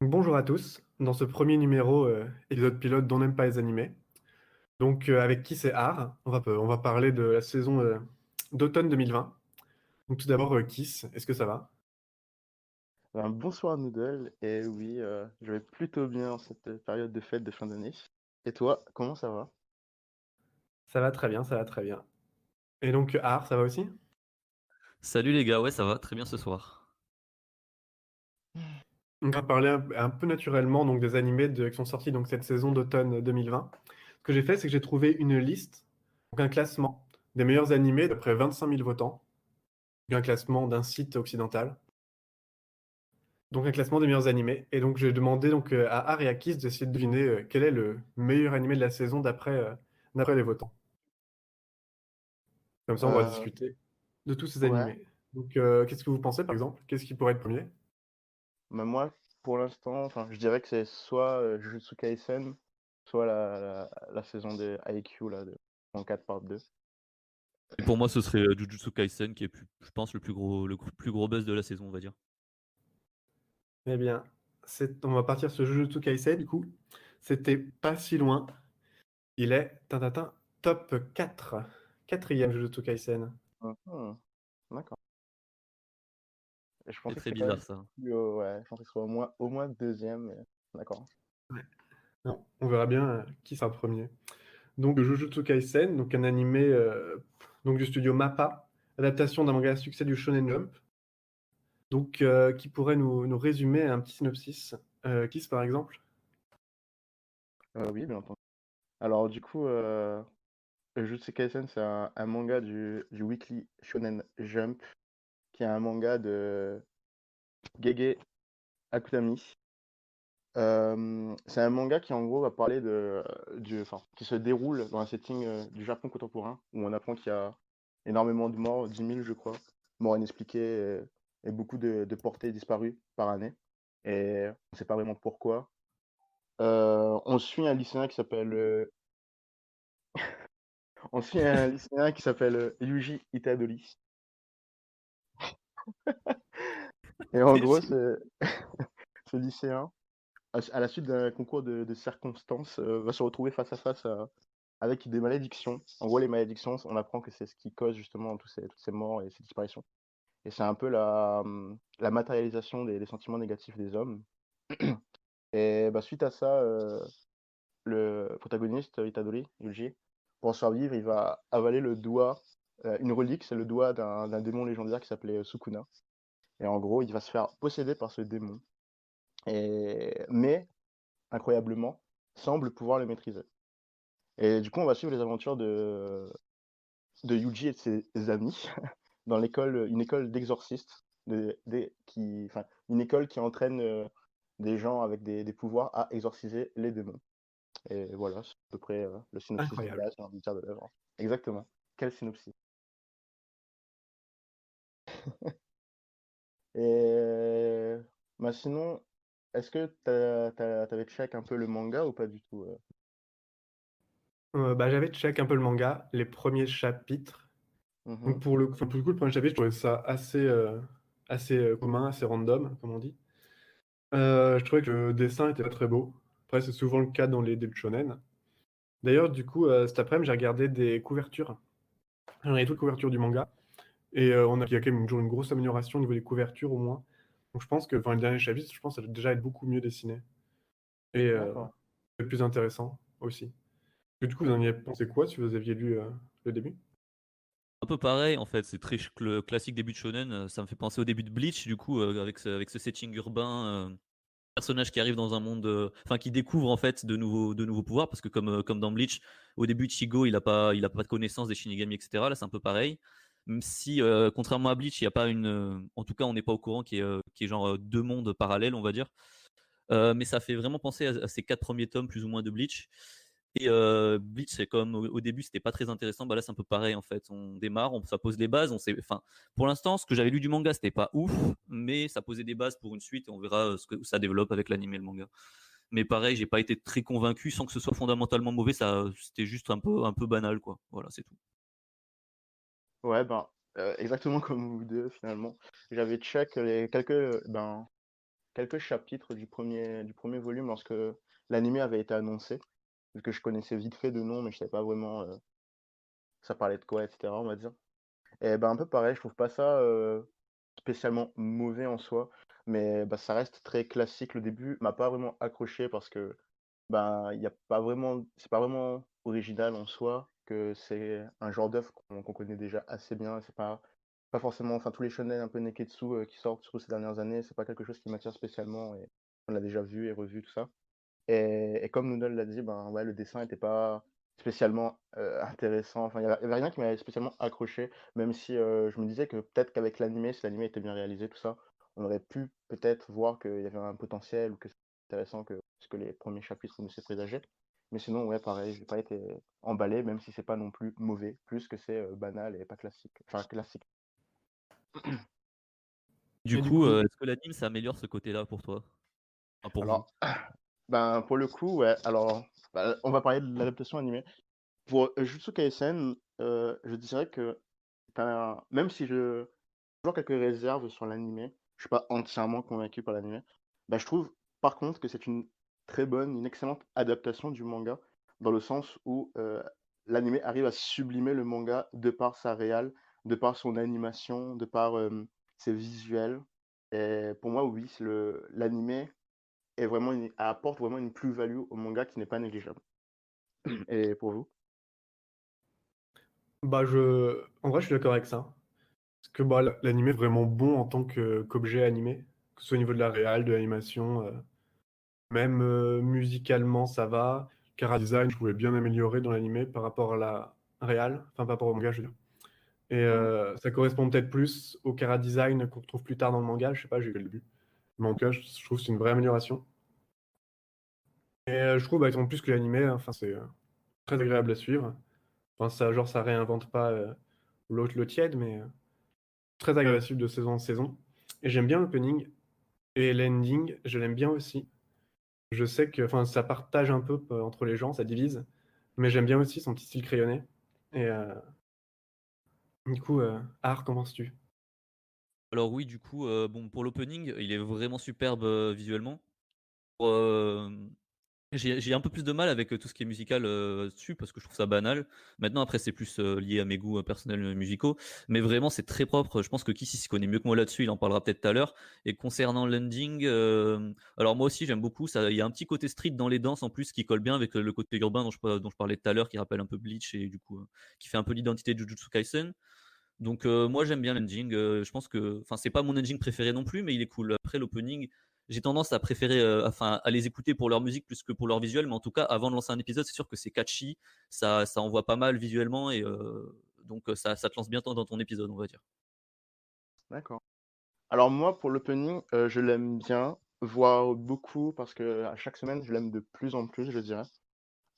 Bonjour à tous, dans ce premier numéro, épisode pilote d'On n'aime pas les animés. Donc avec qui c'est Art, on va parler de la saison d'automne 2020. Donc tout d'abord, Kiss, est-ce que ça va? Bonsoir Noodle, et oui, je vais plutôt bien en cette période de fête de fin d'année. Et toi, comment ça va? Ça va très bien, ça va très bien. Et donc Art, ça va aussi? Salut les gars, ouais ça va très bien ce soir. On va parler un peu naturellement donc, des animés qui sont sortis donc, cette saison d'automne 2020. Ce que j'ai fait, c'est que j'ai trouvé une liste, donc un classement des meilleurs animés d'après 25 000 votants, un classement d'un site occidental. Donc un classement des meilleurs animés. Et donc j'ai demandé donc, à Art et à Kiss d'essayer de deviner quel est le meilleur animé de la saison d'après les votants. Comme ça, on va Euh, discuter de tous ces ouais, animés. Donc qu'est-ce que vous pensez par exemple? Qu'est-ce qui pourrait être premier? moi, pour l'instant, enfin, je dirais que c'est soit Jujutsu Kaisen, soit la saison des IQ, là, en 4 par 2. Et pour moi ce serait Jujutsu Kaisen qui est je pense plus gros buzz de la saison on va dire. Eh bien, on va partir sur Jujutsu Kaisen du coup. C'était pas si loin. Il est top 4. Quatrième Jujutsu Kaisen. Mhm, d'accord. Et je C'est pensais que très c'était quand même bizarre ça. plus haut, ouais, je pensais que ce soit au moins deuxième, mais d'accord. Ouais. Non, on verra bien qui sera premier. Donc Jujutsu Kaisen, donc un animé donc du studio MAPPA, adaptation d'un manga à succès du Shonen Jump. Donc qui pourrait nous résumer un petit synopsis? Kiss par exemple? Oui, bien entendu. Alors, du coup, Jujutsu Kaisen, c'est un manga du Weekly Shonen Jump, qui est un manga de Gege Akutami. C'est un manga qui en gros va parler enfin, qui se déroule dans un setting du Japon contemporain, où on apprend qu'il y a énormément de morts, 10 000 je crois, morts inexpliquées, et beaucoup de portées disparues par année. Et on ne sait pas vraiment pourquoi. On suit un lycéen qui s'appelle Yuji Itadori. Et en gros, ce lycéen, à la suite d'un concours de circonstances, va se retrouver face à face avec des malédictions. En gros, les malédictions, on apprend que c'est ce qui cause justement toutes ces morts et ces disparitions. Et c'est un peu la matérialisation des sentiments négatifs des hommes. Et bah, suite à ça, le protagoniste, Itadori, Yuji, pour survivre, il va avaler le doigt, une relique, c'est le doigt d'un démon légendaire qui s'appelait Sukuna. Et en gros, il va se faire posséder par ce démon. Mais, incroyablement, semble pouvoir le maîtriser. Et du coup, on va suivre les aventures de Yuji et de ses amis dans une école d'exorcistes, enfin, une école qui entraîne des gens avec des pouvoirs à exorciser les démons. Et voilà, c'est à peu près le synopsis de Incroyable. base, j'ai envie de dire, de l'œuvre. Exactement. Quel synopsis. Et bah sinon, est-ce que t'avais check un peu le manga ou pas du tout Bah, j'avais check un peu le manga, les premiers chapitres. Donc Mhm. pour le coup, le premier chapitre, je trouvais ça assez commun, assez random, comme on dit. Je trouvais que le dessin était pas très beau. Après, c'est souvent le cas dans les débuts de shonen. D'ailleurs, du coup, cet après-midi, j'ai regardé des couvertures. J'ai regardé toute la couverture du manga. Et il y a quand même toujours une grosse amélioration au niveau des couvertures, au moins. Donc je pense que, enfin, le dernier chapitre, je pense que ça va déjà être beaucoup mieux dessiné. Et D'accord. plus intéressant aussi. Et du coup, vous en avez pensé quoi si vous aviez lu le début? Un peu pareil en fait, c'est très classique début de shonen, ça me fait penser au début de Bleach du coup avec ce setting urbain personnage qui arrive dans un monde, enfin qui découvre en fait de nouveaux pouvoirs parce que comme dans Bleach, au début Ichigo il a pas de connaissance des Shinigami etc. Là c'est un peu pareil. Même si contrairement à Bleach il y a pas en tout cas on n'est pas au courant qu'il y ait genre deux mondes parallèles on va dire. Mais ça fait vraiment penser à ces 4 premiers tomes plus ou moins de Bleach. Et Bleach, c'est comme au début, c'était pas très intéressant. Bah là, c'est un peu pareil en fait. On démarre, ça pose les bases. Enfin, pour l'instant, ce que j'avais lu du manga, c'était pas ouf, mais ça posait des bases pour une suite et on verra ce que ça développe avec l'anime et le manga. Mais pareil, j'ai pas été très convaincu sans que ce soit fondamentalement mauvais. C'était juste un peu banal, quoi. Voilà, c'est tout. Ouais, ben, exactement comme vous deux, finalement. J'avais check quelques chapitres du premier volume lorsque l'anime avait été annoncé, vu que je connaissais vite fait de nom, mais je savais pas vraiment ça parlait de quoi, etc., on va dire. Et ben, un peu pareil, je trouve pas ça spécialement mauvais en soi, mais bah, ça reste très classique. Le début m'a pas vraiment accroché parce que ben, il y a pas vraiment, c'est pas vraiment original en soi, que c'est un genre d'œuvre qu'on connaît déjà assez bien. C'est pas forcément, enfin tous les shonen un peu neketsu qui sortent surtout ces dernières années, c'est pas quelque chose qui m'attire spécialement et on l'a déjà vu et revu tout ça. Et comme Noodle l'a dit, ben ouais, le dessin était pas spécialement intéressant. Enfin, il y avait rien qui m'avait spécialement accroché, même si je me disais que peut-être qu'avec l'animé, si l'animé était bien réalisé, tout ça, on aurait pu peut-être voir qu'il y avait un potentiel ou que c'était intéressant que ce que les premiers chapitres nous laissaient présager. Mais sinon, ouais, pareil, j'ai pas été emballé, même si c'est pas non plus mauvais, plus que c'est banal et pas classique. Enfin, classique. Du Et du coup, coup, est-ce que l'anime ça améliore ce côté-là pour toi? Enfin, pour vous? Alors, ben, pour le coup, ouais, alors, bah, on va parler de l'adaptation animée. Pour Jujutsu Kaisen, je dirais que même si j'ai toujours quelques réserves sur l'animé, je suis pas entièrement convaincu par l'animé, bah, je trouve par contre que c'est une excellente adaptation du manga, dans le sens où l'animé arrive à sublimer le manga de par sa réal, de par son animation, de par ses visuels. Et pour moi, oui, l'animé apporte vraiment une plus-value au manga qui n'est pas négligeable. Et pour vous? bah, en vrai, je suis d'accord avec ça. Parce que bah, l'anime est vraiment bon en tant qu'objet animé, que ce soit au niveau de la réal, de l'animation, même musicalement, ça va. Chara design, je pouvais bien améliorer dans l'animé par rapport à la réal, enfin par rapport au manga, je veux dire. Et Mhm. ça correspond peut-être plus au chara design qu'on retrouve plus tard dans le manga, je sais pas, j'ai vu le début. Mais en tout cas, je trouve que c'est une vraie amélioration. Et je trouve, bah, en plus que l'animé, enfin, c'est très agréable à suivre. Enfin, ça, genre, ça réinvente pas l'autre, le tiède, mais très agréable à suivre de saison en saison. Et j'aime bien l'opening et l'ending, je l'aime bien aussi. Je sais que, enfin, ça partage un peu entre les gens, ça divise, mais j'aime bien aussi son petit style crayonné. Et du coup, qu'en penses-tu? Alors oui, du coup, bon pour l'opening, il est vraiment superbe, visuellement. Hem j'ai un peu plus de mal avec, tout ce qui est musical, dessus parce que je trouve ça banal. Maintenant après c'est plus, lié à mes goûts, personnels, musicaux, mais vraiment c'est très propre. Je pense que Kiss il s'y connaît mieux que moi là-dessus, il en parlera peut-être tout à l'heure et concernant l'ending, alors moi aussi j'aime beaucoup ça il y a un petit côté street dans les danses en plus qui colle bien avec, le côté urbain dont je parlais tout à l'heure qui rappelle un peu Bleach et du coup, qui fait un peu l'identité de Jujutsu Kaisen. Donc moi j'aime bien l'ending, je pense que enfin c'est pas mon ending préféré non plus mais il est cool. Après l'opening, j'ai tendance à préférer enfin à les écouter pour leur musique plus que pour leur visuel mais en tout cas avant de lancer un épisode, c'est sûr que c'est catchy, ça envoie pas mal visuellement et donc ça te lance bien dans ton épisode, on va dire. D'accord. Alors moi, pour l'opening, je l'aime bien, voire beaucoup, parce que à chaque semaine, je l'aime de plus en plus, je dirais.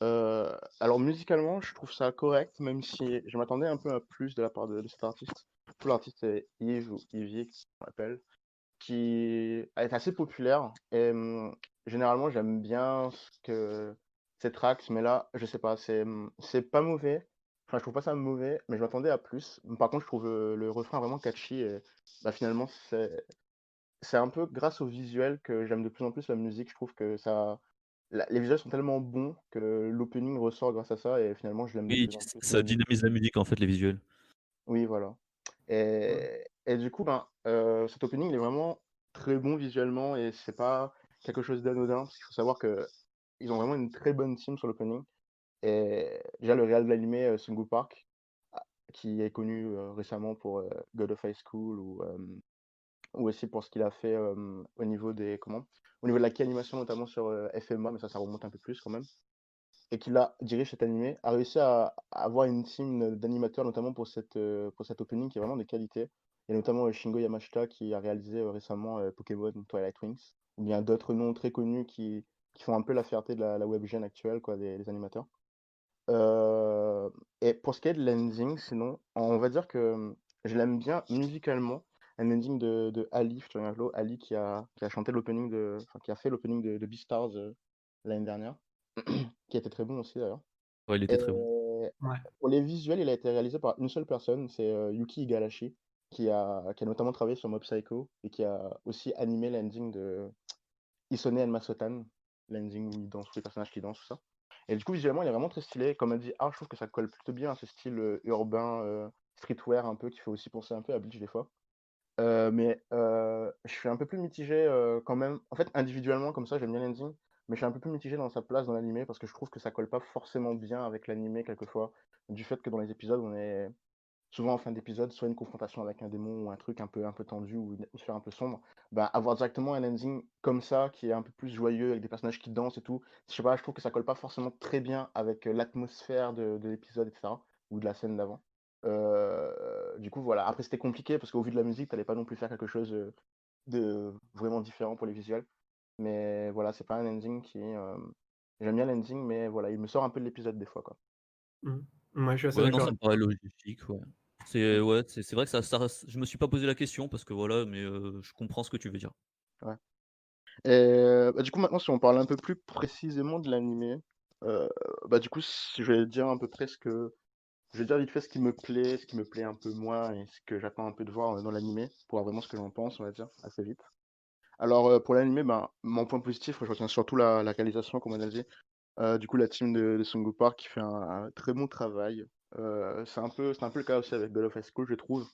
Alors musicalement, je trouve ça correct, même si je m'attendais un peu à plus de la part de cet artiste. L'artiste c'est Yves ou Yvier, qui s'appelle, qui est assez populaire. Et généralement, j'aime bien ses tracks, mais là, je sais pas, c'est pas mauvais. Enfin, je trouve pas ça mauvais, mais je m'attendais à plus. Par contre, je trouve le refrain vraiment catchy. Et bah, finalement, c'est un peu grâce au visuel que j'aime de plus en plus la musique. Je trouve que les visuels sont tellement bons que l'opening ressort grâce à ça. Et finalement, je l'aime de Oui, plus en plus ça l'anime. dynamise la musique en fait, les visuels. Oui, voilà. Ouais. Et du coup, ben, cet opening, il est vraiment très bon visuellement et c'est pas quelque chose d'anodin, parce qu'il faut savoir que ils ont vraiment une très bonne team sur l'opening. Et déjà, le réal de l'animé, Sungu Park, ah, qui est connu récemment pour God of High School ou aussi pour ce qu'il a fait au niveau des, comment? au niveau de la key animation, notamment sur FMA, mais ça remonte un peu plus quand même, et qui là dirige cet animé, a réussi à avoir une team d'animateurs, notamment pour cet opening qui est vraiment de qualité. Il y a notamment Shingo Yamashita qui a réalisé récemment Pokémon Twilight Wings, ou bien d'autres noms très connus qui font un peu la fierté de la webgen actuelle, quoi, des animateurs. Euh, et pour ce qui est de l'ending, sinon, on va dire que je l'aime bien musicalement. Un ending de Ali, featuring Angelo, Ali qui a chanté l'opening qui a fait l'opening de Beastars l'année dernière, qui était très bon aussi d'ailleurs. Ouais, il était Et très bon. Ouais. pour les visuels, il a été réalisé par une seule personne, c'est Yuki Igarashi, qui a notamment travaillé sur Mob Psycho et qui a aussi animé l'ending de Isone and Masotan, l'ending où il danse, les personnages qui dansent, tout ça. Et du coup, visuellement, il est vraiment très stylé. Comme a dit, je trouve que ça colle plutôt bien à ce style urbain, streetwear un peu, qui fait aussi penser un peu à Bleach des fois. Mais je suis un peu plus mitigé quand même. En fait, individuellement, comme ça, j'aime bien l'ending, mais je suis un peu plus mitigé dans sa place dans l'animé parce que je trouve que ça colle pas forcément bien avec l'animé quelquefois, du fait que dans les épisodes, on est souvent en fin d'épisode, soit une confrontation avec un démon ou un truc un peu tendu ou une atmosphère un peu sombre, bah, avoir directement un ending comme ça, qui est un peu plus joyeux, avec des personnages qui dansent et tout, je sais pas, je trouve que ça colle pas forcément très bien avec l'atmosphère de l'épisode, etc., ou de la scène d'avant. Du coup, voilà. Après, c'était compliqué parce qu'au vu de la musique, t'allais pas non plus faire quelque chose de vraiment différent pour les visuels. Mais voilà, c'est pas un ending qui. J'aime bien l'ending, mais voilà, il me sort un peu de l'épisode des fois, quoi. Ouais, je suis assez Ouais, non, d'accord. ça me paraît logique, ouais. Mm. C'est vrai que je me suis pas posé la question parce que voilà, mais je comprends ce que tu veux dire. Ouais. Et du coup, maintenant, si on parle un peu plus précisément de l'animé, bah, du coup, si je vais dire à peu près je vais dire vite fait ce qui me plaît un peu moins et ce que j'attends un peu de voir dans l'animé, pour voir vraiment ce que j'en pense, on va dire, assez vite. Alors, pour l'animé, ben, mon point positif, je retiens surtout la réalisation, comme on a dit. Du coup, la team de Songo Park qui fait un très bon travail. C'est un peu le cas aussi avec God of High School, je trouve,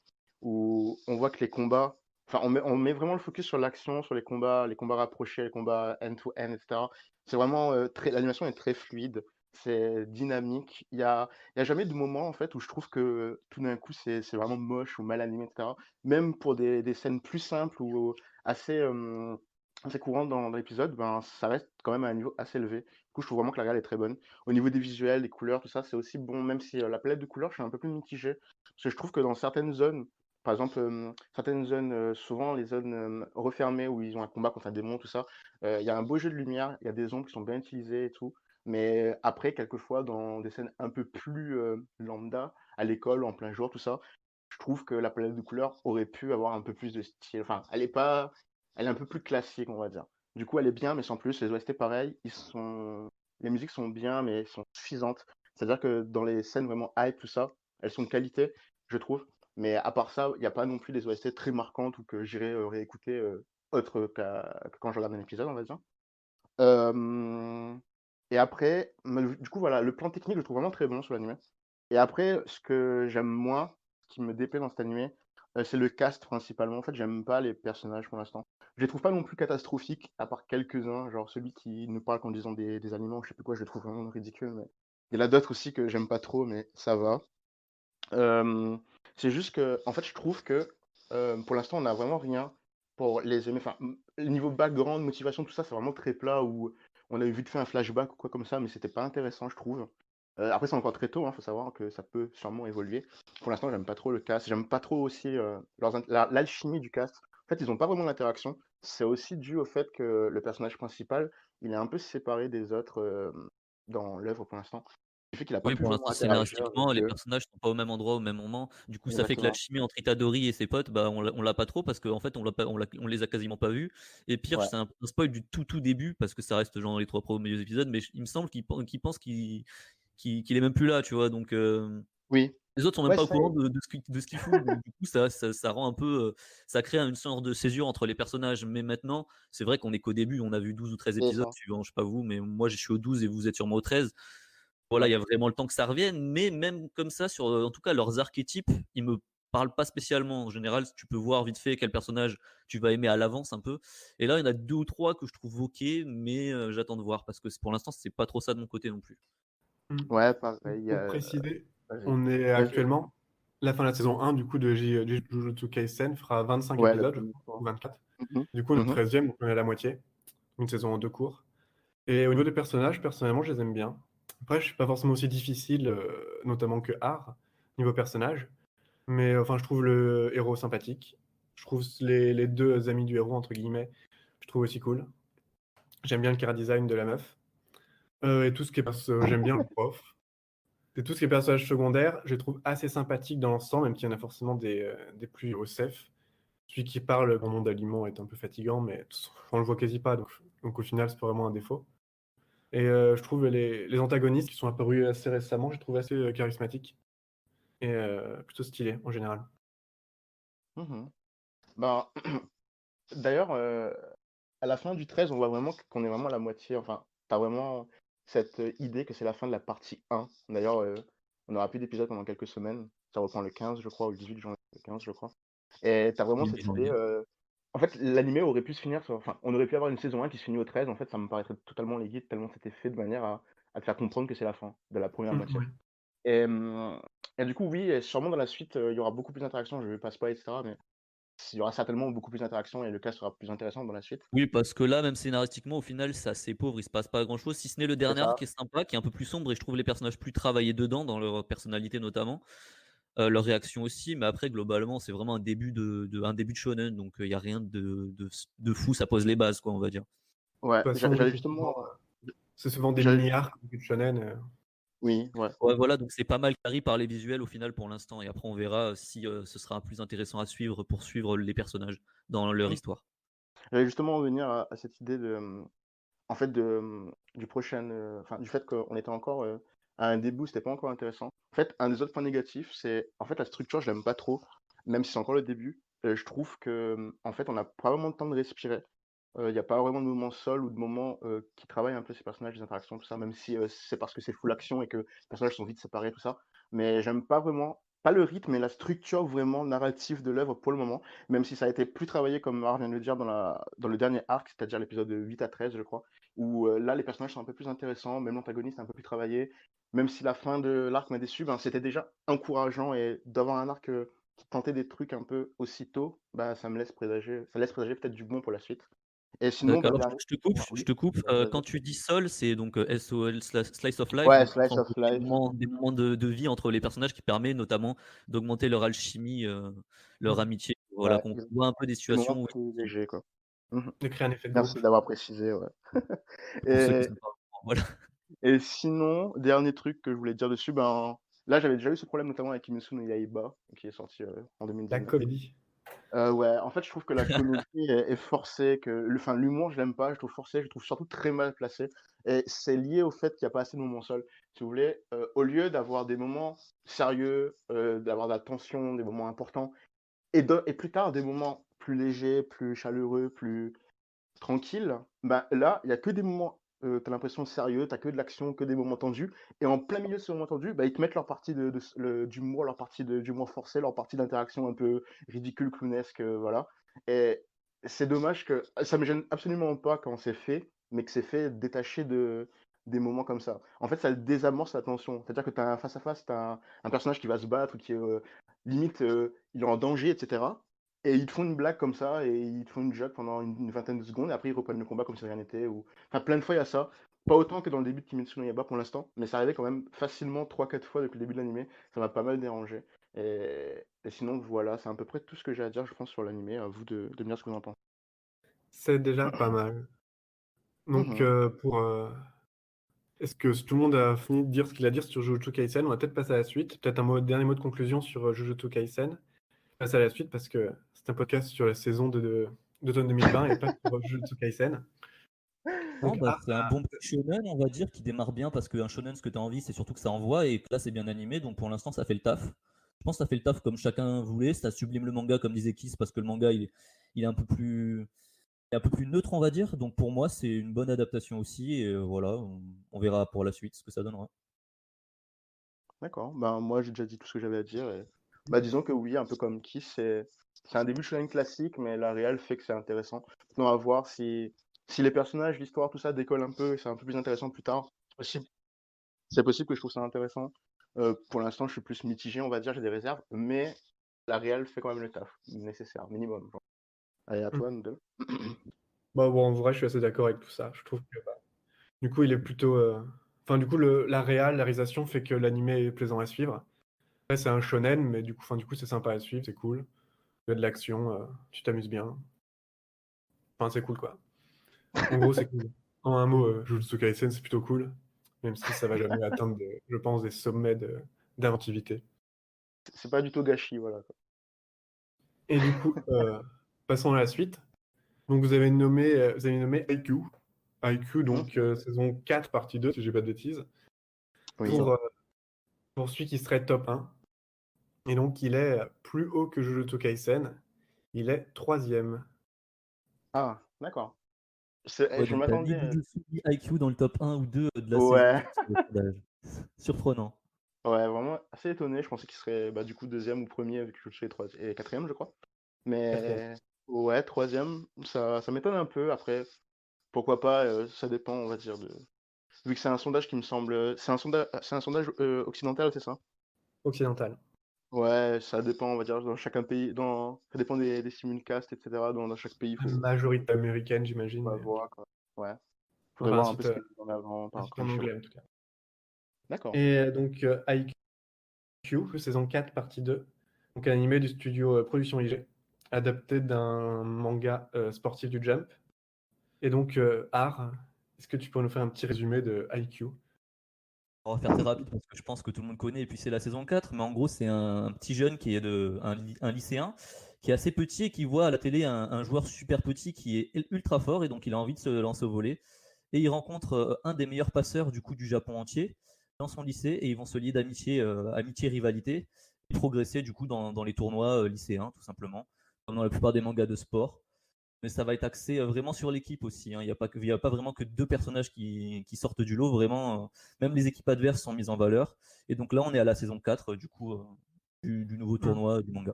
où on voit que les combats, enfin, on met vraiment le focus sur l'action, sur les combats rapprochés, les combats end-to-end, etc. C'est vraiment l'animation est très fluide, c'est dynamique. Il y a jamais de moment en fait où je trouve que tout d'un coup c'est vraiment moche ou mal animé, etc. Même pour des scènes plus simples ou assez assez courantes dans l'épisode, ben ça reste quand même à un niveau assez élevé. Du coup, je trouve vraiment que la réal est très bonne. Au niveau des visuels, des couleurs, tout ça, c'est aussi bon, même si la palette de couleurs, je suis un peu plus mitigé. Parce que je trouve que dans certaines zones, par exemple, certaines zones, souvent les zones refermées où ils ont un combat contre un démon, tout ça, il y a un beau jeu de lumière, il y a des ombres qui sont bien utilisées et tout. Mais après, quelquefois, dans des scènes un peu plus lambda, à l'école, en plein jour, tout ça, je trouve que la palette de couleurs aurait pu avoir un peu plus de style. Enfin, elle est un peu plus classique, on va dire. Du coup, elle est bien, mais sans plus. Les OST, pareil, les musiques sont bien, mais sont suffisantes. C'est-à-dire que dans les scènes vraiment hype, tout ça, elles sont de qualité, je trouve. Mais à part ça, il n'y a pas non plus des OST très marquantes ou que j'irai réécouter autre que quand je regarde un épisode, on va dire. Euh, Et après, du coup, voilà, le plan technique, je le trouve vraiment très bon sur l'anime. Et après, ce que j'aime moins, ce qui me déplaît dans cet animé, c'est le cast principalement. En fait, j'aime pas les personnages pour l'instant. Je les trouve pas non plus catastrophiques, à part quelques-uns, genre celui qui nous parle en disant des aliments, je sais plus quoi, je le trouve vraiment ridicule. Mais il y en a d'autres aussi que j'aime pas trop, mais ça va. Euh, c'est juste que, en fait, je trouve que pour l'instant, on n'a vraiment rien pour les aimer. Enfin, niveau background, motivation, tout ça, c'est vraiment très plat où on a eu vite fait un flashback ou quoi comme ça, mais c'était pas intéressant, je trouve. Après, c'est encore très tôt, faut savoir que ça peut sûrement évoluer. Pour l'instant, j'aime pas trop le cast. J'aime pas trop aussi l'alchimie du cast. En fait, ils ont pas vraiment d'interaction. C'est aussi dû au fait que le personnage principal, il est un peu séparé des autres dans l'œuvre pour l'instant. Ce qui fait qu'il a pas Oui, pu pour vraiment l'instant, interagir scénaristiquement, avec les eux. personnages sont pas au même endroit au même moment. Du coup, ça fait que Exactement. l'alchimie entre Itadori et ses potes, bah, on l'a pas trop parce qu'en fait, on les a quasiment pas vus. Et pire, Ouais. c'est un spoil du tout début parce que ça reste genre les 3 premiers épisodes, mais il me semble qu'il pense qu'il est même plus là, tu vois. Donc, Oui. les autres sont même Ouais, pas au ça y courant est. de ce qu'ils font. Donc, du coup, ça rend un peu, ça crée une sorte de césure entre les personnages. Mais maintenant, c'est vrai qu'on est qu'au début, on a vu 12 ou 13 C'est épisodes ça. suivant, je sais pas vous, mais moi, je suis au 12 et vous êtes sûrement au 13. Voilà, il Ouais. y a vraiment le temps que ça revienne, mais même comme ça, en tout cas, leurs archétypes, ils me parlent pas spécialement. En général, tu peux voir vite fait quel personnage tu vas aimer à l'avance un peu. Et là, il y en a 2 ou 3 que je trouve OK, mais j'attends de voir parce que pour l'instant, c'est pas trop ça de mon côté non plus. Mm. Ouais, pareil. Pour préciser, Vas-y. on est Vas-y. actuellement, la fin de la saison 1 du coup de Jujutsu Kaisen fera 25 Ouais, le épisodes, je premier crois, ou point. 24. Mhm. Du coup, le Mhm. 13e, donc on est à la moitié. une saison en 2 cours. Et au niveau des personnages, personnellement, je les aime bien. Après, je suis pas forcément aussi difficile, notamment que Har, niveau personnage. Mais enfin, je trouve le héros sympathique. Je trouve les 2 amis du héros, entre guillemets, je trouve aussi cool. J'aime bien le chara-design de la meuf. Et tout ce qui est j'aime bien le prof. Et tout ce qui est personnages secondaires, je les trouve assez sympathiques dans l'ensemble, même s'il y en a forcément des plus au sef. Celui qui parle dans le monde d'aliments est un peu fatigant, mais on le voit quasi pas, donc au final, c'est pas vraiment un défaut. Et je trouve les antagonistes qui sont apparus assez récemment, je trouve assez charismatiques et plutôt stylés en général. Mhm. Ben, d'ailleurs, à la fin du 13, on voit vraiment qu'on est vraiment à la moitié. Enfin, t'as vraiment cette idée que c'est la fin de la partie 1. D'ailleurs, on n'aura plus d'épisode pendant quelques semaines. Ça reprend le 15, je crois, ou le 18 janvier, le 15, je crois. Et t'as vraiment Oui, cette idée. janvier. En fait, l'animé aurait pu se finir Enfin, on aurait pu avoir une saison 1 qui se finit au 13. En fait, ça me paraîtrait totalement légitime, tellement c'était fait de manière à te faire comprendre que c'est la fin de la première moitié. Ouais. Et, et du coup, oui, et sûrement dans la suite, il y aura beaucoup plus d'interactions. Je vais pas spoiler, etc. Mais il y aura certainement beaucoup plus d'interactions et le cas sera plus intéressant dans la suite. Oui, parce que là, même scénaristiquement, au final, c'est assez pauvre, il se passe pas grand-chose, si ce n'est le C'est dernier arc ça. qui est sympa, qui est un peu plus sombre, et je trouve les personnages plus travaillés dedans, dans leur personnalité notamment, leur réaction aussi, mais après, globalement, c'est vraiment un début de shonen, donc il n'y a rien de fou, ça pose les bases, quoi, on va dire. Ouais, De toute façon, oui, j'allais justement. c'est souvent des J'allais mini-arcs de shonen. Oui, ouais. Ouais, voilà, donc c'est pas mal carré par les visuels au final pour l'instant, et après, on verra si ce sera plus intéressant à suivre pour suivre les personnages dans leur Mm. histoire. J'allais justement revenir à cette idée en fait, du prochain, enfin, du fait qu'on était encore à un début, c'était pas encore intéressant. En fait, un des autres points négatifs, c'est, en fait, la structure, je l'aime pas trop, même si c'est encore le début. Je trouve que, en fait, on n'a pas vraiment le temps de respirer. Il n'y a pas vraiment de moments seuls ou de moments qui travaillent un peu ces personnages, les interactions, tout ça, même si c'est parce que c'est full action et que les personnages sont vite séparés, tout ça. Mais j'aime pas vraiment, pas le rythme, mais la structure vraiment narrative de l'œuvre pour le moment, même si ça a été plus travaillé, comme Mar vient de le dire, dans le dernier arc, c'est-à-dire l'épisode 8 à 13, je crois, où là, les personnages sont un peu plus intéressants, même l'antagoniste est un peu plus travaillé. Même si la fin de l'arc m'a déçu, ben, c'était déjà encourageant et d'avoir un arc qui tentait des trucs un peu aussitôt, bah, ça laisse présager peut-être du bon pour la suite. Et sinon, bah, Alors dernier. je Oui, te coupe. vas-y. Quand tu dis Sol, c'est donc SOL Slice of Life, Ouais, donc Slice of Life. des moments de vie entre les personnages qui permet notamment d'augmenter leur alchimie, leur Mhm. amitié. Voilà, Ouais, qu'on voit un peu des des moments situations où plus légers, quoi. Mhm. De créer un effet de groupe. Merci d'avoir précisé, ouais. pour ceux qui Et, sont pas au courant, voilà. et sinon, dernier truc que je voulais dire dessus, ben, là, j'avais déjà eu ce problème notamment avec Kimetsu no Yaiba, qui est sorti en La 2019. comédie. Ouais, en fait, je trouve que la comédie est forcée, que enfin, l'humour, je l'aime pas, je trouve forcé, je trouve surtout très mal placé. Et c'est lié au fait qu'il n'y a pas assez de moments seuls. Si vous voulez, au lieu d'avoir des moments sérieux, d'avoir de la tension, des moments importants, et plus tard des moments plus légers, plus chaleureux, plus tranquilles, bah, là, il y a que des moments, tu l'impression sérieux, t'as que de l'action, que des moments tendus. Et en plein milieu de ces moments tendus, bah, ils te mettent leur partie d'humour, leur partie d'humour forcé, leur partie d'interaction un peu ridicule, clownesque, voilà. Et c'est dommage que ça me gêne absolument pas quand c'est fait, mais que c'est fait détaché des moments comme ça. En fait, ça désamorce la tension. C'est-à-dire que tu as un face-à-face, tu as un personnage qui va se battre, qui est limite, il est en danger, etc. Et ils te font une blague comme ça, et ils te font une joke pendant une vingtaine de secondes, et après ils reprennent le combat comme si rien n'était. Enfin, plein de fois il y a ça. Pas autant que dans le début de Kimetsu no Yaiba pour l'instant, mais ça arrivait quand même facilement 3 4 fois depuis le début de l'animé. Ça m'a pas mal dérangé. Et sinon, voilà, c'est à peu près tout ce que j'ai à dire, je pense, sur l'animé. À vous de me dire ce que vous en pensez. C'est déjà pas mal. Donc, Mhm. est-ce que tout le monde a fini de dire ce qu'il a à dire sur Jujutsu Kaisen? On va peut-être passer à la suite. Peut-être dernier mot de conclusion sur Jujutsu Kaisen. Passer à la suite parce que c'est un podcast sur la saison d'automne 2020 et pas sur Jujutsu Kaisen. Non, Donc, bah, c'est un bon petit shonen, on va dire, qui démarre bien parce qu'un shonen, ce que tu as envie, c'est surtout que ça envoie et que là, c'est bien animé. Donc pour l'instant, ça fait le taf. Je pense que ça fait le taf comme chacun voulait. Ça sublime le manga, comme disait Kiss, parce que le manga, il est il est un peu plus neutre, on va dire. Donc pour moi, c'est une bonne adaptation aussi. Et voilà, on verra pour la suite ce que ça donnera. D'accord. Ben, moi, j'ai déjà dit tout ce que j'avais à dire. Et... Bah, disons que oui, un peu comme Kiss, c'est un début de shonen classique, mais la réelle fait que c'est intéressant. Maintenant, à voir si les personnages, l'histoire, tout ça décolle un peu et c'est un peu plus intéressant plus tard. C'est possible que je trouve ça intéressant. Pour l'instant, je suis plus mitigé, on va dire, j'ai des réserves, mais la réelle fait quand même le taf nécessaire, minimum. Genre. Allez, à toi, nous deux. Bah, bon, en vrai, je suis assez d'accord avec tout ça. Je trouve que, du coup, il est plutôt, enfin, du coup, la réalisation fait que l'animé est plaisant à suivre. Après, c'est un shonen, mais du coup, c'est sympa à suivre, c'est cool. Il y a de l'action, tu t'amuses bien. Enfin, c'est cool, quoi. En gros, c'est cool. En un mot, Jujutsu Kaisen, c'est plutôt cool, même si ça va jamais atteindre, je pense, des sommets d'inventivité. C'est pas du tout gâchis, voilà, quoi. Et du coup, passons à la suite. Donc, vous avez nommé Haikyuu. Haikyuu, Mhm. donc saison 4, partie 2, si j'ai pas de bêtises, C'est Oui. ça. pour, euh, pour celui qui serait top 1. Et donc, il est plus haut que Jujutsu Kaisen. Il est troisième. Ah, d'accord. Ouais, Je donc t'as ni m'attendais. Jujutsu ni IQ dans le top 1 ou 2 de la saison Ouais, 4 sur le sondage. Surprenant. ouais, vraiment assez étonné. Je pensais qu'il serait bah, du coup deuxième ou premier avec Jujutsu et quatrième, je crois. Quatrième. Mais ouais, troisième, ça m'étonne un peu. Après, pourquoi pas, ça dépend, on va dire, de. Vu que c'est un sondage qui me semble. C'est un sondage occidental, c'est ça? Occidental. Ouais, ça dépend, on va dire, dans chacun pays. Ça dépend des simulcasts, etc. Dans chaque pays, il La faut majorité américaine, j'imagine. Mais... voir, quoi. Ouais, faudrait Enfin, voir un peu ce qu'ils mettent en avant un site comme en chiffre. anglais, en tout cas. D'accord. Et donc, IQ, saison 4, partie 2. Donc, un animé du studio Production IG, adapté d'un manga sportif du Jump. Et donc, Art, est-ce que tu pourrais nous faire un petit résumé de IQ? On va faire très rapide parce que je pense que tout le monde connaît et puis c'est la saison 4. Mais en gros, c'est un petit jeune qui est un lycéen qui est assez petit et qui voit à la télé un joueur super petit qui est ultra fort et donc il a envie de se lancer au volley. Et il rencontre un des meilleurs passeurs du coup du Japon entier dans son lycée et ils vont se lier d'amitié, amitié, rivalité et progresser du coup dans les tournois lycéens tout simplement, comme dans la plupart des mangas de sport. Mais ça va être axé vraiment sur l'équipe aussi, hein. Il y a pas vraiment que deux personnages qui sortent du lot, vraiment. Même les équipes adverses sont mises en valeur. Et donc là, on est à la saison 4 du coup, du nouveau Hmm. tournoi du manga.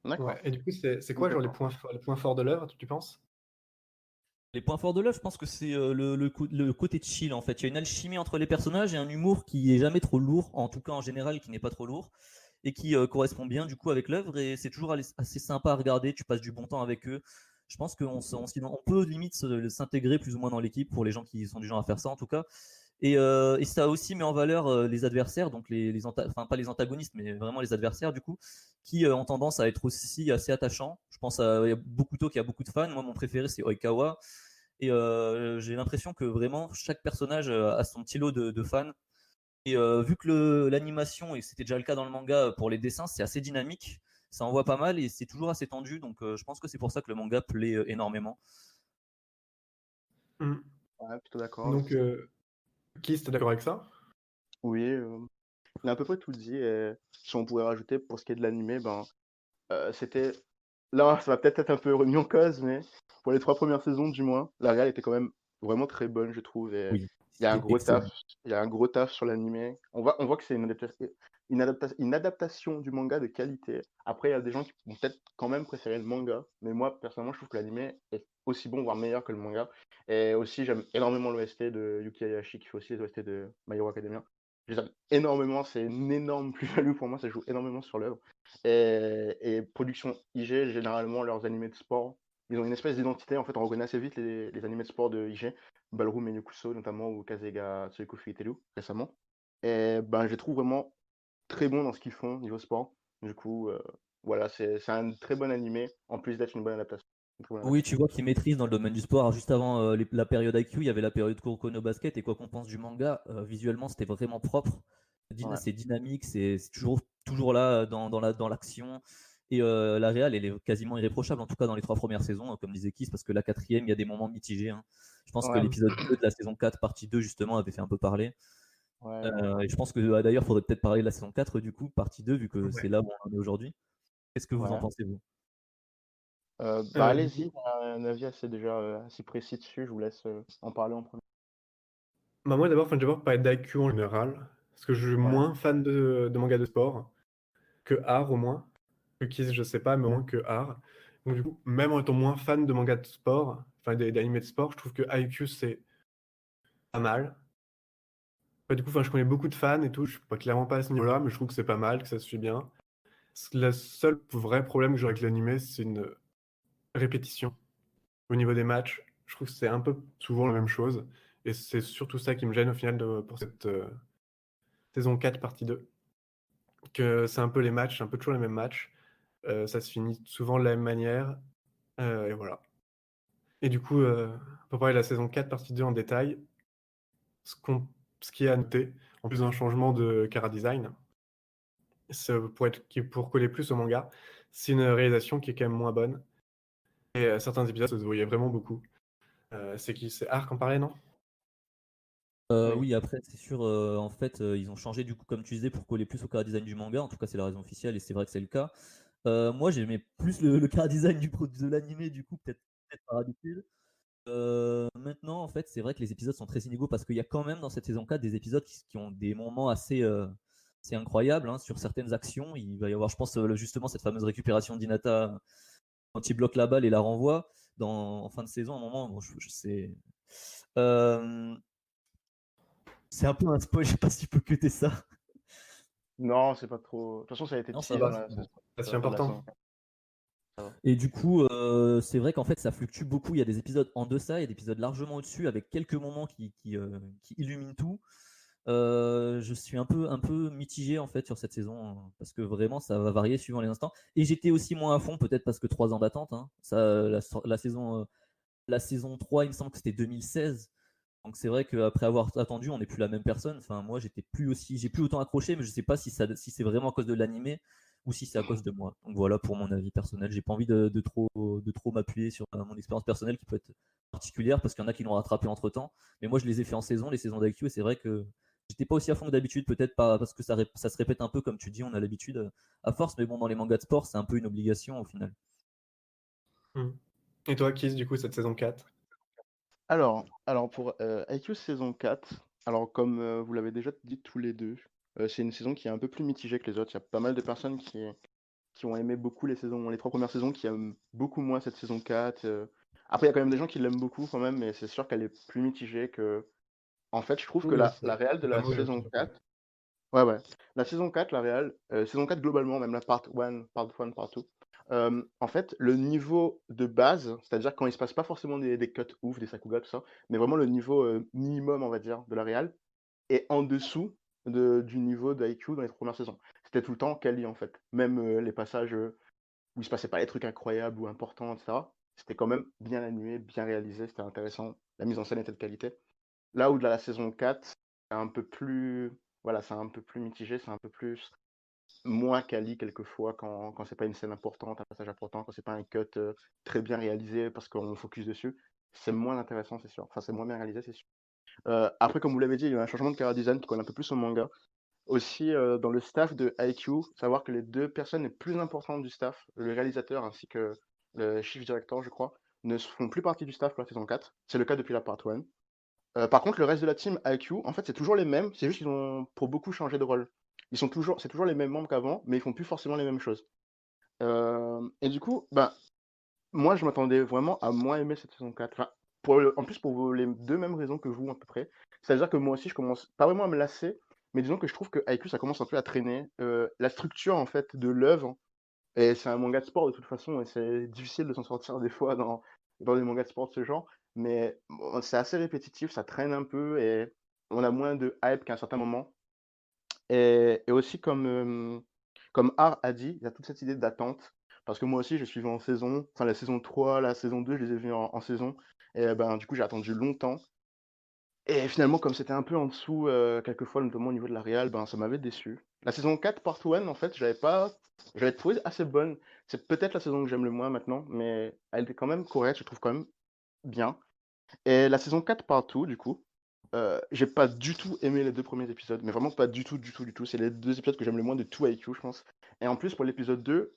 Ouais. D'accord. Et du coup, c'est quoi, genre, D'accord. les points forts de l'œuvre, tu penses? Les points forts de l'œuvre, je pense que c'est le côté chill en fait. Il y a une alchimie entre les personnages et un humour qui est jamais trop lourd, en tout cas en général qui n'est pas trop lourd et qui correspond bien du coup avec l'œuvre et c'est toujours assez sympa à regarder. Tu passes du bon temps avec eux. Je pense on peut limite s'intégrer plus ou moins dans l'équipe pour les gens qui sont du genre à faire ça en tout cas. Et ça aussi met en valeur les adversaires, donc enfin pas les antagonistes, mais vraiment les adversaires du coup, qui ont tendance à être aussi assez attachants. Je pense à il y a Bokuto qui a beaucoup de fans. Moi, mon préféré c'est Oikawa. Et j'ai l'impression que vraiment chaque personnage a son petit lot de fans. Et vu que l'animation, et c'était déjà le cas dans le manga pour les dessins, c'est assez dynamique, ça envoie pas mal et c'est toujours assez tendu. Donc je pense que c'est pour ça que le manga plaît énormément. Hmm. Ouais, plutôt d'accord avec Donc, ça. Kiss, t'es d'accord avec ça? Oui, on a à peu près tout dit. Et si on pouvait rajouter pour ce qui est de l'animé, ben, c'était. Là, ça va peut-être être un peu remis en cause, mais pour les 3 premières saisons, du moins, la réal était quand même vraiment très bonne, je trouve. Et Oui, il y a un c'était gros taf. excellent. Il y a un gros taf sur l'animé. On voit que c'est une adaptation du manga de qualité. Après, il y a des gens qui vont peut-être quand même préférer le manga, mais moi, personnellement, je trouve que l'animé est aussi bon, voire meilleur que le manga. Et aussi, j'aime énormément l'OST de Yuki Hayashi, qui fait aussi les OST de My Hero Academia. Je les aime énormément, c'est une énorme plus-value pour moi, ça joue énormément sur l'œuvre. Et production IG, généralement, leurs animés de sport, ils ont une espèce d'identité. En fait, on reconnaît assez vite les animés de sport de IG, Ballroom et Yokuso, notamment, ou Kazega Tsuyoku Fuyiteru, récemment. Et ben, je les trouve vraiment très bons dans ce qu'ils font niveau sport. Du coup, voilà, c'est un très bon animé, en plus d'être une bonne adaptation. Une très bonne Oui, adaptation. tu vois qu'ils maîtrisent dans le domaine du sport. Alors, juste avant la période IQ, il y avait la période Kuroko no Basket et quoi qu'on pense du manga, visuellement c'était vraiment propre. Ouais. C'est dynamique, c'est toujours là dans l'action. Et la réal, elle est quasiment irréprochable, en tout cas dans les 3 premières saisons, comme disait Kiss, parce que la quatrième, il y a des moments mitigés, hein. Je pense que Ouais, l'épisode 2 de la saison 4, partie 2, justement, avait fait un peu parler. ouais, ouais. Et je pense que d'ailleurs, il faudrait peut-être parler de la saison 4, du coup, partie 2, vu que c'est Ouais. là où on en est aujourd'hui. Qu'est-ce que vous en Ouais. pensez, vous? Bah, Du coup, allez-y, un avis assez précis dessus, je vous laisse en parler en premier. bah, moi d'abord, enfin, je vais d'abord parler d'IQ en général, parce que je suis Ouais. moins fan de manga de sport que Art au moins. Que Kiss, je sais pas, mais au moins que Art. Donc du coup, même en étant moins fan de manga de sport, enfin d'animés de sport, je trouve que IQ c'est pas mal. Enfin, du coup, enfin, je connais beaucoup de fans et tout, je suis pas clairement pas à ce niveau-là, mais je trouve que c'est pas mal, que ça se suit bien. Le seul vrai problème que j'ai avec l'animé, c'est une répétition. Au niveau des matchs, je trouve que c'est un peu souvent la même chose et c'est surtout ça qui me gêne au final pour cette, saison 4 partie 2. Que c'est un peu les matchs, un peu toujours les mêmes matchs, ça se finit souvent de la même manière, et voilà. Et du coup, pour parler de la saison 4 partie 2 en détail, ce qu'on ce qui est à noter, en plus d'un changement de chara-design, pour coller plus au manga, c'est une réalisation qui est quand même moins bonne et certains épisodes ça se voyait vraiment beaucoup. C'est Arc en parlait, non? Oui. Oui, après, c'est sûr, en fait, ils ont changé du coup, comme tu disais, pour coller plus au chara design du manga. En tout cas, c'est la raison officielle et c'est vrai que c'est le cas. Moi, j'aimais plus le chara design de l'animé, du coup, peut-être par habitude. Maintenant, en fait, c'est vrai que les épisodes sont très inégaux parce qu'il y a quand même dans cette saison 4 des épisodes qui ont des moments assez incroyables, hein, sur certaines actions. Il va y avoir, je pense, justement cette fameuse récupération d'Hinata quand il bloque la balle et la renvoie en fin de saison. À un moment, bon, je sais. Euh, c'est un peu un spoil, je sais pas si tu peux cuter ça. Non, c'est pas trop. De toute façon, ça a été Non, dit ça Ça va. dans la Bon. pas si fin de la important. saison. Ça va. Et du coup, c'est vrai qu'en fait, ça fluctue beaucoup. Il y a des épisodes en deçà, il y a des épisodes largement au-dessus, avec quelques moments qui illuminent tout. Je suis un peu mitigé en fait sur cette saison, hein, parce que vraiment ça va varier suivant les instants. Et j'étais aussi moins à fond, peut-être parce que 3 ans d'attente, hein. La saison 3, il me semble que c'était 2016. Donc c'est vrai qu'après avoir attendu, on n'est plus la même personne. Enfin, moi, j'ai plus autant accroché, mais je sais pas si c'est vraiment à cause de l'animé ou si c'est à cause de moi. Donc voilà pour mon avis personnel. J'ai pas envie de trop m'appuyer sur mon expérience personnelle qui peut être particulière parce qu'il y en a qui l'ont rattrapé entre temps. Mais moi, je les ai fait en saison, les saisons d'IQ, et c'est vrai que j'étais pas aussi à fond que d'habitude, peut-être pas parce que ça se répète un peu comme tu dis, on a l'habitude à force, mais bon, dans les mangas de sport, c'est un peu une obligation au final. Mmh. Et toi, Kiss, du coup, cette saison 4? Alors pour IQ saison 4, alors comme vous l'avez déjà dit tous les deux, c'est une saison qui est un peu plus mitigée que les autres. Il y a pas mal de personnes qui ont aimé beaucoup les 3 premières saisons, qui aiment beaucoup moins cette saison 4. Après, il y a quand même des gens qui l'aiment beaucoup quand même, mais c'est sûr qu'elle est plus mitigée que. En fait, je trouve que Oui, la réal de c'est pas la mauvais saison aussi. 4. Ouais, ouais. La saison 4, la réal, saison 4 globalement, même la part 1, part 2. En fait, le niveau de base, c'est-à-dire quand il se passe pas forcément des cuts ouf, des sakuga, tout ça, mais vraiment le niveau minimum, on va dire, de la réal, est en dessous du niveau d'IQ dans les 3 premières saisons. C'était tout le temps quali en fait. Même les passages où il se passait pas les trucs incroyables ou importants, etc. C'était quand même bien animé, bien réalisé, c'était intéressant. La mise en scène était de qualité. Là où de la saison 4, c'est un peu plus, voilà, c'est un peu plus mitigé, c'est un peu plus moins quali quelquefois quand c'est pas une scène importante, un passage important, quand c'est pas un cut très bien réalisé parce qu'on focus dessus. C'est moins intéressant, c'est sûr. Enfin, c'est moins bien réalisé, c'est sûr. Après, comme vous l'avez dit, il y a eu un changement de chara design qui colle un peu plus au manga. Aussi, dans le staff de IQ, savoir que les 2 personnes les plus importantes du staff, le réalisateur ainsi que le chief director, je crois, ne font plus partie du staff pour la saison 4. C'est le cas depuis la part 1. Par contre, le reste de la team IQ, en fait, c'est toujours les mêmes. C'est juste qu'ils ont pour beaucoup changé de rôle. C'est toujours les mêmes membres qu'avant, mais ils font plus forcément les mêmes choses. Et du coup, ben, moi, je m'attendais vraiment à moins aimer cette saison 4. Enfin, en plus, pour les 2 mêmes raisons que vous, à peu près. C'est-à-dire que moi aussi, je commence pas vraiment à me lasser, mais disons que je trouve que IQ, ça commence un peu à traîner. La structure, en fait, de l'œuvre, et c'est un manga de sport de toute façon, et c'est difficile de s'en sortir des fois dans des mangas de sport de ce genre, mais bon, c'est assez répétitif, ça traîne un peu, et on a moins de hype qu'à un certain moment. Et aussi, comme Art a dit, il y a toute cette idée d'attente. Parce que moi aussi, je suivais en saison, enfin la saison 3, la saison 2, je les ai vus en saison. Et ben, du coup, j'ai attendu longtemps. Et finalement, comme c'était un peu en dessous, quelquefois, notamment au niveau de la réal, ben, ça m'avait déçu. La saison 4, Part 1, en fait, j'avais trouvé assez bonne. C'est peut-être la saison que j'aime le moins maintenant, mais elle était quand même correcte, je trouve quand même bien. Et la saison 4 Part 2, du coup, j'ai pas du tout aimé les 2 premiers épisodes, mais vraiment pas du tout, du tout, du tout. C'est les 2 épisodes que j'aime le moins de tout IQ, je pense. Et en plus, pour l'épisode 2,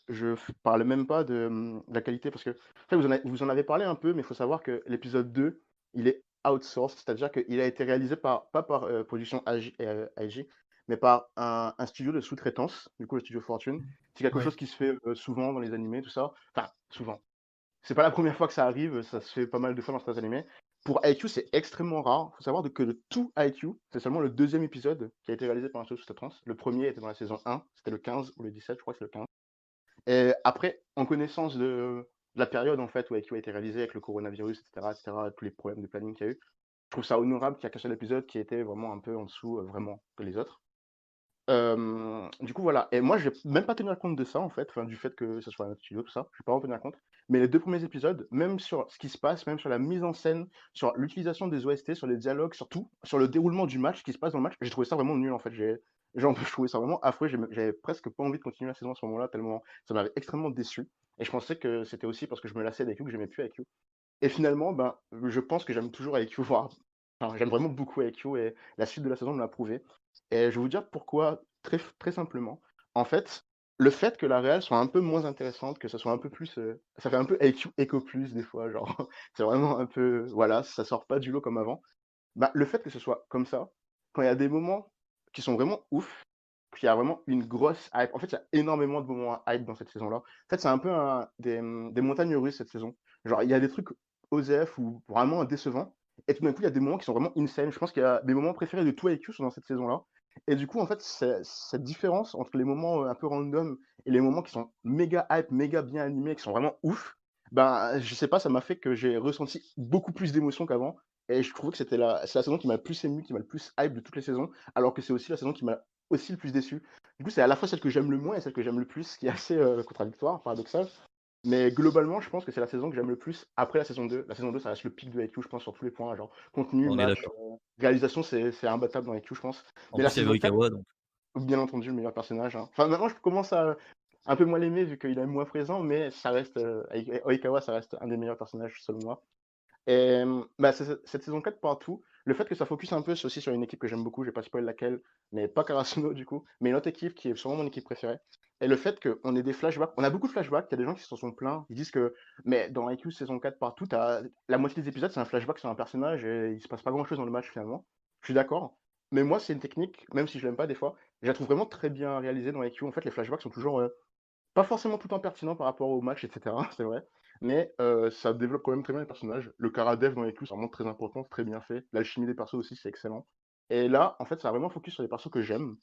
parle même pas de la qualité, parce que en fait, vous en avez parlé un peu, mais il faut savoir que l'épisode 2, il est outsourced, c'est-à-dire qu'il a été réalisé pas par Production IG, mais par un studio de sous-traitance, du coup le studio Fortune. C'est quelque Ouais. chose qui se fait souvent dans les animés, tout ça. Enfin, souvent. C'est pas la première fois que ça arrive, ça se fait pas mal de fois dans certains animés. Pour IQ, c'est extrêmement rare. Il faut savoir que de tout IQ, c'est seulement le 2e épisode qui a été réalisé par un studio sous-traitance. Le premier était dans la saison 1, c'était le 15 ou le 17, je crois que c'est le 15. Et après, en connaissance la période en fait où IQ a été réalisé avec le coronavirus, etc., tous les problèmes de planning qu'il y a eu. Je trouve ça honorable qu'il y a qu'un seul épisode qui était vraiment un peu en dessous, vraiment, que les autres. Du coup, voilà. Et moi, je vais même pas tenir compte de ça, en fait, enfin, du fait que ce soit un autre studio, tout ça. Je vais pas en tenir compte. Mais les 2 premiers épisodes, même sur ce qui se passe, même sur la mise en scène, sur l'utilisation des OST, sur les dialogues, sur tout, sur le déroulement du match, ce qui se passe dans le match, j'ai trouvé ça vraiment nul, en fait. Genre, je trouvais ça vraiment affreux. J'avais presque pas envie de continuer la saison à ce moment-là, tellement ça m'avait extrêmement déçu. Et je pensais que c'était aussi parce que je me lassais d'IQ, que j'aimais plus IQ. Et finalement, ben, je pense que j'aime toujours IQ, voire enfin, j'aime vraiment beaucoup IQ et la suite de la saison me l'a prouvé. Et je vais vous dire pourquoi, très, très simplement. En fait, le fait que la réal soit un peu moins intéressante, que ça soit un peu plus. Ça fait un peu IQ Echo Plus des fois, genre. C'est vraiment un peu. Voilà, ça sort pas du lot comme avant. Bah, le fait que ce soit comme ça, quand il y a des moments qui sont vraiment ouf, qu'il y a vraiment une grosse hype. En fait, il y a énormément de moments à hype dans cette saison-là. En fait, c'est un peu des montagnes russes cette saison. Genre, il y a des trucs OZF ou vraiment décevants. Et tout d'un coup, il y a des moments qui sont vraiment insane. Je pense qu'il y a des moments préférés de tout IQ sont dans cette saison-là. Et du coup, en fait, cette différence entre les moments un peu random et les moments qui sont méga hype, méga bien animés, qui sont vraiment ouf, ben, je sais pas, ça m'a fait que j'ai ressenti beaucoup plus d'émotions qu'avant. Et je trouve que c'est la saison qui m'a le plus ému, qui m'a le plus hype de toutes les saisons, alors que c'est aussi la saison qui m'a aussi le plus déçu. Du coup, c'est à la fois celle que j'aime le moins et celle que j'aime le plus, ce qui est assez contradictoire, paradoxal. Mais globalement, je pense que c'est la saison que j'aime le plus après la saison 2. La saison 2, ça reste le pic de IQ, je pense, sur tous les points. Genre, contenu, On est match, d'accord. réalisation, c'est imbattable dans IQ, je pense. En Mais la plus, il y avait saison 4, Oikawa, donc bien entendu, le meilleur personnage, hein. Enfin, maintenant, je commence à un peu moins l'aimer vu qu'il est moins présent, mais ça reste, Oikawa, ça reste un des meilleurs personnages, selon moi. Et bah, cette saison 4 partout, le fait que ça focus un peu aussi sur une équipe que j'aime beaucoup, je vais pas spoiler laquelle, mais pas Karasuno du coup, mais une autre équipe qui est sûrement mon équipe préférée. Et le fait qu'on ait des flashbacks, on a beaucoup de flashbacks, il y a des gens qui se sont plaints, ils disent que, mais dans IQ saison 4 partout, la moitié des épisodes c'est un flashback sur un personnage et il se passe pas grand chose dans le match finalement. Je suis d'accord, mais moi c'est une technique, même si je l'aime pas des fois, je la trouve vraiment très bien réalisée dans IQ. En fait, les flashbacks sont toujours pas forcément tout le temps pertinent par rapport au match, etc. C'est vrai. Mais ça développe quand même très bien les personnages. Le Karadev dans les clous, c'est vraiment très important, c'est très bien fait. L'alchimie des persos aussi, c'est excellent. Et là, en fait, ça a vraiment focus sur les persos que j'aime,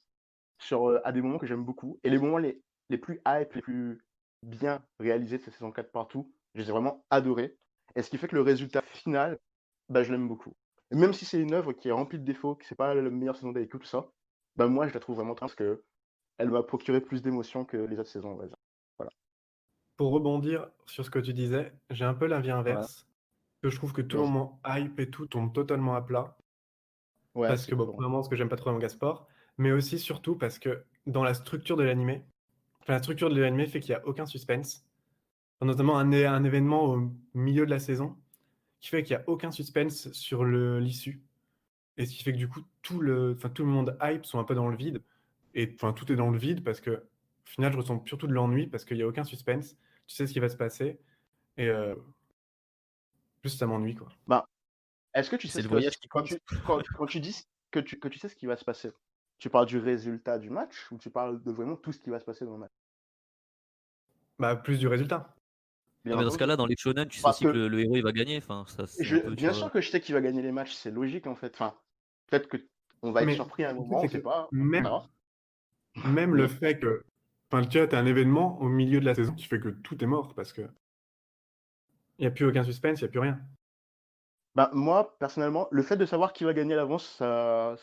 à des moments que j'aime beaucoup. Et les moments les plus hype, les plus bien réalisés de cette saison 4 partout, je les ai vraiment adorés. Et ce qui fait que le résultat final, bah, je l'aime beaucoup. Et même si c'est une œuvre qui est remplie de défauts, que c'est pas la meilleure saison d'IQ, tout ça, bah moi je la trouve vraiment très parce que elle m'a procuré plus d'émotions que les autres saisons, on va dire. Voilà. Pour rebondir sur ce que tu disais, j'ai un peu l'avis Ouais, inverse, que je trouve que tout le vas-y. moment hype et tout tombe totalement à plat, Ouais, parce c'est que bon, cohérent. premièrement, parce que j'aime pas trop les mangas sport, mais aussi surtout parce que dans la structure de l'animé, enfin, la structure de l'animé fait qu'il y a aucun suspense. Enfin, notamment un événement au milieu de la saison qui fait qu'il y a aucun suspense sur l'issue. Et ce qui fait que du coup, tout le monde hype sont un peu dans le vide. Et enfin, tout est dans le vide parce que, au final, je ressens surtout de l'ennui parce qu'il n'y a aucun suspense. Tu sais ce qui va se passer. Et juste, ça m'ennuie, quoi. Bah, est-ce que tu sais c'est ce le que voyage qui compte. quand tu dis que tu sais ce qui va se passer, tu parles du résultat du match ou tu parles de vraiment tout ce qui va se passer dans le match? Bah, plus du résultat. Non, Bien mais dans ce entendu. cas-là, dans les shonen, tu sais Parce aussi que que le héros il va gagner. Enfin, ça c'est un peu, tu bien vois. sûr que je sais qui va gagner les matchs, c'est logique en fait. Enfin, peut-être que on va être Mais surpris à un le truc, moment, on c'est sait que pas, on même, verra. même le Mais fait que, enfin, tu vois, t'as un événement au milieu de la saison qui fait que tout est mort parce que il n'y a plus aucun suspense, il n'y a plus rien. bah, moi, personnellement, le fait de savoir qui va gagner à l'avance, ça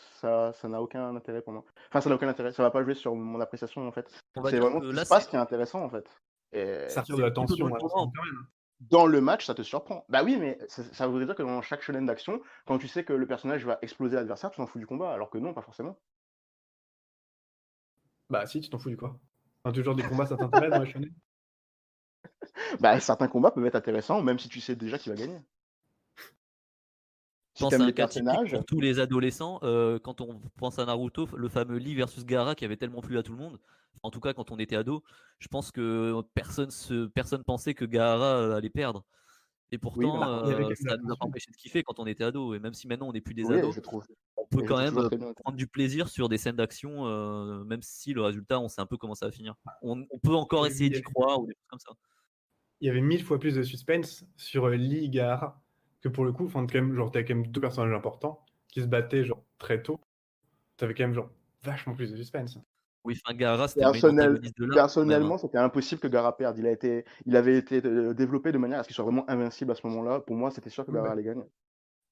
n'a aucun intérêt pour moi. Enfin, ça n'a aucun intérêt, ça va pas jouer sur mon appréciation en fait. On va C'est dire vraiment que ce qui là, se passe qui est intéressant en fait. Et Sortir de c'est la plutôt dans tension le à la fin, tournant. quand même. dans le match, ça te surprend. Bah oui, mais ça voudrait dire que dans chaque shonen d'action, quand tu sais que le personnage va exploser l'adversaire, tu t'en fous du combat, alors que non, pas forcément. Bah, si, tu t'en fous du quoi. Enfin, toujours des combats, ça t'intéresse dans les shonen? Bah certains combats peuvent être intéressants, même si tu sais déjà qui va gagner. Je Si pense t'aimes à les un cas typique personnages, pour tous les adolescents, quand on pense à Naruto, le fameux Lee versus Gaara qui avait tellement plu à tout le monde. En tout cas, quand on était ado, je pense que personne pensait que Gaara allait perdre. Et oui, mais pourtant, Bah, il y avait quand même de ça la ne nous a pas tension. empêché de kiffer quand on était ado. Et même si maintenant on n'est plus des oui, ados, on peut et je quand trouve même toujours très bien. prendre du plaisir sur des scènes d'action, même si le résultat, on sait un peu comment ça va finir. On peut encore essayer Il y d'y avait, croire ou des choses comme ça. il y avait 1000 fois plus de suspense sur Lee et Gaara que pour le coup, enfin, quand même, genre, t'avais quand même deux personnages importants qui se battaient genre très tôt. T'avais quand même genre vachement plus de suspense. Oui, enfin, Gaara, c'était le main Personnel antagoniste de l'arc quand même, hein. personnellement, c'était impossible que Gaara perde. Il avait été, développé de manière à ce qu'il soit vraiment invincible à ce moment-là. Pour moi, c'était sûr que Oui, Gaara bah, allait gagner.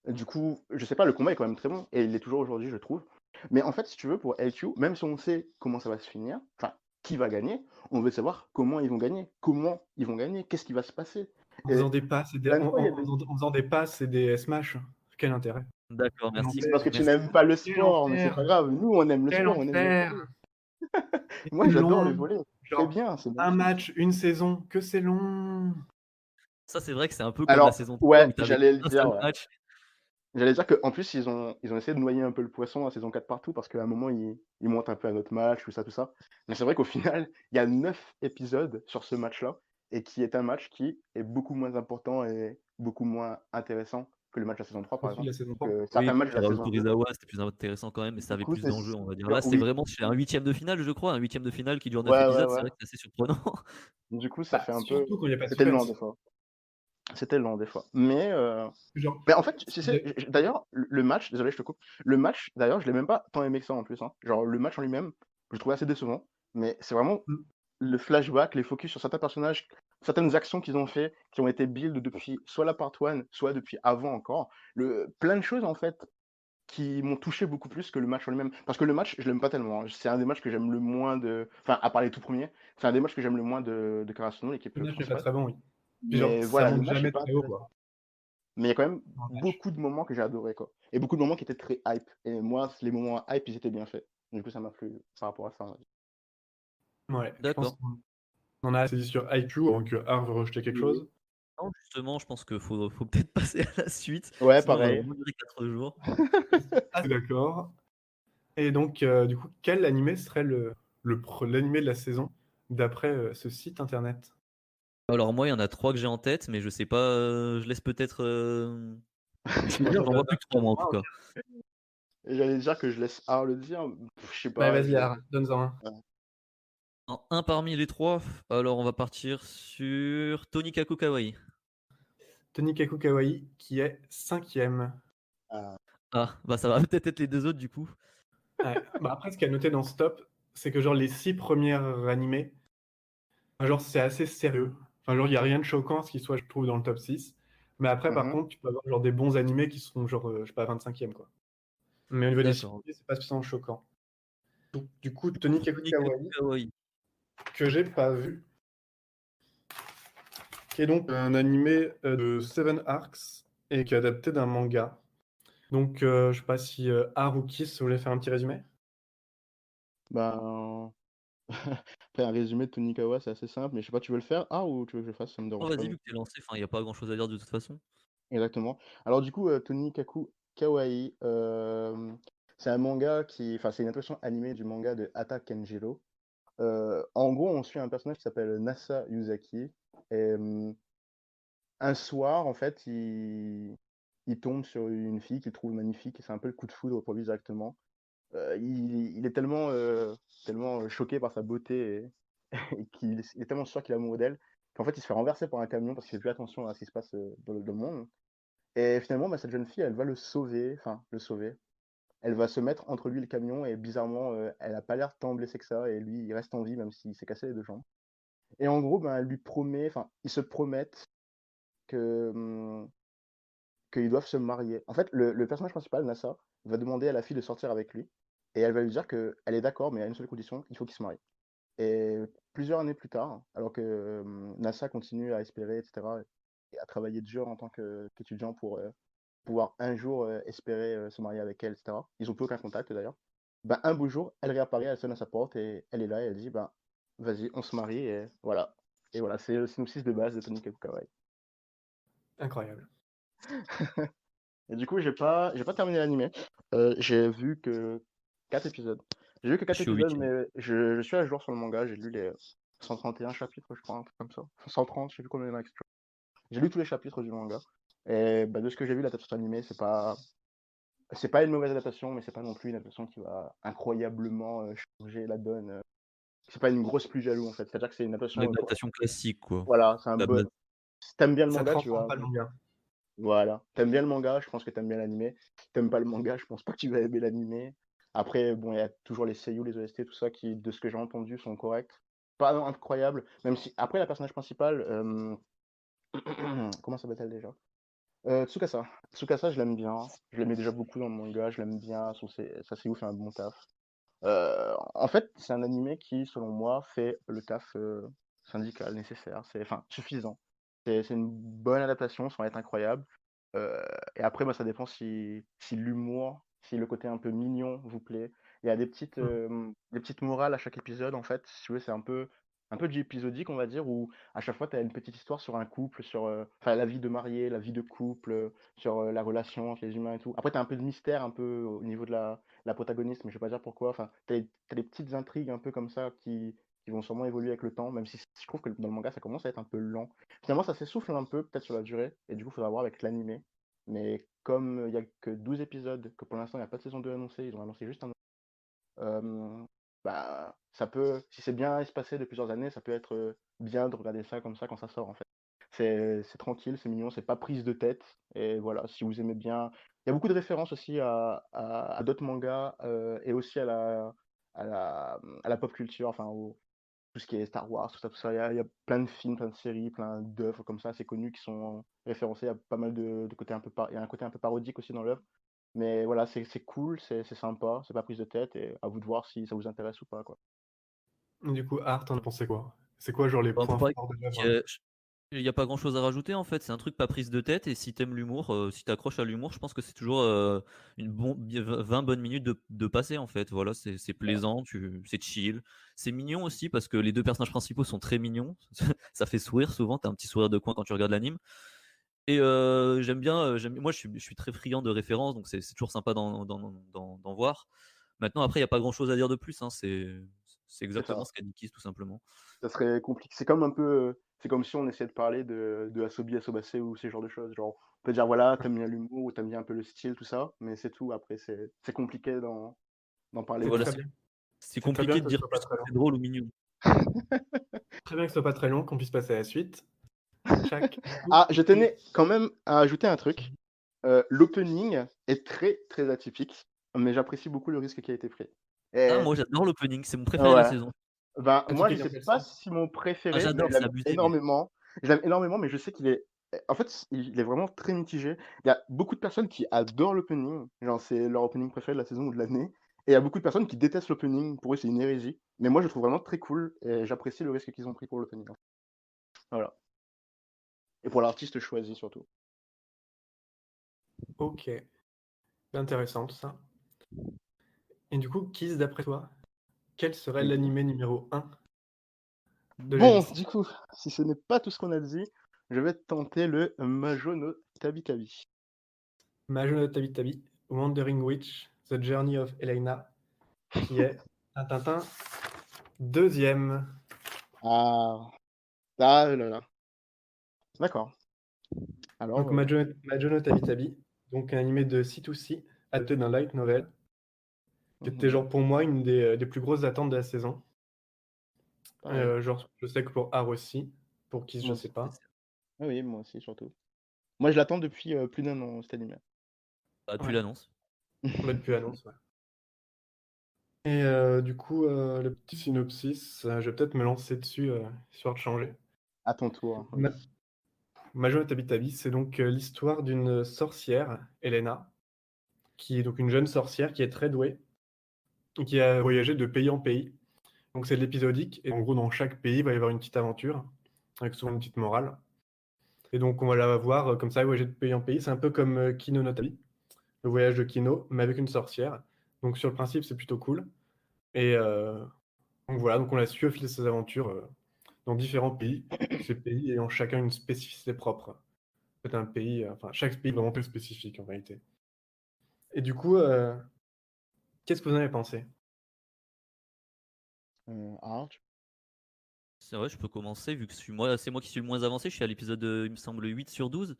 Et du coup, je sais pas, le combat est quand même très bon et il l'est toujours aujourd'hui, je trouve. Mais en fait, si tu veux, pour LQ, même si on sait comment ça va se finir, enfin, qui va gagner, on veut savoir comment ils vont gagner. Comment ils vont gagner, qu'est-ce qui va se passer? en faisant Et des passes et des plein de fois, il y a des en faisant des passes et des smash, quel intérêt? D'accord, Quel merci, c'est parce que tu enfer! merci. n'aimes pas le Quel sport, mais c'est enfer! pas grave. Nous, on aime le Quel sport, on aime le enfer! volley. Et Moi, c'est j'adore le long, volley. C'est genre bien, c'est un magnifique. match, une saison, que c'est long! Ça, c'est vrai que c'est un peu comme la Alors, saison 3 ouais, où tu avais j'allais le un dire, seul ouais. match. J'allais dire qu'en plus, ils ont essayé de noyer un peu le poisson à saison 4 partout parce qu'à un moment, ils montent un peu à notre match, tout ça, tout ça. Mais c'est vrai qu'au final, il y a 9 épisodes sur ce match-là et qui est un match qui est beaucoup moins important et beaucoup moins intéressant que le match de la saison 3, par Au fil de exemple, la saison 3. que Oui, certains matchs de la puis saison 2. Torizawa, c'était plus intéressant quand même, mais ça Du avait coup, plus c'est d'enjeux, on va dire. Là, c'est oui, vraiment c'est un huitième de finale, je crois, un huitième de finale qui dure 9 ouais, ouais, épisodes, c'est ouais. vrai que c'est assez surprenant. Du coup, ça Bah, fait un peu. surtout quand il y a pas de C'était lent suspense. des fois. C'était lent des fois. Mais Genre, en fait, tu sais, de d'ailleurs, le match, désolé, je te coupe. Le match, d'ailleurs, je l'ai même pas tant aimé que ça en plus, hein. Genre, le match en lui-même, je le trouvais assez décevant. Mais c'est vraiment mmh, le flashback, les focus sur certains personnages, certaines actions qu'ils ont fait, qui ont été build depuis soit la part 1, soit depuis avant encore. Plein de choses, en fait, qui m'ont touché beaucoup plus que le match en lui-même. Parce que le match, je l'aime pas tellement, hein. C'est un des matchs que j'aime le moins de. Enfin, à part les tout premiers, c'est un des matchs que j'aime le moins de Karasuno, l'équipe le match n'est pas principale. très bon, oui. Puis genre, Mais ça voilà, le monte match est jamais pas très haut, intéressant. quoi, Mais il y a quand même dans le match. beaucoup de moments que j'ai adoré, quoi. Et beaucoup de moments qui étaient très hype. Et moi, les moments hype, ils étaient bien faits. Du coup, ça m'a plu par rapport à ça, on va dire. Ouais, je pense D'accord. qu'on en a assez dit sur IQ avant que Art veut rejeter quelque Oui. chose. Non, justement, je pense qu'il faut peut-être passer à la suite, Ouais, sinon on va pareil. vraiment durer 4 jours. Ah, d'accord. Et donc, du coup, quel animé serait l'animé de la saison d'après ce site internet? Alors moi, il y en a 3 que j'ai en tête, mais je sais pas, je laisse peut-être, je peux dire, j'en vois plus que 3 moi, en tout cas. Et j'allais dire que je laisse Art le dire. Je sais Bah, pas. vas-y, Art, donne-en un. Ouais. En un parmi les 3, alors on va partir sur Tonikaku Kawaii. Tonikaku Kawaii, qui est 5e. Ah, Ah, bah ça va peut-être être les 2 autres du coup. Ouais. Bah, après, ce qu'il y a noté dans ce top, c'est que genre les 6 premières animés, genre c'est assez sérieux. Enfin, genre, il y a rien de choquant ce qui soit, je trouve, dans le top 6. Mais après, par mhm. contre, tu peux avoir genre des bons animés qui seront genre, je sais pas, 25e, quoi. Mais au niveau des 6 D'accord. premiers, c'est pas spécialement choquant. Donc, du coup, Tonikaku Tonikaku Kawaii, Kawaii. que j'ai pas vu, qui est donc un animé de Seven Arcs et qui est adapté d'un manga. Donc, je sais pas si Art ou Kiss voulait faire un petit résumé. Ben, après, un résumé de Tonikawa, c'est assez simple. Mais je sais pas, tu veux le faire, Art, ou tu veux que je le fasse? Ça me Non, dérange pas vas-y, non vu que plus. t'es lancé, enfin, il y a pas grand-chose à dire de toute façon. Exactement. Alors, du coup, Tonikaku Kawaii, c'est un manga qui. Enfin, c'est une adaptation animée du manga de Hata Kenjiro. En gros, on suit un personnage qui s'appelle Nasa Yuzaki. Et un soir, en fait, il tombe sur une fille qu'il trouve magnifique. Et c'est un peu le coup de foudre pour lui directement. Il est tellement choqué par sa beauté et il est tellement sûr qu'il est amoureux d'elle qu'en fait, il se fait renverser par un camion parce qu'il fait plus attention à ce qui se passe dans le monde. Et finalement, bah, cette jeune fille, elle va le sauver. Enfin, le sauver. Elle va se mettre entre lui et le camion et bizarrement, elle a pas l'air tant blessée que ça et lui, il reste en vie même s'il s'est cassé les 2 jambes. Et en gros, ben, elle lui promet, enfin, ils se promettent que, qu'ils doivent se marier. En fait, le personnage principal, Nasa, va demander à la fille de sortir avec lui et elle va lui dire qu'elle est d'accord, mais à une seule condition, il faut qu'ils se marient. Et plusieurs années plus tard, alors que Nasa continue à espérer, etc., et à travailler dur en tant qu'étudiant pour pouvoir un jour espérer se marier avec elle, etc. Ils ont plus aucun contact d'ailleurs. Ben, un beau jour, elle réapparaît, elle sonne à sa porte et elle est là et elle dit ben, vas-y, on se marie et voilà. Et voilà, c'est le synopsis de base de Tony Kakukawaii. Incroyable. Et du coup, j'ai pas terminé l'animé. J'ai vu que 4 épisodes. J'ai vu que Je 4 suis au épisodes, 8e. mais je suis à jour sur le manga. J'ai lu les 131 chapitres, je crois, un truc comme ça. Enfin, 130, je sais plus combien il y en a. J'ai lu tous les chapitres du manga. Et bah, de ce que j'ai vu, l'adaptation animée, c'est pas une mauvaise adaptation, mais c'est pas non plus une adaptation qui va incroyablement changer la donne. C'est pas une grosse plus jaloux en fait. C'est-à-dire que c'est une Une adaptation. adaptation classique, quoi. Voilà, c'est un La bon. base. Si t'aimes bien le Ça manga, tu transforme vas. pas le manga. Voilà. T'aimes bien le manga, je pense que t'aimes bien l'animé. Si t'aimes pas le manga, je pense pas que tu vas aimer l'animé. Après, bon, il y a toujours les seiyuu, les OST, tout ça, qui, de ce que j'ai entendu, sont corrects. Pas incroyables, même si après la personnage principale, comment s'appelle-t-elle déjà? Tsukasa. Tsukasa, je l'aime bien. Je l'aimais déjà beaucoup dans le manga, je l'aime bien. Ça, c'est ouf, fait un bon taf. En fait, c'est un animé qui, selon moi, fait le taf syndical nécessaire. Enfin, suffisant. C'est une bonne adaptation, ça va être incroyable. Et après, bah, ça dépend si l'humour, si le côté un peu mignon vous plaît. Il y a des petites morales à chaque épisode, en fait. Si tu veux, c'est un peu du épisodique, on va dire, où à chaque fois, tu as une petite histoire sur un couple, sur enfin, la vie de marié, la vie de couple, sur la relation entre les humains et tout. Après, tu as un peu de mystère, un peu au niveau de la protagoniste, mais je vais pas dire pourquoi. Enfin, t'as des petites intrigues un peu comme ça qui vont sûrement évoluer avec le temps, même si je trouve que dans le manga, ça commence à être un peu lent. Finalement, ça s'essouffle un peu, peut-être sur la durée, et du coup, il faudra voir avec l'animé. Mais comme il y a que 12 épisodes, que pour l'instant, il n'y a pas de saison 2 annoncée, ils ont annoncé juste un. euh, Bah, ça peut, si c'est bien espacé de plusieurs années, ça peut être bien de regarder ça comme ça quand ça sort, en fait. C'est tranquille, c'est mignon, c'est pas prise de tête. Et voilà, si vous aimez bien. Il y a beaucoup de références aussi à d'autres mangas et aussi à la pop culture, enfin, tout ce qui est Star Wars, tout ça, tout ça. Il y a plein de films, plein de séries, plein d'œuvres comme ça assez connues qui sont référencées. Il y a pas mal de côtés un peu il y a un côté un peu parodique aussi dans l'œuvre. Mais voilà, c'est cool, c'est sympa, c'est pas prise de tête et à vous de voir si ça vous intéresse ou pas, quoi. Du coup, Art, t'en as pensé quoi? C'est quoi, genre, les Un peu points pareil. forts de l'œuvre? Il n'y a pas grand chose à rajouter en fait, c'est un truc pas prise de tête et si t'aimes l'humour, si t'accroches à l'humour, je pense que c'est toujours 20 bonnes minutes de passer en fait. Voilà, c'est plaisant, c'est chill. C'est mignon aussi parce que les deux personnages principaux sont très mignons. Ça fait sourire souvent, t'as un petit sourire de coin quand tu regardes l'anime. Et j'aime bien, moi je suis très friand de références, donc c'est toujours sympa d'en voir. Maintenant, après, il n'y a pas grand chose à dire de plus, hein, c'est C'est exactement ça. ce qu'a dit Kiss tout simplement. Ça serait compliqué. C'est comme un peu, c'est comme si on essayait de parler de Asobi Asobase ou ces genres de choses. Genre, on peut dire voilà, t'aimes bien l'humour ou t'aimes bien un peu le style, tout ça, mais c'est tout. Après, c'est compliqué d'en parler C'est Voilà, très vraiment. bien. c'est C'est très bien compliqué de que ce dire soit pas plus très que long. c'est drôle ou mignon. Très bien que ce soit pas très long, qu'on puisse passer à la suite. Chaque. Ah, je tenais quand même à ajouter un truc. L'opening est très très atypique, mais j'apprécie beaucoup le risque qui a été pris. Ah, Et moi j'adore l'opening, c'est mon préféré de la ouais, saison. ben moi je Atypique dans sais quel pas sens? si mon Ah, préféré, mais j'adore, c'est abusé, mais je l'aime énormément, mais je sais qu'il est, en fait, il est vraiment très mitigé. Il y a beaucoup de personnes qui adorent l'opening, genre c'est leur opening préféré de la saison ou de l'année, et il y a beaucoup de personnes qui détestent l'opening. Pour eux, c'est une hérésie. Mais moi, je le trouve vraiment très cool et j'apprécie le risque qu'ils ont pris pour l'opening. Voilà. Et pour l'artiste choisi surtout. Ok. C'est intéressant tout ça. Et du coup, Kiss, d'après toi, quel serait Oui. l'animé numéro 1 de la Bon, liste? du coup, si ce n'est pas tout ce qu'on a dit, je vais tenter le Majo no Tabi Tabi. Majo no Tabi Tabi, Wandering Witch, The Journey of Elena, qui est Tintin deuxième. Ah, ah là là. D'accord. Donc Alors, Majo no Tabi Tabi, donc un animé de C2C, adapté d'un light novel, qui était mhm, genre pour moi une des plus grosses attentes de la saison. pareil. Genre, je sais que pour Art aussi, pour Kiss, je Moi sais aussi. pas. Ah oui, moi aussi, surtout. Moi, je l'attends depuis plus d'un an, cet anime. bah, tu Ouais, l'annonces. on met depuis annonce, ouais. Et du coup, le petit synopsis, je vais peut-être me lancer dessus, histoire de changer. À ton tour, oui. Ma Majo no Tabi Tabi, c'est donc l'histoire d'une sorcière, Elena, qui est donc une jeune sorcière qui est très douée, et qui a voyagé de pays en pays. Donc c'est de l'épisodique, et en gros, dans chaque pays, il va y avoir une petite aventure, avec souvent une petite morale. Et donc, on va la voir comme ça, voyager de pays en pays. C'est un peu comme Kino no Tabi, le voyage de Kino, mais avec une sorcière. Donc, sur le principe, c'est plutôt cool. Et donc voilà, donc on la suit au fil de ses aventures dans différents pays, ces pays ayant chacun une spécificité propre. C'est un pays, enfin, chaque pays est vraiment très spécifique en réalité. Et du coup, qu'est-ce que vous en avez pensé? Ah, C'est vrai, je peux commencer vu que c'est moi qui suis le moins avancé, je suis à l'épisode, il me semble 8 sur 12.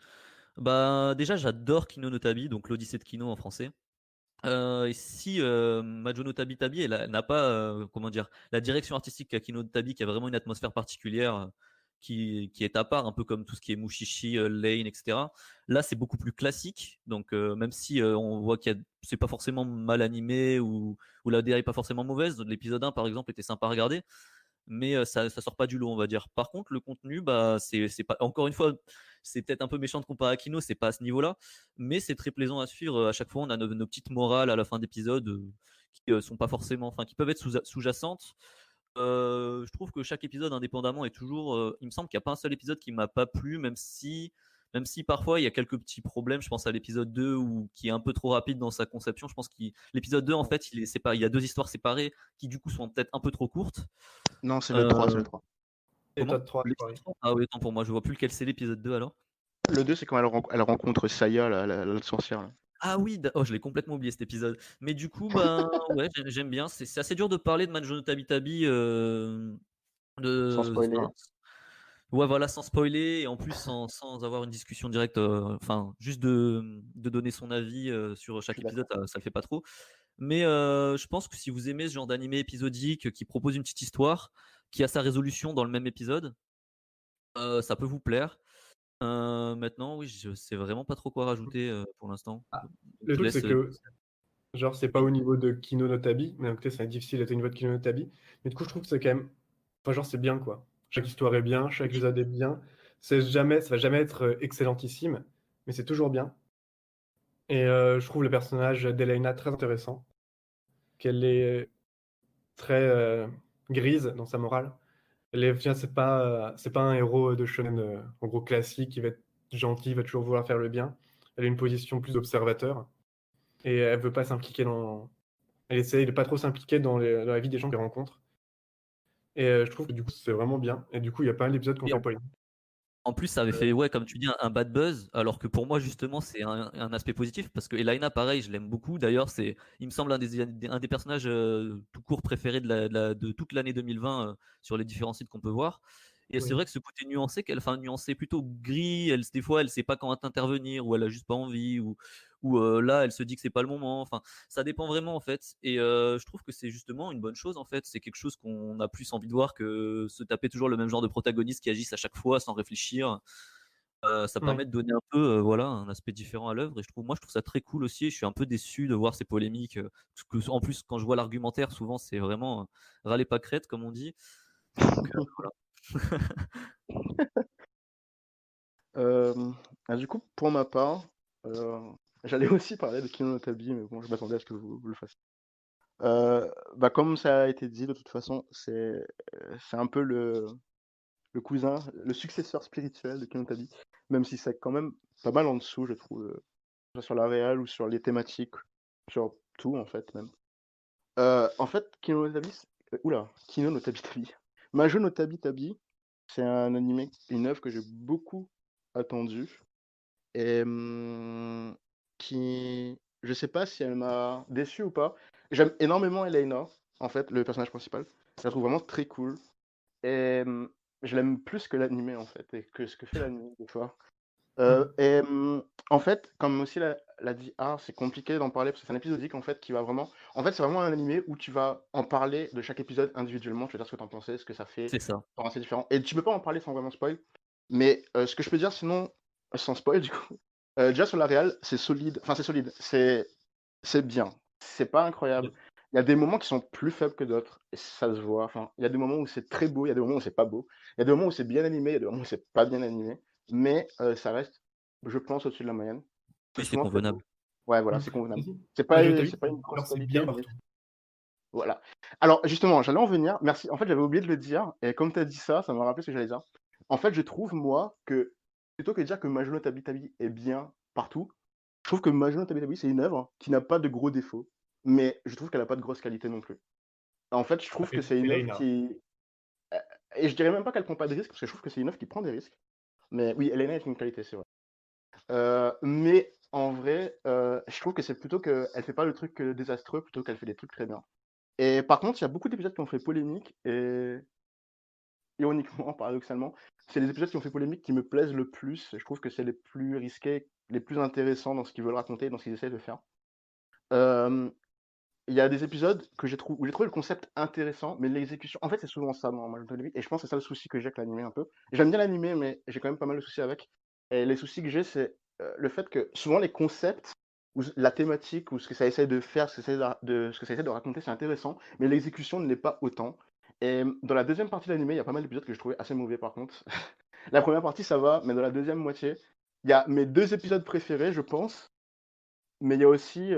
Bah déjà j'adore Kino no Tabi, donc l'Odyssée de Kino en français. Et si Majo no Tabi Tabi elle n'a pas comment dire la direction artistique qu'a Kino no Tabi qui a vraiment une atmosphère particulière, qui est à part, un peu comme tout ce qui est Mushishi, Lane, etc. Là, c'est beaucoup plus classique. Donc, même si on voit c'est pas forcément mal animé ou la DA est pas forcément mauvaise, l'épisode 1, par exemple, était sympa à regarder, mais ça sort pas du lot, on va dire. Par contre, le contenu, bah, c'est pas, encore une fois, c'est peut-être un peu méchant de comparer à Kino, c'est pas à ce niveau-là, mais c'est très plaisant à suivre. À chaque fois, on a nos petites morales à la fin d'épisode qui sont pas forcément, enfin, qui peuvent être sous-jacentes. Je trouve que chaque épisode indépendamment est toujours. Il me semble qu'il n'y a pas un seul épisode qui m'a pas plu, même si parfois il y a quelques petits problèmes. Je pense à l'épisode 2 qui est un peu trop rapide dans sa conception. Je pense que l'épisode 2, en fait, il est séparé. Il y a deux histoires séparées qui, du coup, sont peut-être un peu trop courtes. Non, c'est le 3, c'est Euh, le 3. Comment Épisode 3, L'épisode pareil. 3. Ah oui, attends, pour moi, je vois plus lequel c'est l'épisode 2 alors. Le 2, c'est quand elle rencontre Saya, la sorcière. Là. Ah oui, oh, je l'ai complètement oublié cet épisode. Mais du coup, ben ouais, j'aime bien. C'est assez dur de parler de Manjo no Tabi Tabi Sans spoiler. enfin, ouais, voilà, sans spoiler et en plus sans avoir une discussion directe, enfin, juste de donner son avis sur Je chaque suis épisode, d'accord. ça le fait pas trop. Mais je pense que si vous aimez ce genre d'animé épisodique qui propose une petite histoire, qui a sa résolution dans le même épisode, ça peut vous plaire. Maintenant, oui, je sais vraiment pas trop quoi rajouter pour l'instant. Ah, Donc, le je truc, laisse. c'est que, genre, c'est pas Oui. au niveau de Kino no Tabi, mais donc, c'est difficile d'être au niveau de Kino no Tabi. Mais du coup, je trouve que c'est quand même. Enfin, genre, c'est bien, quoi. Chaque histoire est bien, chaque Oui. épisode est bien. Ça va jamais être excellentissime, mais c'est toujours bien. Et je trouve le personnage d'Elena très intéressant, qu'elle est très grise dans sa morale. Tiens, c'est pas un héros de shonen en gros classique qui va être gentil, va toujours vouloir faire le bien. Elle a une position plus d'observateur et elle veut pas s'impliquer dans. Elle essaye de pas trop s'impliquer dans la vie des gens qu'elle rencontre. Et je trouve que du coup c'est vraiment bien. Et du coup il y a pas mal d'épisodes qu'on Et fait polémique. en plus, ça avait fait, ouais, comme tu dis, un bad buzz, alors que pour moi, justement, c'est un aspect positif, parce que Elaina, pareil, je l'aime beaucoup. D'ailleurs, il me semble, un des personnages tout court préférés de toute l'année 2020 sur les différents sites qu'on peut voir. Et c'est Oui. vrai que ce côté nuancé, enfin, nuancé plutôt gris, des fois, elle sait pas quand intervenir, ou elle a juste pas envie, ou là, elle se dit que c'est pas le moment. Enfin, ça dépend vraiment, en fait. Et je trouve que c'est justement une bonne chose, en fait. C'est quelque chose qu'on a plus envie de voir que se taper toujours le même genre de protagonistes qui agissent à chaque fois sans réfléchir. Ça Ouais. permet de donner un peu voilà, un aspect différent à l'œuvre. Et je trouve ça très cool aussi. Je suis un peu déçu de voir ces polémiques. Parce que, en plus, quand je vois l'argumentaire, souvent, c'est vraiment râler pas crête, comme on dit. Donc, voilà. Euh, du coup, pour ma part, euh, j'allais aussi parler de Kino no Tabi, mais bon, je m'attendais à ce que vous le fassiez. Bah, comme ça a été dit, de toute façon, c'est un peu le cousin, le successeur spirituel de Kino no Tabi, même si c'est quand même pas mal en dessous, je trouve, soit sur la réal ou sur les thématiques, sur tout en fait même. En fait, Kino no Tabi, Kino no Tabi Tabi. Majo no Tabi Tabi, c'est un animé, une œuvre que j'ai beaucoup attendue et qui, je sais pas si elle m'a déçu ou pas. J'aime énormément Elena, en fait, le personnage principal. Je la trouve vraiment très cool et je l'aime plus que l'animé en fait et que ce que fait l'animé des fois. Et en fait, comme aussi l'a dit Art, c'est compliqué d'en parler parce que c'est un épisodique en fait qui va vraiment. En fait, c'est vraiment un animé où tu vas en parler de chaque épisode individuellement. Tu vas dire ce que t'en pensais, ce que ça fait, C'est ça. genre assez différent. Et tu peux pas en parler sans vraiment spoil. Mais ce que je peux dire sinon, sans spoil du coup, déjà sur la réal, c'est solide. Enfin, c'est solide. C'est bien. C'est pas incroyable. Il y a des moments qui sont plus faibles que d'autres. Et ça se voit. Enfin, il y a des moments où c'est très beau, il y a des moments où c'est pas beau. Il y a des moments où c'est bien animé, il y a des moments où c'est pas bien animé. Mais ça reste, je pense, au-dessus de la moyenne. C'est Oui, c'est souvent très convenable. beau. Ouais, voilà, Mm. c'est convenable. Si. C'est Moi, pas, je t'ai c'est pas une grosse genre c'est bien qualité, mais partout. voilà. Alors, justement, j'allais en venir. Merci. En fait, j'avais oublié de le dire. Et comme tu as dit ça, ça m'a rappelé ce que j'allais dire. En fait, je trouve, moi, que plutôt que de dire que Majono Tabi Tabi est bien partout, je trouve que Majono Tabi Tabi, c'est une œuvre qui n'a pas de gros défauts. Mais je trouve qu'elle n'a pas de grosse qualité non plus. En fait, je trouve que c'est une œuvre Elena. qui. Et je dirais même pas qu'elle prend pas de risques, parce que je trouve que c'est une œuvre qui prend des risques. Mais oui, Elena est une qualité, c'est vrai. Mais en vrai, je trouve que c'est plutôt qu'elle fait pas le truc désastreux, plutôt qu'elle fait des trucs très bien. Et par contre, il y a beaucoup d'épisodes qui ont fait polémique, et ironiquement, paradoxalement, c'est les épisodes qui ont fait polémique qui me plaisent le plus. Je trouve que c'est les plus risqués, les plus intéressants dans ce qu'ils veulent raconter, dans ce qu'ils essaient de faire. Euh, il y a des épisodes où j'ai trouvé le concept intéressant, mais l'exécution, en fait, c'est souvent ça, moi, je et je pense que c'est ça le souci que j'ai avec l'animé un peu. J'aime bien l'animé, mais j'ai quand même pas mal de soucis avec. Et les soucis que j'ai, c'est le fait que souvent les concepts, ou la thématique, ou ce que ça essaie de faire, ce que ça essaie de raconter, c'est intéressant, mais l'exécution ne l'est pas autant. Et dans la deuxième partie de l'animé, il y a pas mal d'épisodes que je trouvais assez mauvais par contre. La première partie, ça va, mais dans la deuxième moitié, il y a mes deux épisodes préférés, je pense. Mais il y a aussi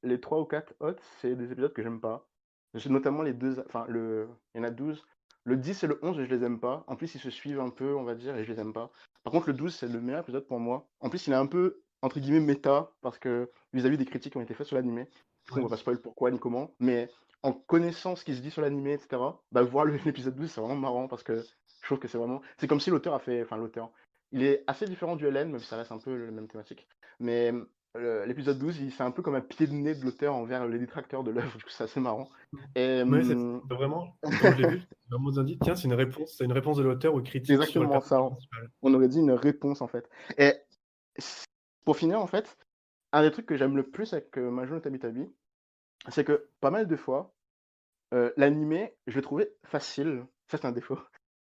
les 3 ou 4 autres, c'est des épisodes que j'aime pas. J'ai notamment les deux, enfin, il y en a 12. Le 10 et le 11, je les aime pas. En plus, ils se suivent un peu, on va dire, et je les aime pas. Par contre, le 12, c'est le meilleur épisode pour moi. En plus, il est un peu, entre guillemets, méta, parce que vis-à-vis des critiques qui ont été faites sur l'animé, du coup, on Ouais. va pas spoiler pourquoi ni comment, mais en connaissant ce qui se dit sur l'animé, etc., bah, voir l'épisode 12, c'est vraiment marrant, parce que je trouve que c'est vraiment. C'est comme si l'auteur a fait. Enfin, l'auteur. Il est assez différent du LN, même si ça reste un peu la même thématique. Mais l'épisode 12, c'est un peu comme un pied de nez de l'auteur envers les détracteurs de l'œuvre, du coup c'est assez marrant. Et Ouais, c'est vraiment, quand je l'ai vu, j'ai vraiment dit, tiens, c'est une réponse de l'auteur aux c'est critiques sur le exactement ça. personnage principal. On aurait dit une réponse en fait. Et pour finir, en fait, un des trucs que j'aime le plus avec Majo no Tabitabi, c'est que pas mal de fois, l'animé, je l'ai trouvé facile. Ça, c'est un défaut.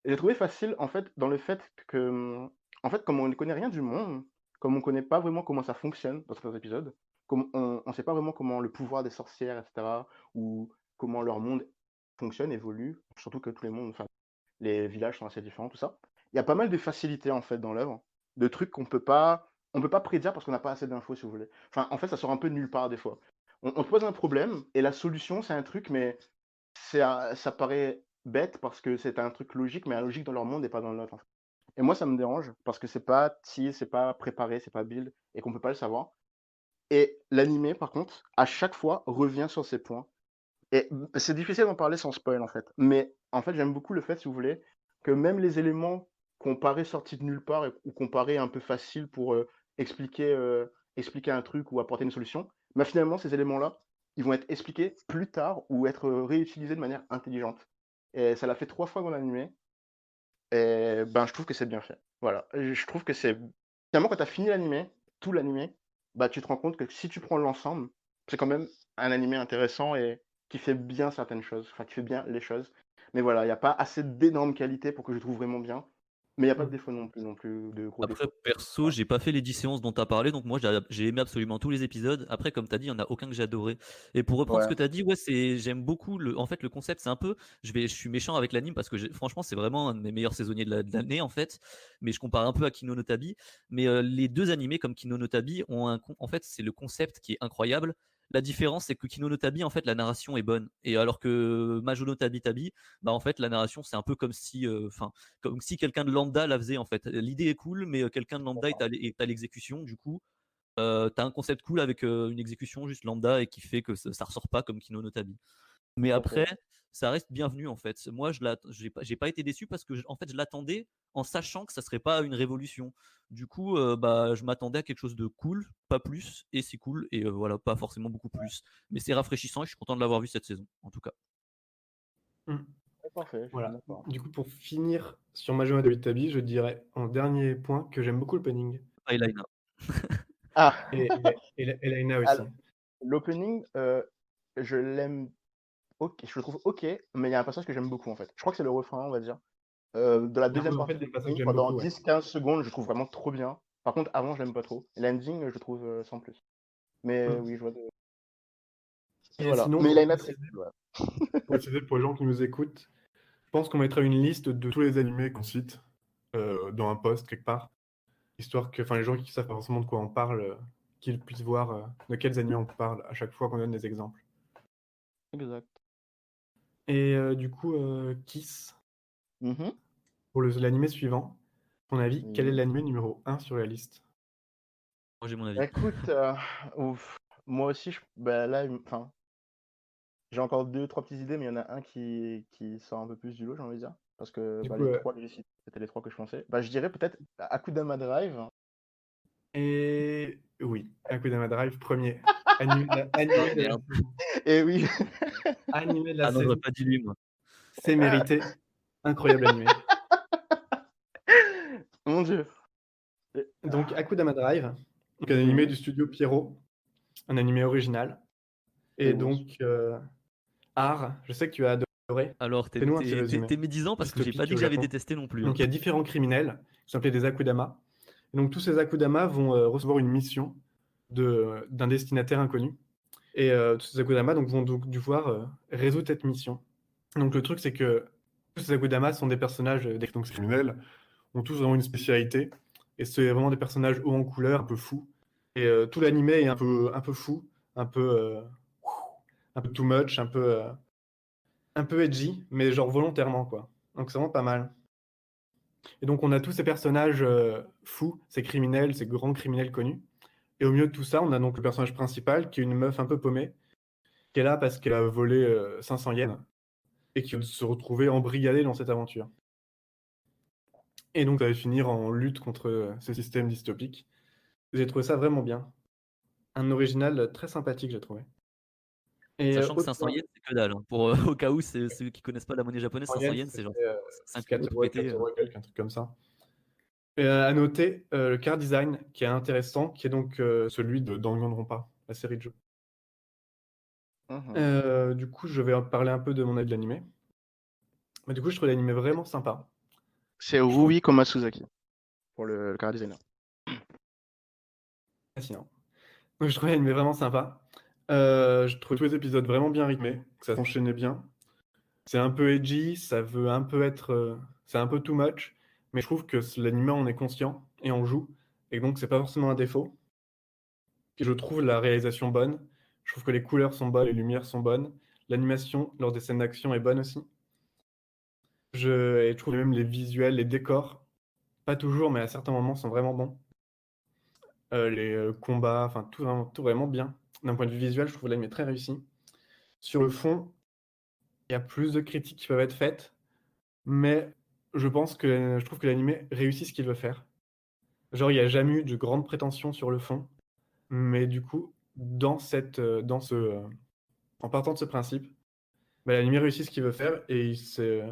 J'ai trouvé facile, en fait, dans le fait que, en fait, comme on ne connaît rien du monde, comme on ne connaît pas vraiment comment ça fonctionne dans certains épisodes, comme on ne sait pas vraiment comment le pouvoir des sorcières, etc., ou comment leur monde fonctionne, évolue, surtout que tous les mondes, enfin, les villages sont assez différents, tout ça. Il y a pas mal de facilités, en fait, dans l'œuvre, de trucs on peut pas prédire parce qu'on n'a pas assez d'infos, si vous voulez. Enfin, en fait, ça sort un peu de nulle part, des fois. On te pose un problème, et la solution, c'est un truc, mais ça paraît bête parce que c'est un truc logique, mais la logique dans leur monde et pas dans le nôtre, en fait. Et moi, ça me dérange parce que c'est pas tease, c'est pas préparé, c'est pas build et qu'on peut pas le savoir. Et l'animé, par contre, à chaque fois, revient sur ces points. Et c'est difficile d'en parler sans spoil, en fait. Mais en fait, j'aime beaucoup le fait, si vous voulez, que même les éléments qu'on paraît sortis de nulle part ou qu'on paraît un peu faciles pour expliquer, expliquer un truc ou apporter une solution, mais finalement, ces éléments-là, ils vont être expliqués plus tard ou être réutilisés de manière intelligente. Et ça l'a fait 3 fois dans l'animé. Et ben, je trouve que c'est bien fait. Voilà. Et je trouve que c'est. Finalement, quand tu as fini l'animé, tout l'animé, bah, tu te rends compte que si tu prends l'ensemble, c'est quand même un animé intéressant et qui fait bien certaines choses, enfin, qui fait bien les choses. Mais voilà, il n'y a pas assez d'énormes qualités pour que je trouve vraiment bien. Mais il n'y a pas de Mm. défaut non plus, de gros Après, défauts. perso, Voilà. j'ai pas fait les 10 séances dont tu as parlé, donc moi j'ai aimé absolument tous les épisodes. Après, comme tu as dit, il y en a aucun que j'ai adoré. Et pour reprendre ce Ouais. que tu as dit, ouais, j'aime beaucoup en fait, le concept, c'est un peu, je suis méchant avec l'anime parce que franchement, c'est vraiment un de mes meilleurs saisonniers de l'année, en fait. Mais je compare un peu à Kino no Tabi. Mais les deux animés comme Kino no Tabi en fait, c'est le concept qui est incroyable. La différence, c'est que Kino no Tabi, en fait, la narration est bonne. Et alors que Majo no Tabi Tabi, bah, en fait, la narration, c'est un peu comme si quelqu'un de lambda la faisait en fait. L'idée est cool, mais quelqu'un de lambda est à l'exécution. Du coup, t'as un concept cool avec une exécution juste lambda et qui fait que ça ressort pas comme Kino no Tabi. Mais Tout à fait. après, ça reste bienvenu en fait. Moi, j'ai pas été déçu parce que en fait, je l'attendais en sachant que ça serait pas une révolution. Du coup, bah, je m'attendais à quelque chose de cool, pas plus, et c'est cool, et voilà, pas forcément beaucoup plus. Mais c'est rafraîchissant et je suis content de l'avoir vu cette saison, en tout cas. Mm. Ouais, parfait, je suis Voilà. d'accord. Du coup, pour finir sur Majima de Tabi, je dirais en dernier point que j'aime beaucoup le opening. Eyeliner. Ah, Et Laina aussi. alors, l'opening, je l'aime. Ok, je le trouve ok, mais il y a un passage que j'aime beaucoup en fait. Je crois que c'est le refrain, on va dire. De la Il y a deuxième en fait partie de des passages que l'opening, j'aime pendant beaucoup, ouais. 10-15 secondes, je trouve vraiment trop bien. Par contre, avant, je l'aime pas trop. Et l'ending, je trouve sans plus. Mais Mm. oui, je vois de. Et Et voilà. sinon, Mais il a une très cool, ouais. pour préciser pour les gens qui nous écoutent, je pense qu'on mettra une liste de tous les animés qu'on cite dans un post quelque part, histoire que les gens qui savent pas forcément de quoi on parle, qu'ils puissent voir de quels animés on parle à chaque fois qu'on donne des exemples. Exact. Et du coup, Kiss, Mhm. pour l'animé suivant, à ton avis, quel est Oui. l'animé numéro 1 sur la liste? Moi, j'ai mon avis. Écoute, ouf. Moi aussi, bah, là, enfin, j'ai encore 2-3 petites idées, mais il y en a un qui sort un peu plus du lot, j'ai envie de dire. Parce que Du bah, coup, les 3 que j'ai cités, c'était les 3 que je pensais. Bah, je dirais peut-être Akudama Drive. et oui, Akudama Drive, premier. Ah Animé de la merde. saison. Et oui. Animé de la Ah non, j'aurais saison. pas dit lui, moi. C'est mérité. Incroyable animé. Mon Dieu. Donc, Akudama Drive, donc un animé Mhm. du studio Pierrot, un animé original. Et oui. donc, art, je sais que tu as adoré. Alors, Fais-nous un petit résumé. t'es médisant parce que j'ai pas Dystopique dit au que j'avais Japon. détesté non plus. Donc il y a différents criminels qui sont appelés des Akudama. Et donc tous ces Akudama vont recevoir une mission d'un destinataire inconnu. Et tous ces Akudama vont donc devoir résoudre cette mission. Donc le truc, c'est que tous ces Akudama sont des personnages donc criminels, ont tous vraiment une spécialité. Et c'est vraiment des personnages hauts en couleur, un peu fous. Et tout l'anime est un peu fou, un peu, un peu too much, un peu edgy, mais genre volontairement, quoi. Donc c'est vraiment pas mal. Et donc on a tous ces personnages fous, ces criminels, ces grands criminels connus. Et au milieu de tout ça, on a donc le personnage principal qui est une meuf un peu paumée, qui est là parce qu'elle a volé 500 yens et qui va se retrouver embrigadée dans cette aventure. Et donc ça va finir en lutte contre ce système dystopique. J'ai trouvé ça vraiment bien. Un original très sympathique, j'ai trouvé. Et Sachant que autre 500 point, yens, c'est que dalle, hein. Pour, au cas où, c'est ceux qui connaissent pas la monnaie japonaise, 500 500 yens, yens, ça c'est genre fait 5 4 euros tout euros, pété. 4 euros et quelques, un truc comme ça. Et à noter le car design qui est intéressant, qui est donc celui de Danganronpa, la série de jeux. Mhm. Du coup, je vais en parler un peu de mon avis de l'animé. Mais du coup, je trouve l'animé vraiment sympa. C'est Je trouve Rui Komasuzaki pour le chara designer. fascinant. Donc, je trouve l'animé vraiment sympa. Je trouve tous les épisodes vraiment bien rythmés, que ça s'enchaînait bien. C'est un peu edgy, ça veut un peu être, c'est un peu too much, mais je trouve que l'animé on est conscient et on joue, et donc c'est pas forcément un défaut. Et je trouve la réalisation bonne. Je trouve que les couleurs sont bonnes, les lumières sont bonnes. L'animation lors des scènes d'action est bonne aussi. Et je trouve même les visuels, les décors, pas toujours, mais à certains moments, sont vraiment bons. Les combats, enfin tout vraiment bien. D'un point de vue visuel, je trouve l'anime très réussi. Sur le fond, il y a plus de critiques qui peuvent être faites, mais je trouve que l'anime réussit ce qu'il veut faire. Genre, il n'y a jamais eu de grandes prétentions sur le fond, mais du coup, en partant de ce principe, bah, l'anime réussit ce qu'il veut faire et c'est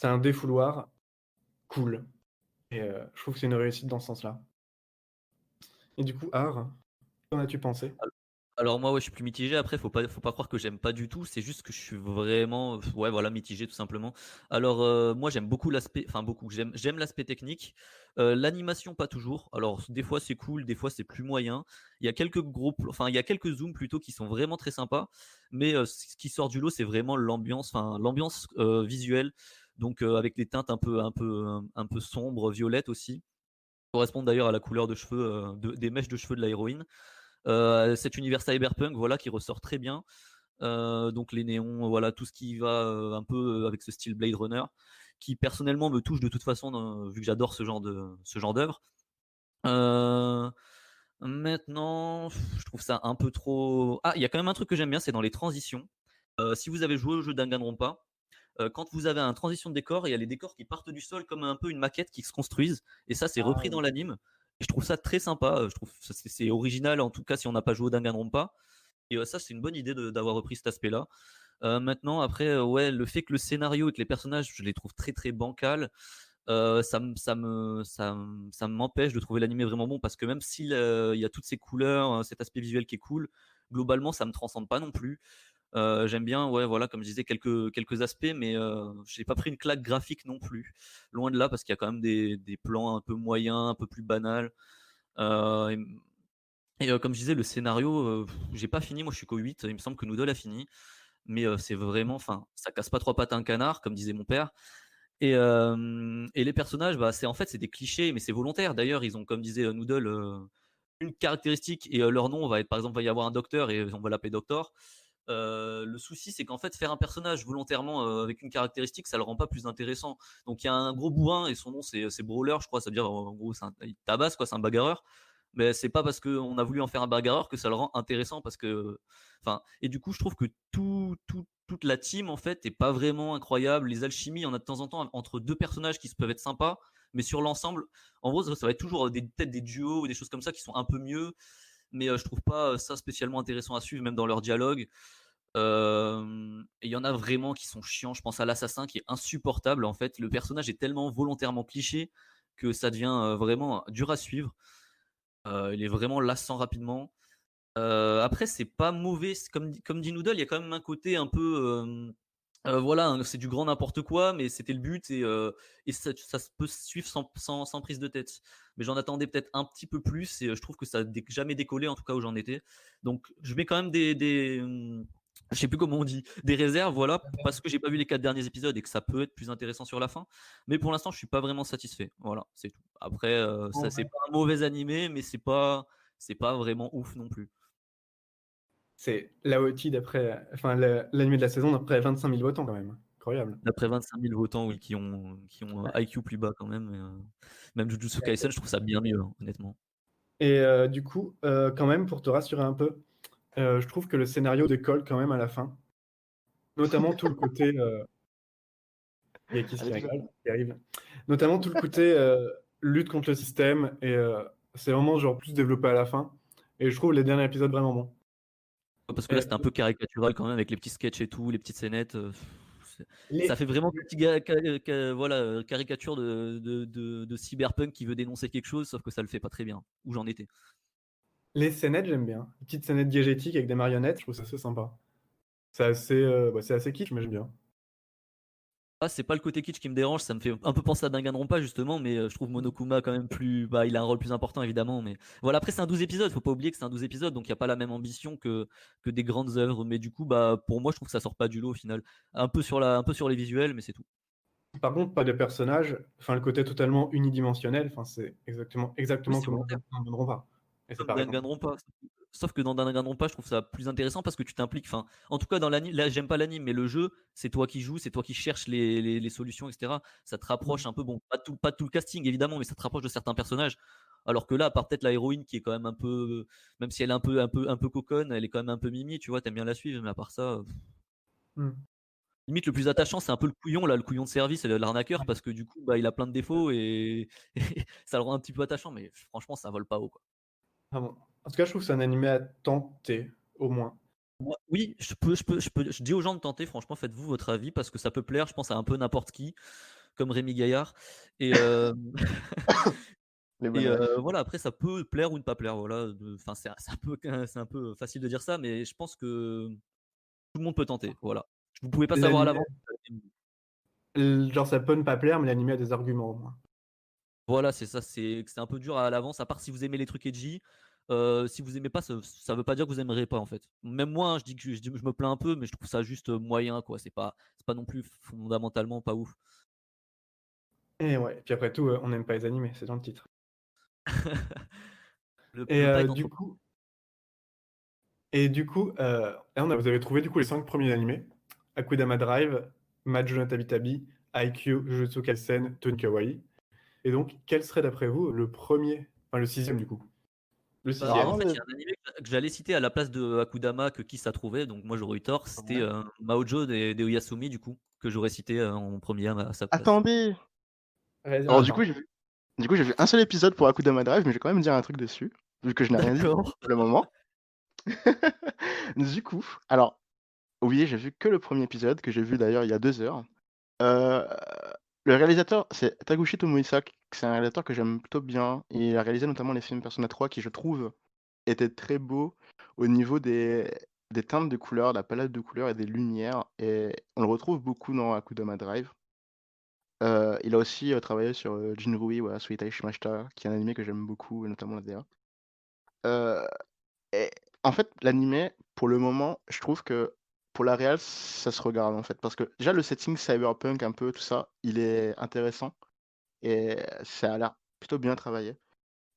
un défouloir cool. Et je trouve que c'est une réussite dans ce sens-là. Et du coup, Art, qu'en as-tu pensé? Alors moi, ouais, je suis plus mitigé. Après, faut pas croire que j'aime pas du tout. C'est juste que je suis vraiment, ouais, voilà, mitigé tout simplement. Alors moi, j'aime beaucoup l'aspect, enfin beaucoup. J'aime l'aspect technique. L'animation, pas toujours. Alors des fois c'est cool, des fois c'est plus moyen. Il y a quelques enfin il y a quelques zooms plutôt qui sont vraiment très sympas. Mais ce qui sort du lot, c'est vraiment l'ambiance, enfin l'ambiance visuelle. Donc avec des teintes un peu sombres, violettes aussi, correspondent d'ailleurs à la couleur de cheveux, des mèches de cheveux de la héroïne. Cet univers cyberpunk, voilà, qui ressort très bien. Donc les néons, voilà, tout ce qui va un peu avec ce style Blade Runner, qui personnellement me touche de toute façon, vu que j'adore ce genre d'œuvre. Euh, Maintenant, je trouve ça un peu trop. Ah, il y a quand même un truc que j'aime bien, c'est dans les transitions. Si vous avez joué au jeu Danganronpa, quand vous avez un transition de décor, il y a les décors qui partent du sol comme un peu une maquette qui se construisent. Et ça, c'est Ah repris oui. dans l'anime. Et je trouve ça très sympa. Je trouve que c'est original, en tout cas, si on n'a pas joué au Danganronpa. Et ça, c'est une bonne idée d'avoir repris cet aspect-là. Maintenant, après, ouais, le fait que le scénario et que les personnages, je les trouve très très bancals, ça m'empêche de trouver l'animé vraiment bon parce que même s'il y a toutes ces couleurs, cet aspect visuel qui est cool, globalement, ça me transcende pas non plus. J'aime bien, ouais, voilà, comme je disais, quelques aspects, mais j'ai pas pris une claque graphique non plus. Loin de là, parce qu'il y a quand même des plans un peu moyens, un peu plus banals. Euh, comme je disais, le scénario, j'ai pas fini, moi je suis qu'au 8, il me semble que Noodle a fini, mais c'est vraiment, enfin, ça casse pas trois pattes à un canard, comme disait mon père. Et les personnages, bah, en fait, c'est des clichés, mais c'est volontaire. D'ailleurs, ils ont, comme disait Noodle, une caractéristique et leur nom va être, par exemple, va y avoir un docteur et on va l'appeler Doctor. Le souci, c'est qu'en fait, faire un personnage volontairement avec une caractéristique, ça le rend pas plus intéressant. Donc, il y a un gros bourrin et son nom, c'est Brawler, je crois. Ça veut dire, en gros, il tabasse, quoi, c'est un bagarreur. Mais c'est pas parce qu'on a voulu en faire un bagarreur que ça le rend intéressant. Parce que, enfin, et du coup, je trouve que toute la team, en fait, est pas vraiment incroyable. Les alchimies, on a de temps en temps entre deux personnages qui peuvent être sympas. Mais sur l'ensemble, en gros, ça va être toujours peut-être des duos ou des choses comme ça qui sont un peu mieux. Mais je trouve pas ça spécialement intéressant à suivre, même dans leur dialogue. Et il y en a vraiment qui sont chiants. Je pense à l'assassin qui est insupportable. En fait, le personnage est tellement volontairement cliché que ça devient vraiment dur à suivre. Il est vraiment lassant rapidement. Après, c'est pas mauvais. Comme dit Noodle, il y a quand même un côté un peu. Voilà, hein, c'est du grand n'importe quoi, mais c'était le but et ça se peut suivre sans prise de tête. Mais j'en attendais peut-être un petit peu plus et je trouve que ça a jamais décollé, en tout cas où j'en étais. Donc, je mets quand même je sais plus comment on dit, des réserves, voilà, parce que j'ai pas vu les 4 derniers épisodes et que ça peut être plus intéressant sur la fin. Mais pour l'instant, je suis pas vraiment satisfait. Voilà, c'est tout. Après, ça, c'est Ouais. pas un mauvais animé, mais c'est pas vraiment ouf non plus. C'est l'AOT d'après, enfin l'animé de la saison d'après 25 000 votants quand même. Incroyable. D'après 25 000 votants, oui, qui ont un Ouais. IQ plus bas quand même. Même Jujutsu Kaisen, je trouve ça bien mieux, hein, honnêtement. Et du coup, quand même, pour te rassurer un peu, je trouve que le scénario décolle quand même à la fin. Notamment tout le côté. Il y a Kiss qui Allez, rigole, qui arrive. Notamment tout le côté lutte contre le système. Et c'est vraiment genre plus développé à la fin. Et je trouve les derniers épisodes vraiment bons. Parce que là, Et c'était un peu caricatural quand même, avec les petits sketchs et tout, les petites scénettes. Ça les, fait vraiment voilà, caricature de cyberpunk qui veut dénoncer quelque chose, sauf que ça le fait pas très bien. Où j'en étais. les scénettes, j'aime bien. Les petites scénettes diégétiques avec des marionnettes, je trouve ça assez sympa. C'est assez kitsch, mais j'aime bien. Ah, c'est pas le côté kitsch qui me dérange, ça me fait un peu penser à Danganronpa justement, mais je trouve Monokuma quand même plus. Bah, il a un rôle plus important évidemment, mais voilà. Après, c'est un 12 épisodes, faut pas oublier que c'est un 12 épisodes, donc il y a pas la même ambition que des grandes œuvres. Mais du coup, bah, pour moi, je trouve que ça sort pas du lot au final. Un peu sur les visuels, mais c'est tout. Par contre, pas de personnages, enfin le côté totalement unidimensionnel, enfin c'est Oui, exactement c'est comme volontaire. dans Danganronpa. Et c'est Comme pareil. Danganronpa. Sauf que dans Danganronpa, je trouve ça plus intéressant parce que tu t'impliques. Enfin, en tout cas, dans l'anime, là, j'aime pas l'anime, mais le jeu, c'est toi qui joues, c'est toi qui cherches les solutions, etc. Ça te rapproche un peu, bon, pas tout le casting évidemment, mais ça te rapproche de certains personnages. Alors que là, à part peut-être la héroïne qui est quand même un peu, même si elle est un peu coconne, elle est quand même un peu mimi, tu vois, t'aimes bien la suivre, mais à part ça, Mm. limite le plus attachant, c'est un peu le couillon là, le couillon de service, l'arnaqueur, parce que du coup, bah, il a plein de défauts et, et ça le rend un petit peu attachant, mais franchement, ça vole pas haut, quoi. Ah bon. En tout cas, je trouve que c'est un animé à tenter, au moins. Oui, je dis aux gens de tenter, franchement, faites-vous votre avis parce que ça peut plaire, je pense, à un peu n'importe qui, comme Rémi Gaillard. Et, les bonnes refs. voilà, après, ça peut plaire ou ne pas plaire. Voilà, enfin, c'est un peu facile de dire ça, mais je pense que tout le monde peut tenter. Voilà, vous pouvez pas savoir à L'animé, l'avance. genre ça peut ne pas plaire, mais l'animé a des arguments, au moins. Voilà, c'est ça, c'est un peu dur à l'avance, à part si vous aimez les trucs edgy. Si vous aimez pas, ça veut pas dire que vous aimerez pas en fait. Même moi, hein, je dis que je me plains un peu, mais je trouve ça juste moyen, quoi. C'est pas non plus fondamentalement pas ouf. Et ouais, puis après tout, on n'aime pas les animés, c'est dans le titre. Et Le pas est du entre. coup, là, vous avez trouvé du coup les 5 premiers animés. Akudama Drive, Majo no Tabitabi, Aikyo, Jujutsu Kaisen, Tony Kawaii. Et donc, quel serait d'après vous le premier, enfin le sixième du coup? Le Bah, en Alors sixième. avant fait, il y de. a un animé que j'allais citer à la place de Akudama que Kiss a trouvé, donc moi j'aurais eu tort. C'était Maojo des Oyasumi, du coup, que j'aurais cité en premier à sa place. Attendez. Vas-y, Alors attends. du coup j'ai vu un seul épisode pour Akudama Drive, mais je vais quand même dire un truc dessus, vu que je n'ai rien dit D'accord. pour le moment. Du coup, alors oui, j'ai vu que le premier épisode, que j'ai vu d'ailleurs il y a 2 heures. Euh, le réalisateur, c'est Taguchi Tomoisa, c'est un réalisateur que j'aime plutôt bien. Il a réalisé notamment les films Persona 3 qui, je trouve, étaient très beaux au niveau des teintes de couleurs, de la palette de couleurs et des lumières. Et on le retrouve beaucoup dans Akudama Drive. Il a aussi travaillé sur Jinrui wa Suitai Shimashita, qui est un anime que j'aime beaucoup, et notamment la DA. Euh, et en fait, l'anime, pour le moment, je trouve que pour la réal, ça se regarde en fait. Parce que déjà, le setting cyberpunk, un peu tout ça, il est intéressant et ça a l'air plutôt bien travaillé.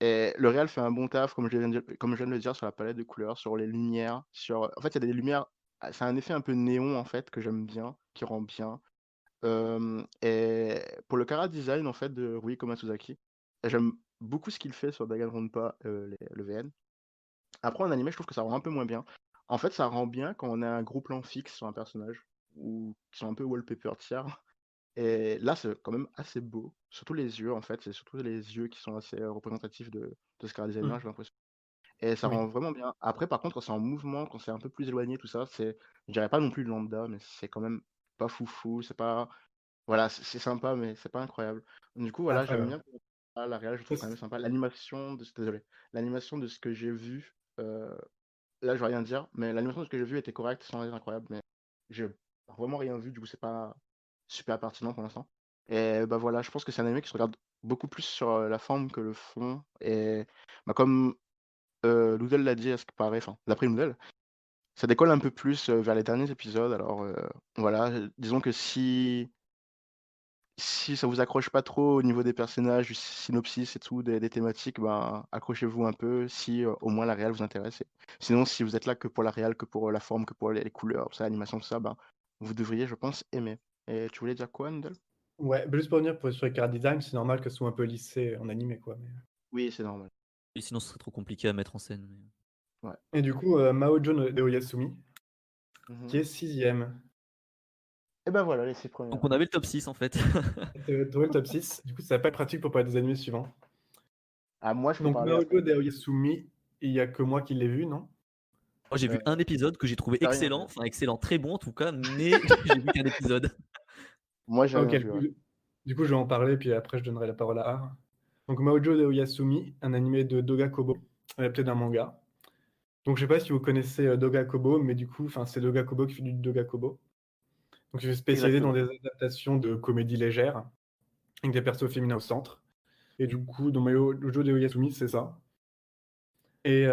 Et le réal fait un bon taf, comme je viens de le dire, sur la palette de couleurs, sur les lumières. En fait, il y a des lumières, c'est un effet un peu néon en fait, que j'aime bien, qui rend bien. Et pour le chara design en fait de Rui Komatsuzaki, j'aime beaucoup ce qu'il fait sur Danganronpa, le VN. Après, en animé, je trouve que ça rend un peu moins bien. En fait, ça rend bien quand on a un gros plan fixe sur un personnage, ou qui sont un peu wallpaper tiers. Et là, c'est quand même assez beau. Surtout les yeux, en fait. C'est surtout les yeux qui sont assez représentatifs de ce chara designer, Hmm. j'ai l'impression. Et ça Oui. rend vraiment bien. Après, par contre, quand c'est en mouvement, quand c'est un peu plus éloigné, tout ça, je dirais pas non plus lambda, mais c'est quand même pas foufou. C'est pas. Voilà, c'est sympa, mais c'est pas incroyable. Du coup, voilà, Après, j'aime bien. La réal, je trouve quand même ça, sympa. Désolé. L'animation de ce que j'ai vu. là, je vais rien dire, mais l'animation de ce que j'ai vu était correcte, sans être incroyable, mais j'ai vraiment rien vu, du coup, c'est pas super pertinent pour l'instant. Et bah voilà, je pense que c'est un anime qui se regarde beaucoup plus sur la forme que le fond. Et bah, comme Noodle l'a dit à ce qui paraît, enfin, d'après Noodle, ça décolle un peu plus vers les derniers épisodes. Alors voilà, disons que si ça vous accroche pas trop au niveau des personnages, du synopsis et tout, des thématiques, ben accrochez-vous un peu si au moins la réal vous intéresse. Sinon, si vous êtes là que pour la réal, que pour la forme, que pour les couleurs, tout ça, l'animation, tout ça, ben vous devriez, je pense, aimer. Et tu voulais dire quoi, Noodle? Ouais, bah, juste pour revenir sur les character design, c'est normal que ce soit un peu lissé en animé, quoi. Oui, c'est normal. Et sinon, ce serait trop compliqué à mettre en scène. Ouais. Et du coup, Mahojo de Oyasumi, qui Mhm. est 6ème. Et ben voilà, les 6 Donc premières. on avait le top 6 en fait. Trouvé le top 6. Du coup, ça va pas être pratique pour parler des animés suivants. Ah, moi, je peux Donc, parler Mahojo après. de Oyasumi, il y a que moi qui l'ai vu, non? Moi j'ai vu Euh, un épisode que j'ai trouvé J'ai rien excellent, vu. enfin excellent, très bon en tout cas, mais j'ai vu qu'un épisode. Moi, j'ai Ah, rien ok, vu, ouais. du coup, je vais en parler, puis après, je donnerai la parole à Har. Donc, Mahojo de Oyasumi, un animé de Doga Kobo, adapté d'un manga. Donc, je sais pas si vous connaissez Doga Kobo, mais du coup, c'est Doga Kobo qui fait du Doga Kobo. Donc, je suis spécialisé dans Exactement. des adaptations de comédie légère, avec des persos féminins au centre. Et du coup, dans Mahojo de Oyasumi, c'est ça. Et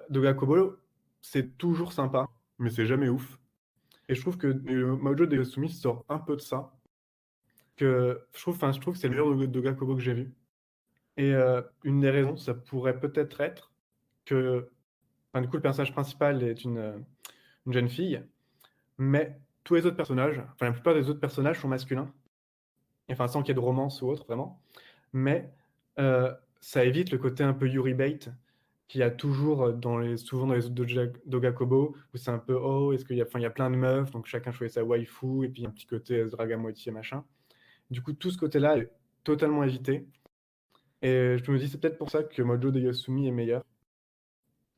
Doga Kobo, c'est toujours sympa, mais c'est jamais ouf. Et je trouve que Mahojo de Oyasumi sort un peu de ça. Je trouve que c'est le meilleur Doga Kobo que j'ai vu. Et une des raisons, ça pourrait peut-être être que, du coup, le personnage principal est une jeune fille, mais tous les autres personnages, enfin la plupart des autres personnages sont masculins, enfin sans qu'il y ait de romance ou autre, vraiment. Mais ça évite le côté un peu Yuri bait qu'il y a toujours souvent dans les autres Doga Kobo, où c'est un peu oh, est-ce qu'il y a, il y a plein de meufs, donc chacun choisit sa waifu, et puis il y a un petit côté drague à moitié, machin. Du coup, tout ce côté-là est totalement évité. Et je me dis, c'est peut-être pour ça que Mojo de Yasumi est meilleur.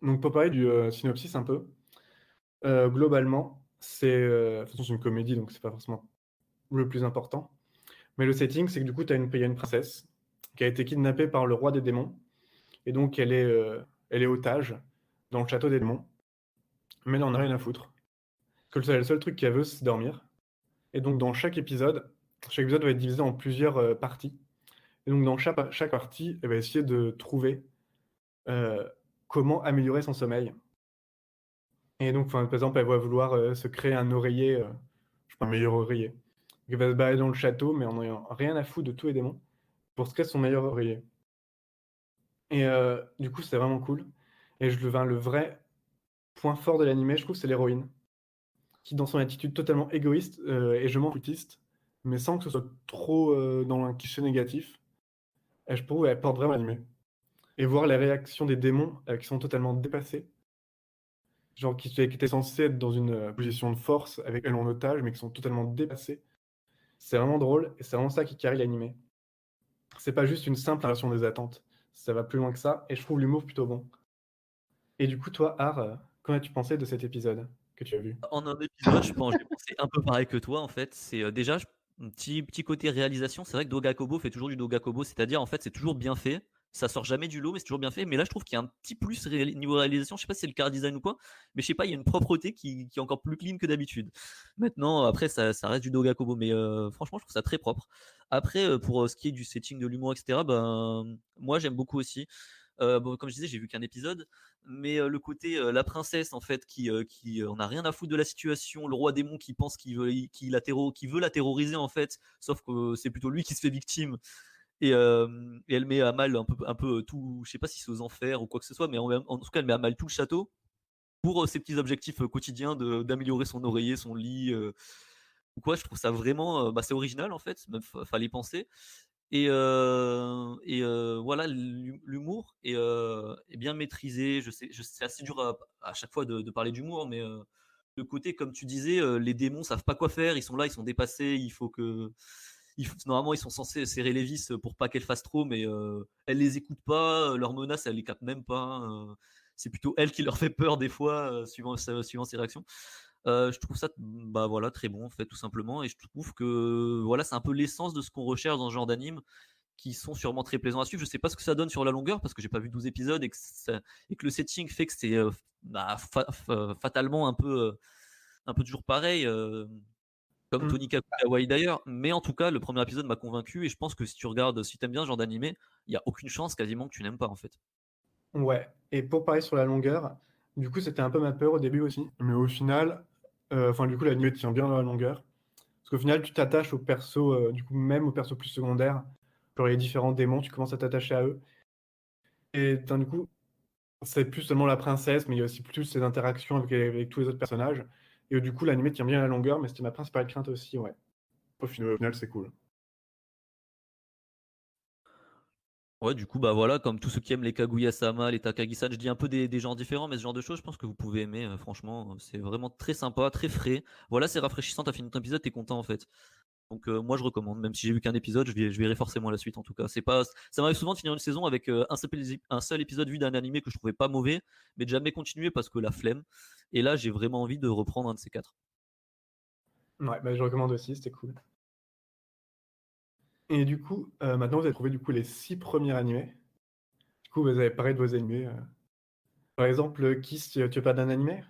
Donc, pour parler du synopsis un peu, globalement, de toute façon, c'est une comédie, donc c'est pas forcément le plus important. Mais le setting, c'est que du coup, il y a une princesse qui a été kidnappée par le roi des démons. Et donc, elle est otage dans le château des démons. Mais elle en a rien à foutre. Que le seul truc qu'elle veut, c'est dormir. Et donc, dans chaque épisode va être divisé en plusieurs parties. Et donc, dans chaque partie, elle va essayer de trouver euh, comment améliorer son sommeil. Et donc, par exemple, elle va vouloir se créer un oreiller, je sais pas, un meilleur oreiller. Donc, elle va se balader dans le château, mais en ayant rien à foutre de tous les démons, pour se créer son meilleur oreiller. Et du coup, c'est vraiment cool. Et le vrai point fort de l'animé, je trouve, c'est l'héroïne, qui, dans son attitude totalement égoïste et je m'en foutiste, mais sans que ce soit trop dans un cliché négatif, et je trouve qu'elle porte vraiment l'animé. Et voir les réactions des démons qui sont totalement dépassés, genre qui étaient censés être dans une position de force avec elle en otage, mais qui sont totalement dépassés. C'est vraiment drôle, et c'est vraiment ça qui carry l'animé. C'est pas juste une simple inversion des attentes. Ça va plus loin que ça, et je trouve l'humour plutôt bon. Et du coup, toi, Har, qu'en as-tu pensé de cet épisode que tu as vu? En un épisode, je pense, j'ai pensé un peu pareil que toi en fait. C'est déjà un petit côté réalisation. C'est vrai que Doga Kobo fait toujours du Doga Kobo, c'est-à-dire en fait c'est toujours bien fait. Ça sort jamais du lot, mais c'est toujours bien fait. Mais là, je trouve qu'il y a un petit plus niveau réalisation. Je sais pas si c'est le car design ou quoi, mais je sais pas, il y a une propreté qui est encore plus clean que d'habitude. Maintenant, après, ça reste du Doga Kobo, mais franchement, je trouve ça très propre. Après, pour ce qui est du setting de l'humour, etc., ben, moi, j'aime beaucoup aussi. Bon, comme je disais, j'ai vu qu'un épisode, mais le côté la princesse en fait qui en a rien à foutre de la situation, le roi démon qui pense qu'il veut la terroriser en fait, sauf que c'est plutôt lui qui se fait victime et elle met à mal un peu tout, je sais pas si c'est aux enfers ou quoi que ce soit, mais en tout cas elle met à mal tout le château pour ses petits objectifs quotidiens d'améliorer son oreiller, son lit. Ou quoi, je trouve ça vraiment, bah, c'est original en fait, même fallait penser. Voilà, l'humour est bien maîtrisé. C'est assez dur à chaque fois de parler d'humour, mais le côté, comme tu disais, les démons savent pas quoi faire, ils sont là, ils sont dépassés, normalement, ils sont censés serrer les vis pour pas qu'elles fassent trop, mais elles les écoutent pas, leurs menaces, elles les captent même pas. C'est plutôt elle qui leur fait peur des fois, suivant ses réactions. Je trouve ça, bah voilà, très bon en fait, tout simplement. Et je trouve que voilà, c'est un peu l'essence de ce qu'on recherche dans ce genre d'anime, qui sont sûrement très plaisants à suivre. Je sais pas ce que ça donne sur la longueur parce que j'ai pas vu 12 épisodes et que le setting fait que c'est fatalement un peu toujours pareil, comme Mmh. Tony Kawaii d'ailleurs. Mais en tout cas, le premier épisode m'a convaincu et je pense que si tu regardes, si t'aimes bien ce genre d'animé, il y a aucune chance quasiment que tu n'aimes pas en fait. Ouais, et pour parler sur la longueur, du coup, c'était un peu ma peur au début aussi, mais au final, enfin, du coup, l'animé tient bien dans la longueur. Parce qu'au final, tu t'attaches aux persos, du coup, même aux persos plus secondaires, genre les différents démons, tu commences à t'attacher à eux. Et du coup, c'est plus seulement la princesse, mais il y a aussi plus ses interactions avec tous les autres personnages. Et du coup, l'animé tient bien la longueur, mais c'était ma principale crainte aussi, ouais. Au final, c'est cool. Ouais, du coup, bah voilà, comme tous ceux qui aiment les Kaguya-sama, les Takagi-san, je dis un peu des genres différents, mais ce genre de choses, je pense que vous pouvez aimer, franchement, c'est vraiment très sympa, très frais. Voilà, c'est rafraîchissant, t'as fini ton épisode, t'es content en fait. Donc moi je recommande, même si j'ai vu qu'un épisode, je verrai forcément la suite en tout cas. C'est pas, ça m'arrive souvent de finir une saison avec un seul épisode vu d'un animé que je trouvais pas mauvais, mais de jamais continuer parce que la flemme. Et là, j'ai vraiment envie de reprendre un de ces quatre. Ouais, bah, je recommande aussi, c'était cool. Et du coup, maintenant, vous avez trouvé du coup les 6 premiers animés. Du coup, vous avez parlé de vos animés. Par exemple, Kiss, tu pas d'un animé?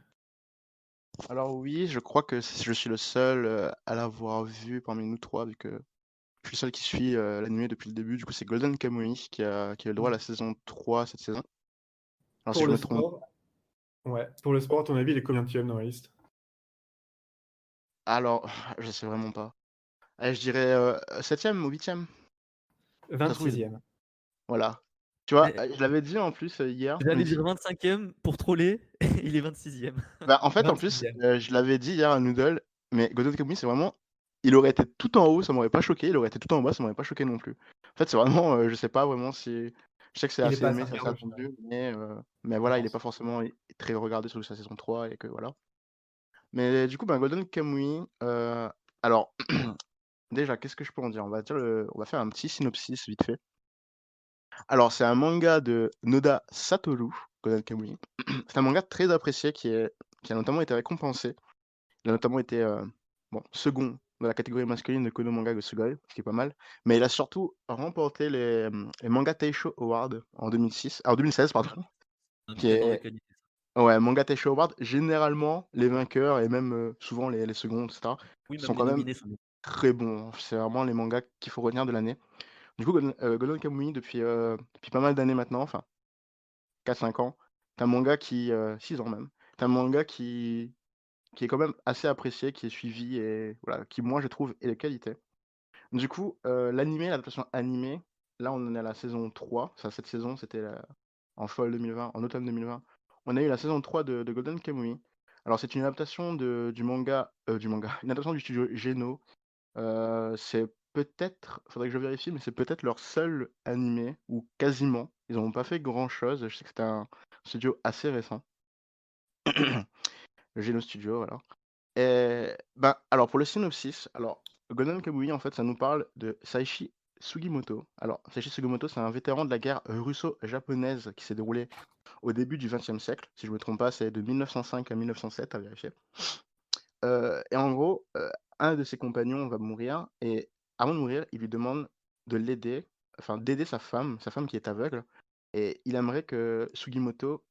Alors oui, je crois que je suis le seul à l'avoir vu parmi nous trois, vu que je suis le seul qui suit l'anime depuis le début. Du coup, c'est Golden Kamuy qui a eu le droit à la saison 3 cette saison. Alors si Pour je le me trompe. sport, ouais, pour le sport, à ton avis, il est combienième dans la liste? Alors, je sais vraiment pas. Allez, je dirais 7e ou 8e. Ça se trouve, 26e. voilà. Tu vois, Eh, je l'avais dit en plus hier, j'allais mais dire 25e pour troller, il est 26e. bah, en fait, en plus, 26e. je l'avais dit hier à Noodle, mais Golden Kamuy, c'est vraiment. Il aurait été tout en haut, ça m'aurait pas choqué. Il aurait été tout en bas, ça m'aurait pas choqué non plus. En fait, c'est vraiment. Je sais pas vraiment si. Je sais que c'est Il est assez pas assez aimé, c'est assez regardé au final, attendu, mais je voilà, il est pense. pas forcément très regardé sur sa saison 3 et que voilà. Mais du coup, ben, Golden Kamuy. Alors, déjà, qu'est-ce que je peux en dire? On va faire un petit synopsis vite fait. Alors, c'est un manga de Noda Satoru, Golden Kamuy. C'est un manga très apprécié qui a notamment été récompensé. Il a notamment été bon, second dans la catégorie masculine de Kono Manga Sugoi, ce qui est pas mal. Mais il a surtout remporté les Manga Taisho Award en 2016, pardon. Un Qui très dans la est, qualité. ouais, Manga Taisho Award, généralement, les vainqueurs et même souvent les secondes, etc., Oui, même sont les quand même nominés sont bons. très bons. C'est vraiment les mangas qu'il faut retenir de l'année. Du coup, Golden Kamuy, depuis pas mal d'années maintenant, enfin 4-5 ans, c'est un manga 6 ans même, c'est un manga qui est quand même assez apprécié, qui est suivi et voilà, qui moi je trouve est de qualité. Du coup, l'adaptation animée, là on en est à la saison 3, ça cette saison c'était en fall 2020, en automne 2020. On a eu la saison 3 de Golden Kamuy. Alors c'est une adaptation du manga, une adaptation du studio Geno. C'est peut-être, faudrait que je vérifie, mais c'est peut-être leur seul animé, ou quasiment. Ils n'ont pas fait grand-chose, je sais que c'était un studio assez récent. Le Geno Studio, voilà. Et ben, alors pour le synopsis, alors Golden Kamuy en fait ça nous parle de Saishi Sugimoto. Alors Saishi Sugimoto c'est un vétéran de la guerre russo-japonaise qui s'est déroulée au début du XXe siècle. Si je me trompe pas, c'est de 1905 à 1907 à vérifier. Et en gros, un de ses compagnons va mourir et avant de mourir, il lui demande de l'aider, enfin d'aider sa femme qui est aveugle. Et il aimerait que Sugimoto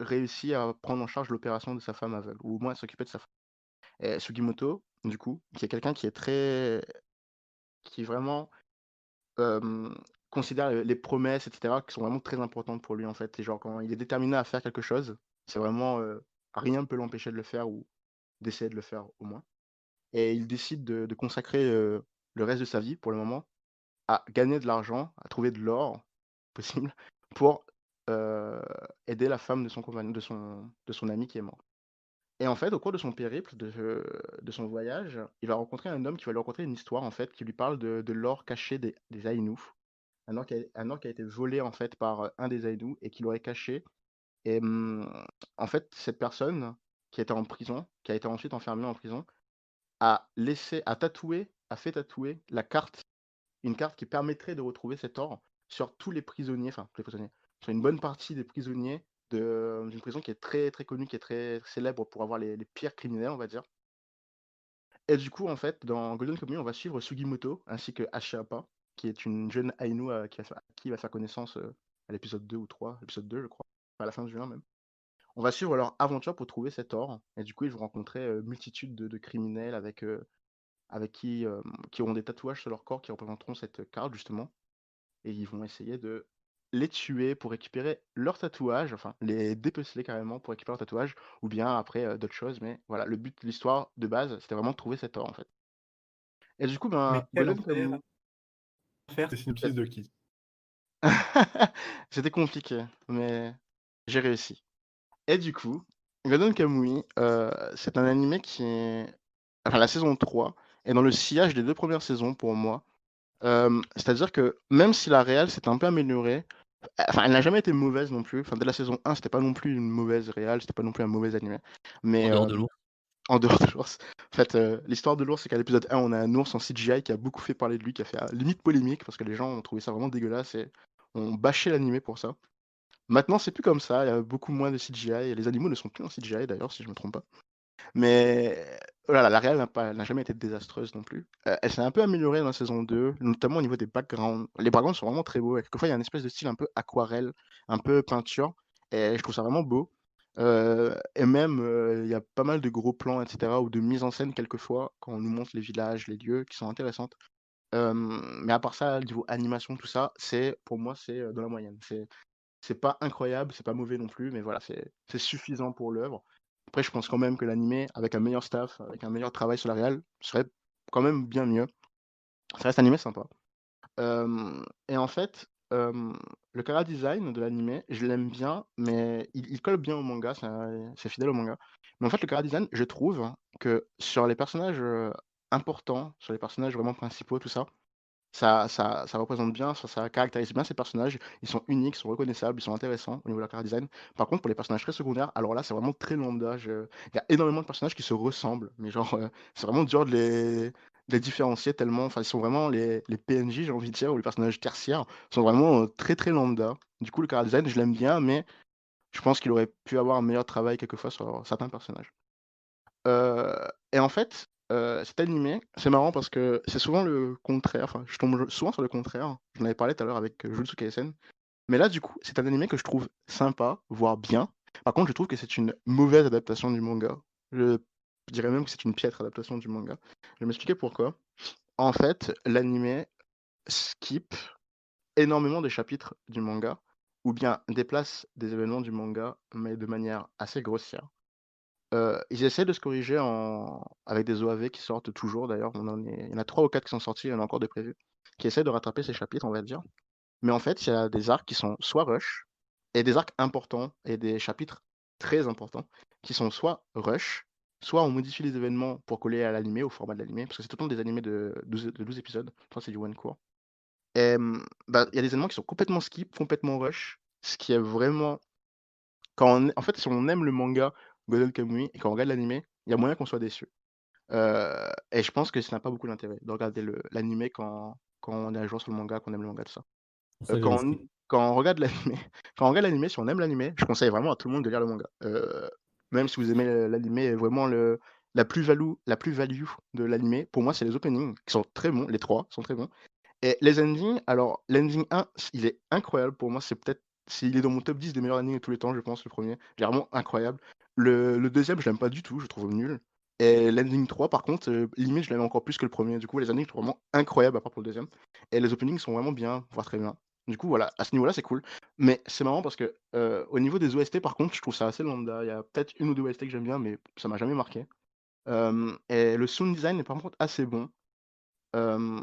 réussisse à prendre en charge l'opération de sa femme aveugle, ou au moins à s'occuper de sa femme. Et Sugimoto, du coup, qui est quelqu'un qui vraiment considère les promesses, etc., qui sont vraiment très importantes pour lui, en fait. Et genre, quand il est déterminé à faire quelque chose, c'est vraiment rien ne peut l'empêcher de le faire ou d'essayer de le faire au moins. Et il décide de consacrer le reste de sa vie, pour le moment, à gagner de l'argent, à trouver de l'or possible, pour aider la femme de son compagnon, de son ami qui est mort. Et en fait, au cours de son périple, de son voyage, il va rencontrer un homme qui va lui raconter une histoire en fait, qui lui parle de l'or caché des Aïnous. Un or qui a été volé en fait par un des Aïnous et qu'il aurait caché. Et en fait, cette personne qui était en prison, qui a été ensuite enfermée en prison, a fait tatouer une carte qui permettrait de retrouver cet or sur tous les prisonniers, enfin tous les prisonniers, sur une bonne partie des prisonniers d'une prison qui est très très connue, qui est très célèbre pour avoir les pires criminels, on va dire. Et du coup, en fait, dans Golden Kamuy, on va suivre Sugimoto ainsi que Ashiapa, qui est une jeune Ainu qui va faire connaissance à l'épisode 2 ou 3, l'épisode 2 je crois, à la fin de juin même. On va suivre leur aventure pour trouver cet or, et du coup ils vont rencontrer multitude de criminels avec qui auront des tatouages sur leur corps qui représenteront cette carte justement, et ils vont essayer de les tuer pour récupérer leurs tatouages, enfin les dépeceler carrément pour récupérer leurs tatouages, ou bien après d'autres choses, mais voilà, le but de l'histoire de base, c'était vraiment de trouver cet or en fait. Et du coup, Mais ben, quel Golden enfer! Kamuy, Faire c'est synopsis de qui? c'était compliqué, mais j'ai réussi. Et du coup, Golden Kamuy, c'est un animé qui est... Enfin, la saison 3 est dans le sillage des 2 premières saisons pour moi. C'est-à-dire que même si la réal s'est un peu améliorée, enfin, elle n'a jamais été mauvaise non plus. Enfin, dès la saison 1, c'était pas non plus une mauvaise réal, c'était pas non plus un mauvais animé. En Mais dehors de l'ours. en dehors de l'ours. En fait, l'histoire de l'ours, c'est qu'à l'épisode 1, on a un ours en CGI qui a beaucoup fait parler de lui, qui a fait limite polémique, parce que les gens ont trouvé ça vraiment dégueulasse et ont bâché l'animé pour ça. Maintenant, c'est plus comme ça, il y a beaucoup moins de CGI, et les animaux ne sont plus en CGI d'ailleurs, si je me trompe pas. Mais voilà, la réal n'a jamais été désastreuse non plus. Elle s'est un peu améliorée dans la saison 2, notamment au niveau des backgrounds. Les backgrounds sont vraiment très beaux, et quelquefois il y a une espèce de style un peu aquarelle, un peu peinture, et je trouve ça vraiment beau. Et même, il y a pas mal de gros plans, etc., ou de mise en scène quelquefois, quand on nous montre les villages, les lieux, qui sont intéressantes. Mais à part ça, niveau animation, tout ça, pour moi, c'est dans la moyenne. C'est pas incroyable, c'est pas mauvais non plus, mais voilà, c'est suffisant pour l'œuvre. Après, je pense quand même que l'animé, avec un meilleur staff, avec un meilleur travail sur la réal, serait quand même bien mieux. Ça reste animé sympa. Et en fait, le chara design de l'animé, je l'aime bien, mais il colle bien au manga, c'est fidèle au manga. Mais en fait, le chara design, je trouve que sur les personnages importants, sur les personnages vraiment principaux, tout ça, ça représente bien, ça caractérise bien ces personnages. Ils sont uniques, ils sont reconnaissables, ils sont intéressants au niveau de la chara design. Par contre, pour les personnages très secondaires, alors là, c'est vraiment très lambda. Il y a énormément de personnages qui se ressemblent, mais genre, c'est vraiment dur de les différencier tellement. Enfin, ils sont vraiment les PNJ, j'ai envie de dire, ou les personnages tertiaires, sont vraiment très très lambda. Du coup, le chara design, je l'aime bien, mais je pense qu'il aurait pu avoir un meilleur travail quelquefois sur certains personnages. Et en fait, cet animé, c'est marrant parce que c'est souvent le contraire, enfin, je tombe souvent sur le contraire. J'en avais parlé tout à l'heure avec Jujutsu Kaisen. Mais là, du coup, c'est un animé que je trouve sympa, voire bien. Par contre, je trouve que c'est une mauvaise adaptation du manga. Je dirais même que c'est une piètre adaptation du manga. Je vais m'expliquer pourquoi. En fait, l'animé skip énormément des chapitres du manga, ou bien déplace des événements du manga, mais de manière assez grossière. Ils essaient de se corriger avec des OAV qui sortent toujours d'ailleurs, il y en a 3 ou 4 qui sont sortis, il y en a encore des prévus, qui essaient de rattraper ces chapitres, on va dire. Mais en fait, il y a des arcs qui sont soit rush, et des arcs importants et des chapitres très importants qui sont soit rush, soit on modifie les événements pour coller à l'animé, au format de l'animé, parce que c'est tout le temps des animés de 12 épisodes, enfin c'est du one court. Et bah, il y a des éléments qui sont complètement skip, complètement rush, ce qui est vraiment en fait, si on aime le manga Golden Kamuy et qu'on regarde l'animé, il y a moyen qu'on soit déçu. Et je pense que ça n'a pas beaucoup d'intérêt de regarder l'animé quand on est à jour sur le manga, qu'on aime le manga, tout ça. Pour ça que Quand j'avais on skip. quand on regarde l'animé quand on regarde l'animé, si on aime l'animé, je conseille vraiment à tout le monde de lire le manga. Même si vous aimez l'animé, vraiment la plus-value de l'animé, pour moi, c'est les openings qui sont très bons, les 3 sont très bons. Et les endings, alors l'ending 1, il est incroyable pour moi, il est dans mon top 10 des meilleurs endings de tous les temps, je pense, le premier. Il est vraiment incroyable. Le deuxième, je l'aime pas du tout, je le trouve nul. Et l'ending 3, par contre, limite, je l'aime encore plus que le premier. Du coup, les endings, je trouve vraiment incroyables, à part pour le deuxième. Et les openings sont vraiment bien, voire très bien. Du coup, voilà, à ce niveau-là, c'est cool. Mais c'est marrant parce que au niveau des OST, par contre, je trouve ça assez lambda. Il y a peut-être une ou deux OST que j'aime bien, mais ça m'a jamais marqué. Et le sound design est par contre assez bon. Hem,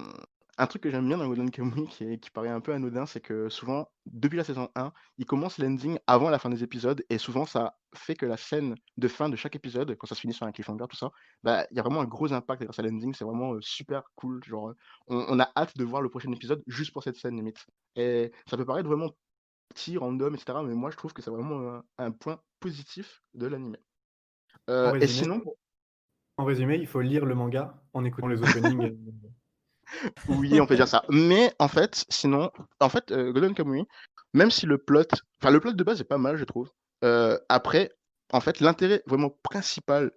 un truc que j'aime bien dans Golden Kamuy qui paraît un peu anodin, c'est que souvent, depuis la saison 1, ils commencent l'ending avant la fin des épisodes et souvent ça fait que la scène de fin de chaque épisode, quand ça se finit sur un cliffhanger, tout ça, bah, il y a vraiment un gros impact grâce à l'ending, c'est vraiment, super cool, genre, on a hâte de voir le prochain épisode juste pour cette scène limite. Et ça peut paraître vraiment petit, random et cetera, mais moi je trouve que c'est vraiment, un point positif de l'anime. En Et résumé sinon en résumé, il faut lire le manga en écoutant les openings, Oui, on peut dire ça. Mais en fait, sinon, en fait, Golden Kamuy, même si le plot de base est pas mal, je trouve. Après, en fait, l'intérêt vraiment principal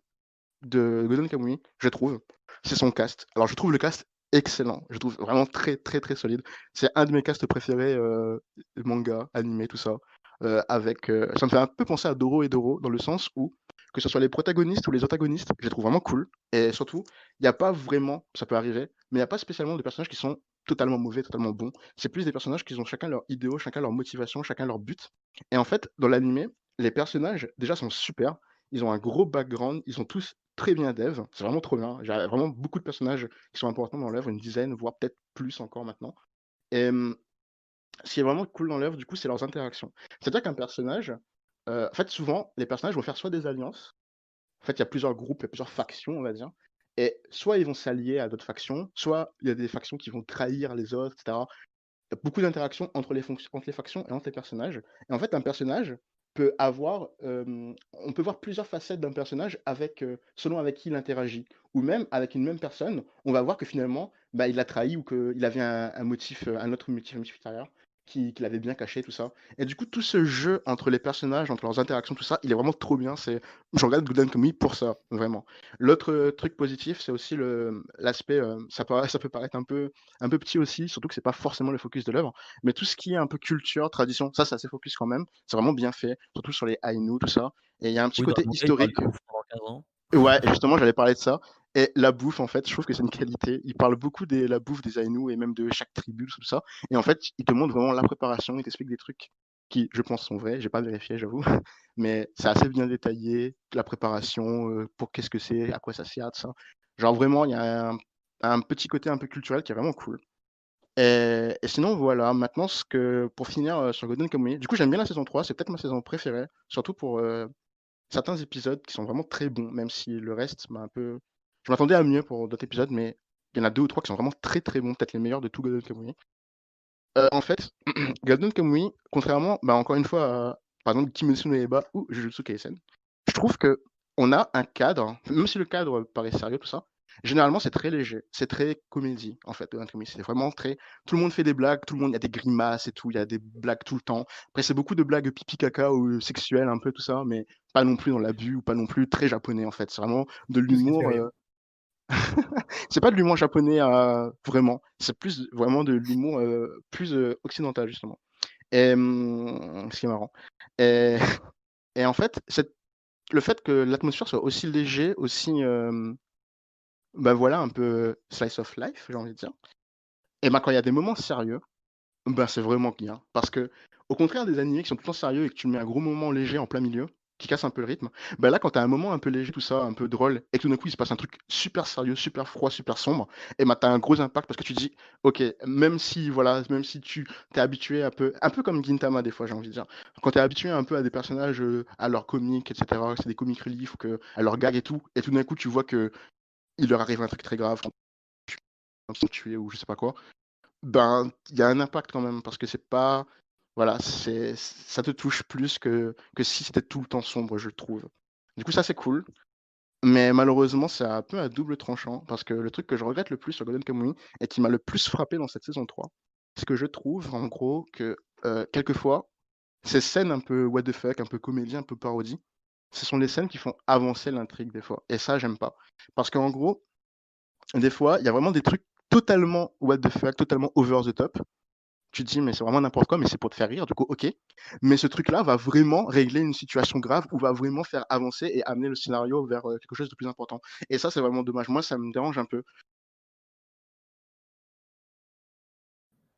de Golden Kamuy, je trouve, c'est son cast. Alors, je trouve le cast excellent. Je trouve vraiment très, très, très solide. C'est un de mes castes préférés, manga, animé, tout ça. Ça me fait un peu penser à Doro et Doro, dans le sens où, que ce soit les protagonistes ou les antagonistes, je les trouve vraiment cool. Et surtout, il n'y a pas vraiment, ça peut arriver, mais il n'y a pas spécialement de personnages qui sont totalement mauvais, totalement bons. C'est plus des personnages qui ont chacun leur idéaux, chacun leur motivation, chacun leur but. Et en fait, dans l'animé, les personnages, déjà, sont super. Ils ont un gros background, ils sont tous très bien dev. C'est vraiment trop bien. J'ai vraiment beaucoup de personnages qui sont importants dans l'œuvre, une dizaine, voire peut-être plus encore maintenant. Et ce qui est vraiment cool dans l'œuvre, du coup, c'est leurs interactions. C'est-à-dire qu'un personnage, en fait, souvent, les personnages vont faire soit des alliances, en fait, il y a plusieurs groupes, il y a plusieurs factions, on va dire, et soit ils vont s'allier à d'autres factions, soit il y a des factions qui vont trahir les autres, etc. Il y a beaucoup d'interactions entre les factions et entre les personnages. Et en fait, un personnage peut avoir, on peut voir plusieurs facettes d'un personnage selon avec qui il interagit. Ou même avec une même personne, on va voir que finalement, bah, il l'a trahi ou qu'il avait un motif, un autre motif ultérieur, qu'il avait bien caché, tout ça. Et du coup, tout ce jeu entre les personnages, entre leurs interactions, tout ça, il est vraiment trop bien. Je regarde Golden Kamuy pour ça, vraiment. L'autre truc positif, c'est aussi l'aspect, ça peut paraître un peu petit aussi, surtout que c'est pas forcément le focus de l'œuvre, mais tout ce qui est un peu culture, tradition, ça c'est assez focus quand même, c'est vraiment bien fait, surtout sur les Ainu, tout ça. Et il y a un petit Oui, dans le côté manga, il parle historique. de bouffe pendant 15 ans. Ouais, justement, j'allais parler de ça. Et la bouffe, en fait, je trouve que c'est une qualité. Il parle beaucoup de la bouffe des Ainu et même de chaque tribu, tout ça. Et en fait, il te montre vraiment la préparation, il t'explique des trucs qui, je pense, sont vrais. J'ai pas vérifié, j'avoue. Mais c'est assez bien détaillé, la préparation, pour qu'est-ce que c'est, à quoi ça sert, tout ça. Genre vraiment, il y a un petit côté un peu culturel qui est vraiment cool. Et sinon, voilà, maintenant, pour finir sur Golden Kamuy, du coup, j'aime bien la saison 3, c'est peut-être ma saison préférée, surtout pour certains épisodes qui sont vraiment très bons, même si le reste m'a un peu. Je m'attendais à mieux pour d'autres épisodes, mais il y en a deux ou trois qui sont vraiment très très bons, peut-être les meilleurs de tout Golden Kamuy. En fait, Golden Kamuy, contrairement, bah, encore une fois, par exemple, Kimetsu no Yaiba ou Jujutsu Kaisen, je trouve que on a un cadre, même si le cadre paraît sérieux, tout ça, généralement c'est très léger, c'est très comédie, en fait, Golden Kamuy. C'est vraiment très. Tout le monde fait des blagues, tout le monde, il y a des grimaces et tout, il y a des blagues tout le temps. Après, c'est beaucoup de blagues pipi caca ou sexuelles, un peu tout ça, mais pas non plus dans l'abus ou pas non plus très japonais, en fait. C'est vraiment de Tout ce qui fait l'humour. rire. C'est pas de l'humour japonais vraiment, c'est plus vraiment de l'humour plus occidental, justement. Ce qui est marrant. Et, et en fait, le fait que l'atmosphère soit aussi léger, aussi, bah voilà, un peu slice of life, j'ai envie de dire. Et ben quand il y a des moments sérieux, ben c'est vraiment bien. Parce que, au contraire des animés qui sont tout le temps sérieux et que tu mets un gros moment léger en plein milieu, qui casse un peu le rythme, ben là, quand t'as un moment un peu léger, tout ça, un peu drôle, et que tout d'un coup il se passe un truc super sérieux, super froid, super sombre, et ben t'as un gros impact parce que tu te dis, ok, même si, voilà, même si tu t'es habitué un peu comme Gintama des fois, j'ai envie de dire. Quand t'es habitué un peu à des personnages, à leurs comiques, etc., que c'est des comic relief, à leurs gags et tout d'un coup tu vois que il leur arrive un truc très grave, quand ils sont tués ou je sais pas quoi, ben, il y a un impact quand même parce que c'est pas voilà, ça te touche plus que si c'était tout le temps sombre, je trouve. Du coup, ça, c'est cool, mais malheureusement, c'est un peu à double tranchant parce que le truc que je regrette le plus sur Golden Kamuy et qui m'a le plus frappé dans cette saison 3, c'est que je trouve, en gros, que, quelquefois, ces scènes un peu what the fuck, un peu comédie, un peu parodie, ce sont les scènes qui font avancer l'intrigue des fois et ça, j'aime pas. Parce qu'en gros, des fois, il y a vraiment des trucs totalement what the fuck, totalement over the top. Tu te dis, mais c'est vraiment n'importe quoi, mais c'est pour te faire rire, du coup, ok. Mais ce truc-là va vraiment régler une situation grave ou va vraiment faire avancer et amener le scénario vers quelque chose de plus important. Et ça, c'est vraiment dommage. Moi, ça me dérange un peu.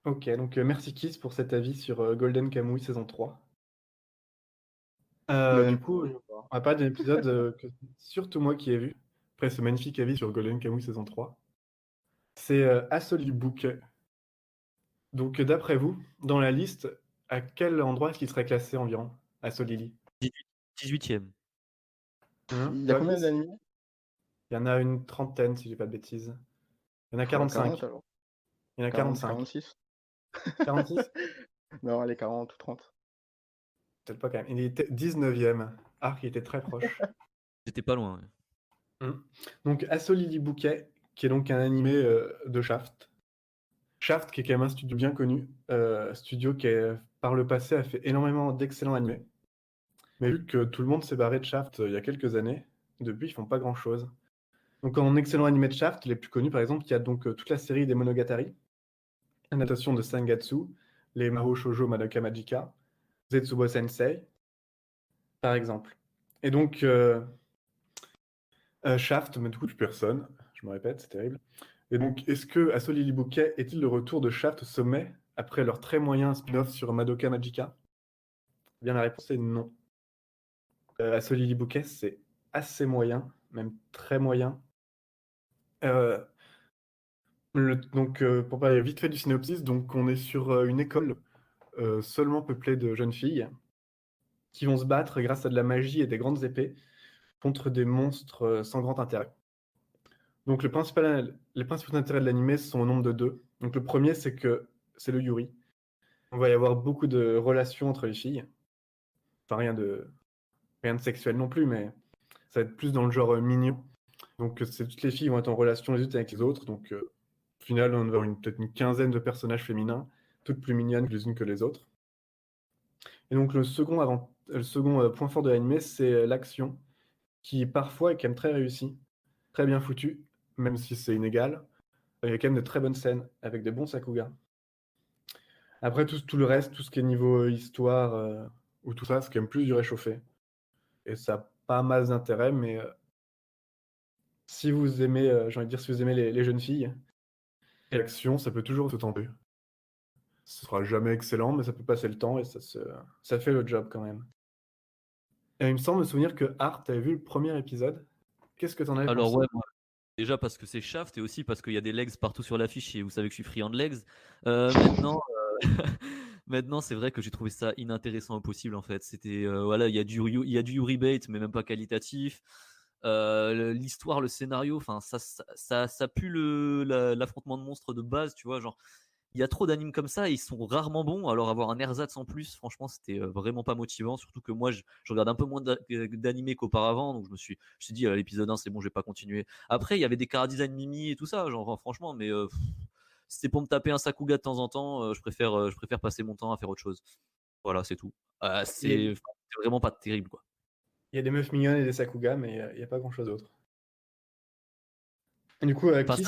Ok, donc merci Kiss pour cet avis sur Golden Kamuy saison 3. Bah, Du du coup, coup, on va parler d'un épisode que surtout moi qui ai vu, après ce magnifique avis sur Golden Kamuy saison 3. C'est Asoli Bouquet. Donc, d'après vous, dans la liste, à quel endroit est-ce qu'il serait classé environ, Asoli? 18e. il y a Toi, combien Chris? d'animés? Il y en a une trentaine, si j'ai pas de bêtises. Il y en a Bah, 40 45. alors. Il y en a 40, 45. 46. 46? Non, allez, 40 ou 30. Peut-être pas quand même. Il était 19e. Ah, il était très proche. C'était pas loin. Ouais. Donc, Asoli Bouquet, qui est donc un animé de Shaft. Shaft, qui est quand même un studio bien connu. Studio qui, par le passé, a fait énormément d'excellents animés. Mais vu que tout le monde s'est barré de Shaft il y a quelques années, depuis, ils font pas grand-chose. Donc en excellent animé de Shaft, les plus connus par exemple, il y a donc toute la série des Monogatari, adaptation de Sangatsu, les Mahou Shoujo Madoka Magica, Zetsubo Sensei, par exemple. Et donc Shaft, mais du coup plus personne, je me répète, c'est terrible. Et donc est-ce que Aso Lilibuke est-il le retour de Shaft au sommet après leur très moyen spin-off sur Madoka Magica? Eh bien la réponse est non. Aso Lilibuke c'est assez moyen, même très moyen. Euh, donc, pour parler vite fait du synopsis, donc on est sur une école seulement peuplée de jeunes filles qui vont se battre grâce à de la magie et des grandes épées contre des monstres sans grand intérêt. Donc les principaux intérêts de l'anime sont au nombre de deux. Donc le premier, c'est que c'est le Yuri. On va y avoir beaucoup de relations entre les filles. Enfin, rien de sexuel non plus, mais ça va être plus dans le genre mignon. Donc toutes les filles vont être en relation les unes avec les autres. Donc au final, on va avoir peut-être une quinzaine de personnages féminins, toutes plus mignonnes les unes que les autres. Et donc le second point fort de l'anime, c'est l'action, qui parfois est quand même très réussie, très bien foutue, même si c'est inégal. Il y a quand même de très bonnes scènes, avec des bons Sakuga. Après, tout le reste, tout ce qui est niveau histoire, ou tout ça, c'est quand même plus du réchauffé. Et ça a pas mal d'intérêt, mais si vous aimez, j'ai envie de dire, si vous aimez les jeunes filles, et l'action, ça peut toujours se tenter. Ce sera jamais excellent, mais ça peut passer le temps et ça fait le job quand même. Et il me semble me souvenir que Art avait vu le premier épisode. Qu'est-ce que t'en avais Alors pensé? ouais, moi, déjà parce que c'est Shaft et aussi parce qu'il y a des legs partout sur l'affiche et vous savez que je suis friand de legs. Maintenant, maintenant c'est vrai que j'ai trouvé ça inintéressant au possible en fait. C'était voilà, il y a du Yuri Bait mais même pas qualitatif. L'histoire, le scénario, enfin ça pue l'affrontement de monstres de base, tu vois, genre il y a trop d'animes comme ça et ils sont rarement bons. Alors avoir un ersatz en plus, franchement, c'était vraiment pas motivant. Surtout que moi, je regarde un peu moins d'animés qu'auparavant, donc je me suis dit l'épisode 1 c'est bon, je vais pas continuer. Après, il y avait des chara design Mimi et tout ça, genre franchement, mais c'était pour me taper un Sakuga de temps en temps. Je préfère passer mon temps à faire autre chose. Voilà, c'est tout. Il y, a, C'est vraiment pas terrible, quoi. il y a des meufs mignonnes et des Sakuga, mais il n'y a pas grand-chose d'autre. Et du coup, Enfin, si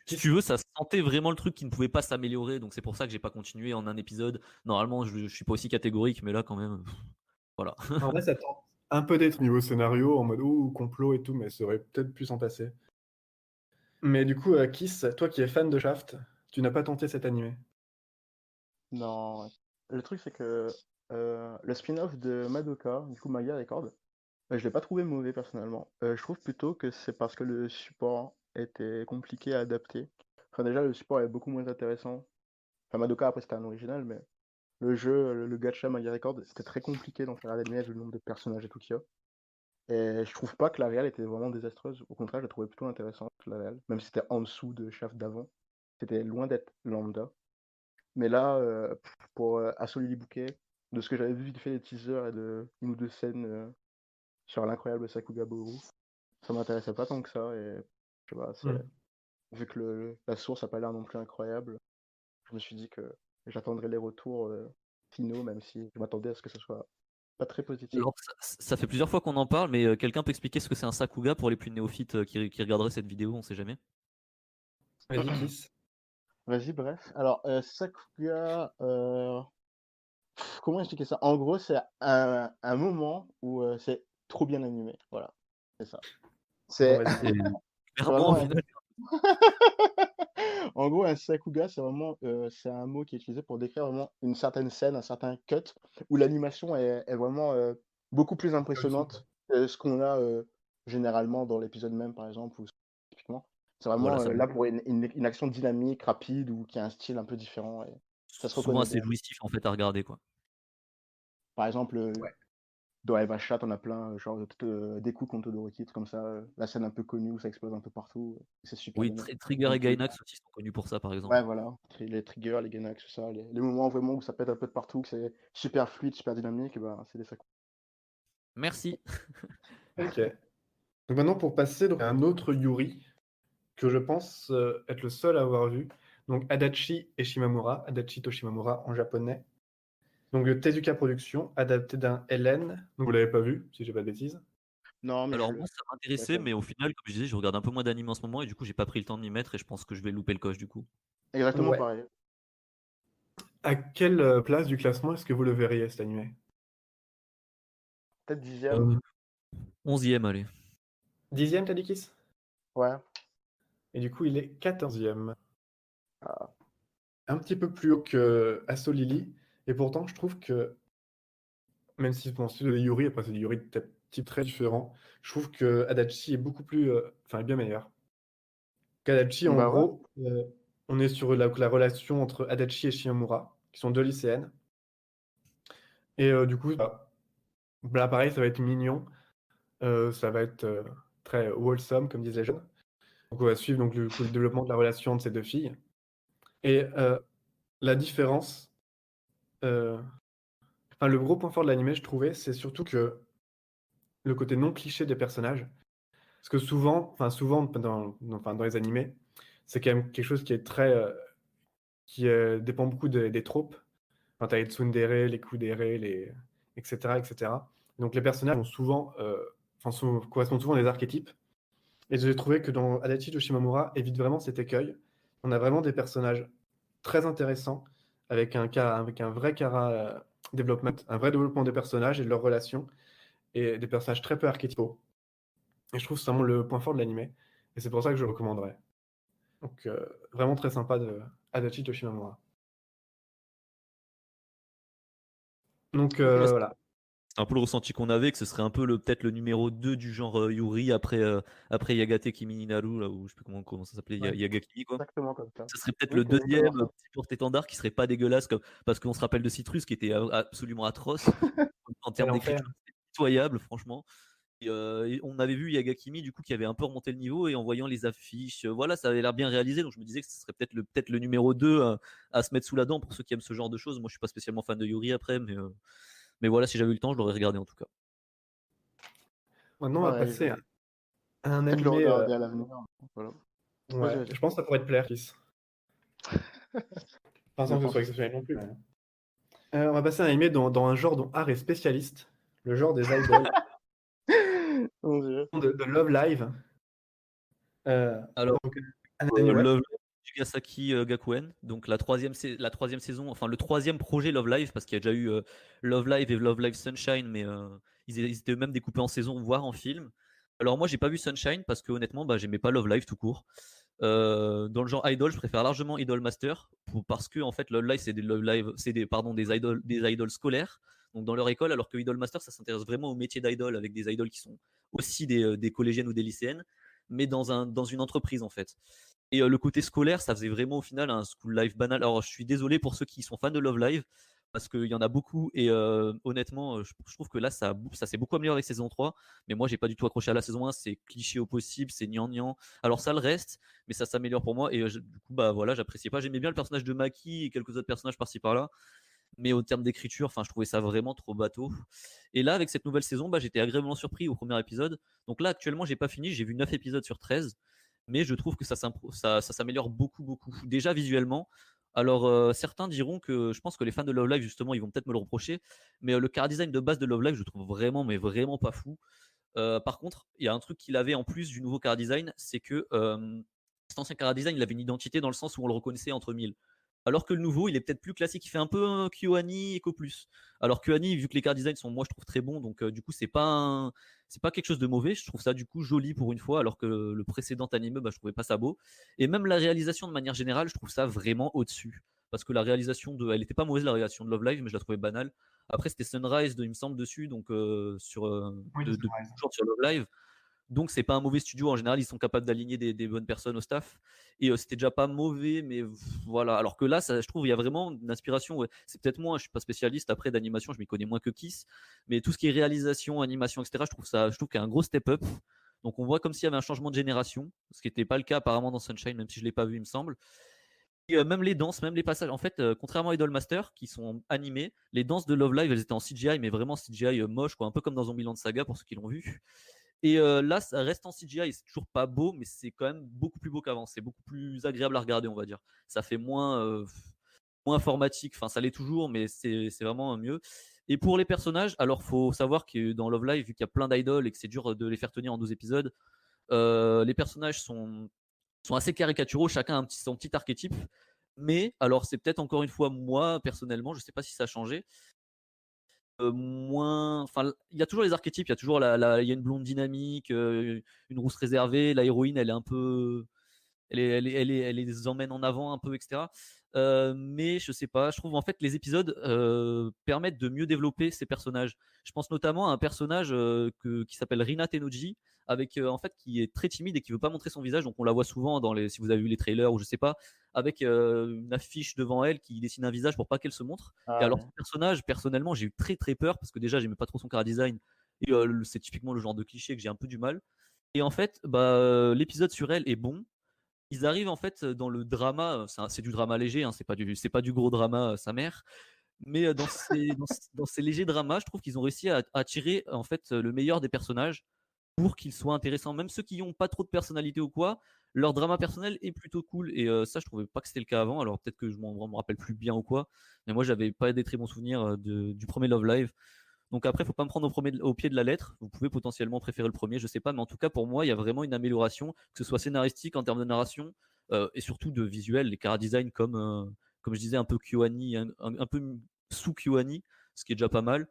tu Kiss, veux, ça sentait vraiment le truc qui ne pouvait pas s'améliorer, donc c'est pour ça que j'ai pas continué en un épisode. Normalement, je suis pas aussi catégorique, mais là, quand même, voilà. en vrai, ça tente un peu d'être niveau scénario, en mode complot et tout, mais ça aurait peut-être pu s'en passer. Mais du coup, Kiss, toi qui es fan de Shaft, tu n'as pas tenté cet animé. Non, ouais. Le truc, c'est que le spin-off de Madoka, du coup Maya Record, je l'ai pas trouvé mauvais personnellement. Je trouve plutôt que c'est parce que le support était compliqué à adapter. Enfin, déjà, le support est beaucoup moins intéressant. Enfin, Madoka, après, c'était un original, mais le jeu, le gacha Maya Record, c'était très compliqué d'en faire la lumière vu le nombre de personnages et tout qu'il y a. Et je trouve pas que la réal était vraiment désastreuse. Au contraire, je la trouvais plutôt intéressante, la réal. Même si c'était en dessous de Shaft d'avant. C'était loin d'être lambda. Mais là, pour Assaut Lily Bouquet, de ce que j'avais vu vite fait les teasers et de une ou deux scènes sur l'incroyable Sakuga Boru, ça m'intéressait pas tant que ça. Et je sais pas, vu que la source a pas l'air non plus incroyable, je me suis dit que j'attendrais les retours finaux, même si je m'attendais à ce que ce soit pas très positif. Alors, ça fait plusieurs fois qu'on en parle, mais quelqu'un peut expliquer ce que c'est un Sakuga pour les plus néophytes qui regarderaient cette vidéo, on sait jamais. Vas-y, Kiss. Vas-y, bref. Alors, Sakuga, comment expliquer ça? En gros, c'est un moment où c'est trop bien animé. Voilà, c'est ça. Bon, C'est vas-y. Et c'est clairement, au vraiment un... final, En gros, un Sakuga, c'est vraiment c'est un mot qui est utilisé pour décrire vraiment une certaine scène, un certain cut, où l'animation est vraiment beaucoup plus impressionnante que ce qu'on a généralement dans l'épisode même, par exemple, ou typiquement. C'est voilà, vraiment là pour une action dynamique, rapide, ou qui a un style un peu différent, et ça se souvent reconnaît assez bien. jouissif en fait à regarder, quoi. Par exemple, Ouais. dans Eva Chat, on a plein, genre, des coups contre Dorothy, trucs comme ça. La scène un peu connue où ça explose un peu partout. C'est super Oui, bien. Trigger et Gainax aussi sont connus pour ça, par exemple. Ouais, voilà. Les triggers, les gainax, tout ça. Les moments vraiment où ça pète un peu de partout, que c'est super fluide, super dynamique, et ben, c'est des sacs. Merci. Ok. Donc maintenant, pour passer donc, à un autre Yuri, que je pense être le seul à avoir vu. Donc Adachi et Shimamura, Adachi Toshimamura en japonais. Donc Tezuka Productions, adapté d'un LN. Donc vous l'avez pas vu, si j'ai pas de bêtises. Non, mais Alors moi, ça m'intéressait, d'accord. mais au final, comme je disais, je regarde un peu moins d'anime en ce moment et du coup, j'ai pas pris le temps de m'y mettre et je pense que je vais louper le coche du coup. Exactement Ouais. pareil. À quelle place du classement est-ce que vous le verriez, cet animé? Peut-être 10e. Euh, 11e, allez. 10e, t'as dit Kiss? Ouais. Et du coup, il est 14e. Ah. Un petit peu plus haut que Asso Lily. Et pourtant, je trouve que, même si bon, c'est de Yuri, après c'est des Yuri de type très différent, je trouve que Adachi est beaucoup plus, enfin, est bien meilleur. Qu'Adachi, en Bah ouais. gros, on est sur la relation entre Adachi et Shimamura, qui sont deux lycéennes. Et du coup, là, pareil, ça va être mignon. Ça va être très wholesome, comme disent les jeunes. Donc, on va suivre donc, le développement de la relation de ces deux filles. Et la différence, euh, enfin, le gros point fort de l'anime, je trouvais, c'est surtout que le côté non cliché des personnages. Parce que souvent dans les animés, c'est quand même quelque chose qui est très, qui dépend beaucoup des tropes. Enfin, t'as les tsundere, les kudere, etc., etc. Donc les personnages ont souvent, correspondent souvent à des archétypes. Et j'ai trouvé que dans Adachi Yoshimamura évite vraiment cet écueil. On a vraiment des personnages très intéressants avec un vrai development, un vrai développement des personnages et de leurs relations et des personnages très peu archétypaux. Et je trouve que c'est vraiment le point fort de l'anime. Et c'est pour ça que je le recommanderais. Donc vraiment très sympa de Adachi Yoshimamura. Donc Ouais, voilà. c'est un peu le ressenti qu'on avait, que ce serait un peu peut-être le numéro 2 du genre Yuri après Yagate Kimi ni Naru, là où je sais plus comment ça s'appelait, Ouais. Yagakimi quoi. Exactement comme ça. Ça serait peut-être Oui, le c'est exactement deuxième ça. petit porte-étendard qui serait pas dégueulasse parce qu'on se rappelle de Citrus qui était absolument atroce en Quel termes enfer. d'écriture, c'était pitoyable franchement. Et on avait vu Yagakimi du coup qui avait un peu remonté le niveau et en voyant les affiches, voilà, ça avait l'air bien réalisé donc je me disais que ce serait peut-être le numéro 2 à se mettre sous la dent pour ceux qui aiment ce genre de choses. Moi je suis pas spécialement fan de Yuri après mais voilà, si j'avais eu le temps, je l'aurais regardé en tout cas. Maintenant, on va Pareil, je passer vais à un peut-être le animé. regarder à l'avenir. Voilà. Vas-y, Ouais, vas-y. je pense que ça pourrait te plaire, Kiss. Pas Je sans que ce pense soit aussi. exceptionnel non plus. On va passer à un animé dans un genre dont Art est spécialiste, le genre des idols, Mon Dieu. de Love Live. Alors, Donc, un animé, ouais. Love Live Chigasaki Gakuen, donc la troisième saison, enfin le troisième projet Love Live, parce qu'il y a déjà eu Love Live et Love Live Sunshine, mais ils étaient eux-mêmes découpés en saison, voire en film. Alors moi, j'ai pas vu Sunshine parce que honnêtement, bah, j'aimais pas Love Live tout court. Dans le genre idol, je préfère largement Idol Master parce que en fait, Love Live, c'est des Love Live, c'est des idoles scolaires, donc dans leur école, alors que Idol Master, ça s'intéresse vraiment au métier d'idol avec des idoles qui sont aussi des collégiennes ou des lycéennes, mais dans une entreprise en fait. Et le côté scolaire, ça faisait vraiment au final un school life banal. Alors je suis désolé pour ceux qui sont fans de Love Live, parce qu'il y en a beaucoup, et honnêtement, je trouve que là, ça s'est beaucoup amélioré avec saison 3, mais moi, j'ai pas du tout accroché à la saison 1, c'est cliché au possible, c'est gnangnan. Alors ça le reste, mais ça s'améliore pour moi, et du coup, bah voilà, j'appréciais pas. J'aimais bien le personnage de Maki et quelques autres personnages par-ci par-là, mais au terme d'écriture, enfin, je trouvais ça vraiment trop bateau. Et là, avec cette nouvelle saison, bah, j'étais agréablement surpris au premier épisode. Donc là, actuellement, j'ai pas fini, j'ai vu 9 épisodes sur 13, mais je trouve que ça s'améliore beaucoup, beaucoup. Déjà visuellement. Alors, certains diront que je pense que les fans de Love Live, justement, ils vont peut-être me le reprocher, mais le car design de base de Love Live, je trouve vraiment, mais vraiment pas fou. Par contre, il y a un truc qu'il avait en plus du nouveau car design, c'est que cet ancien car design, il avait une identité dans le sens où on le reconnaissait entre mille. Alors que le nouveau, il est peut-être plus classique, il fait un peu KyoAni Eco Plus. Alors KyoAni, vu que les car designs sont, moi, je trouve très bons, donc du coup, c'est pas quelque chose de mauvais. Je trouve ça du coup joli pour une fois, alors que le précédent anime, bah, je trouvais pas ça beau. Et même la réalisation de manière générale, je trouve ça vraiment au-dessus. Parce que elle était pas mauvaise la réalisation de Love Live, mais je la trouvais banale. Après, c'était Sunrise, il me semble, dessus, donc Oui, de Sunrise. toujours sur Love Live. Donc, c'est pas un mauvais studio. En général, ils sont capables d'aligner des bonnes personnes au staff. Et c'était déjà pas mauvais, mais voilà. Alors que là, je trouve, il y a vraiment une inspiration. Ouais. C'est peut-être moi, je suis pas spécialiste après d'animation, je m'y connais moins que Kiss. Mais tout ce qui est réalisation, animation, etc., je trouve qu'il y a un gros step-up. Donc, on voit comme s'il y avait un changement de génération, ce qui n'était pas le cas apparemment dans Sunshine, même si je l'ai pas vu, il me semble. Et même les danses, même les passages. En fait, contrairement à Idolmaster, qui sont animés, les danses de Love Live, elles étaient en CGI, mais vraiment CGI moche, quoi, un peu comme dans Zombieland Saga pour ceux qui l'ont vu. Et là, ça reste en CGI, c'est toujours pas beau, mais c'est quand même beaucoup plus beau qu'avant. C'est beaucoup plus agréable à regarder, on va dire. Ça fait moins informatique, enfin ça l'est toujours, mais c'est vraiment mieux. Et pour les personnages, alors faut savoir que dans Love Live, vu qu'il y a plein d'idoles et que c'est dur de les faire tenir en 12 épisodes, les personnages sont assez caricaturaux, chacun a son petit archétype. Mais alors c'est peut-être encore une fois moi personnellement, je sais pas si ça a changé. Moins, enfin, il y a toujours les archétypes, il y a toujours il y a une blonde dynamique, une rousse réservée, la héroïne elle est un peu, elle les emmène en avant un peu, etc. Mais je sais pas, je trouve en fait les épisodes permettent de mieux développer ces personnages. Je pense notamment à un personnage qui s'appelle Rina Tenoji, avec en fait qui est très timide et qui veut pas montrer son visage, donc on la voit souvent si vous avez vu les trailers ou je sais pas, avec une affiche devant elle qui dessine un visage pour pas qu'elle se montre. Et Ah alors ouais. ce personnage, personnellement, j'ai eu très très peur parce que déjà j'aimais pas trop son chara design et c'est typiquement le genre de cliché que j'ai un peu du mal. Et en fait, l'épisode sur elle est bon. Ils arrivent en fait dans le drama, c'est du drama léger, hein, c'est pas du gros drama, sa mère. Mais dans ces légers dramas, je trouve qu'ils ont réussi à tirer en fait le meilleur des personnages pour qu'ils soient intéressants. Même ceux qui n'ont pas trop de personnalité ou quoi, leur drama personnel est plutôt cool. Et ça, je trouvais pas que c'était le cas avant. Alors peut-être que je me rappelle plus bien ou quoi. Mais moi, j'avais pas des très bons souvenirs du premier Love Live. Donc après, faut pas me prendre au pied de la lettre. Vous pouvez potentiellement préférer le premier, je sais pas, mais en tout cas pour moi, il y a vraiment une amélioration, que ce soit scénaristique en termes de narration et surtout de visuel, les chara design comme je disais un peu Kyoani, un peu sous Kyoani, ce qui est déjà pas mal,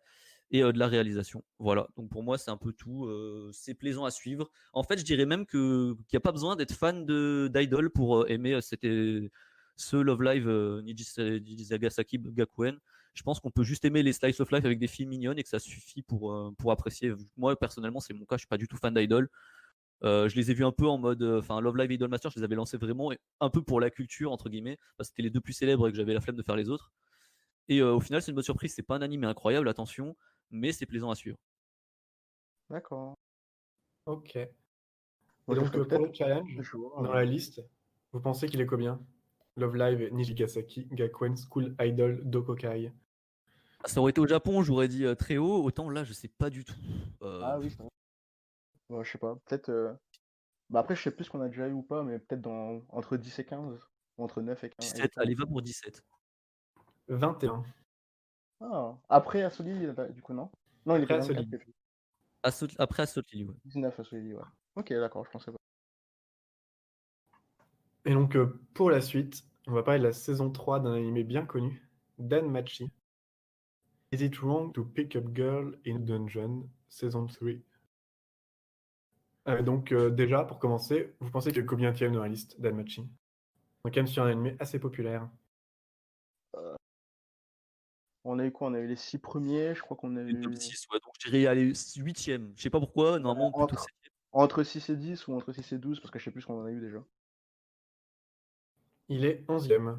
et de la réalisation. Voilà. Donc pour moi, c'est un peu tout. C'est plaisant à suivre. En fait, je dirais même qu'il n'y a pas besoin d'être fan d'idol pour aimer ce Love Live Nijisagasaki Gakuen. Je pense qu'on peut juste aimer les slice of life avec des filles mignonnes et que ça suffit pour apprécier. Moi, personnellement, c'est mon cas. Je suis pas du tout fan d'idol. Je les ai vus un peu en mode, enfin, Love Live et Idol Master, je les avais lancés vraiment un peu pour la culture entre guillemets, parce que c'était les deux plus célèbres et que j'avais la flemme de faire les autres. Et au final, c'est une bonne surprise. C'est pas un anime incroyable, attention, mais c'est plaisant à suivre. D'accord. Ok. Et Moi, je donc, ferais pour peut-être le challenge, jour. dans la liste, vous pensez qu'il est combien? Love Live Nijigasaki Gakuen School Idol Dokokai. Ça aurait été au Japon, j'aurais dit très haut. Autant là, je sais pas du tout. Ah oui, c'est vrai. Ouais, je sais pas. Peut-être. Bah après, je sais plus ce qu'on a déjà eu ou pas, mais peut-être entre 10 et 15. Ou entre 9 et 15. 17, allez, va pour 17. 21. Ah, après Asoli, du coup, non? Non, il était Après, 24, Asoli. Après Asotili, ouais. 19 Asoli, ouais. Ok, d'accord, je pensais pas. Et donc, pour la suite, on va parler de la saison 3 d'un anime bien connu, Danmachi. Is it wrong to pick up girl in dungeon, saison 3? Donc, déjà, pour commencer, vous pensez qu'il y a combien de dans la liste, Danmachi? On est quand même sur un anime assez populaire. On a eu quoi? On a eu les 6 premiers, je crois qu'on a Et le top eu 6, ouais, donc je dirais aller 8ème. Je sais pas pourquoi, normalement plutôt entre, 7ème. entre 6 et 10 ou entre 6 et 12, parce que je sais plus ce qu'on en a eu déjà. Il est 11e.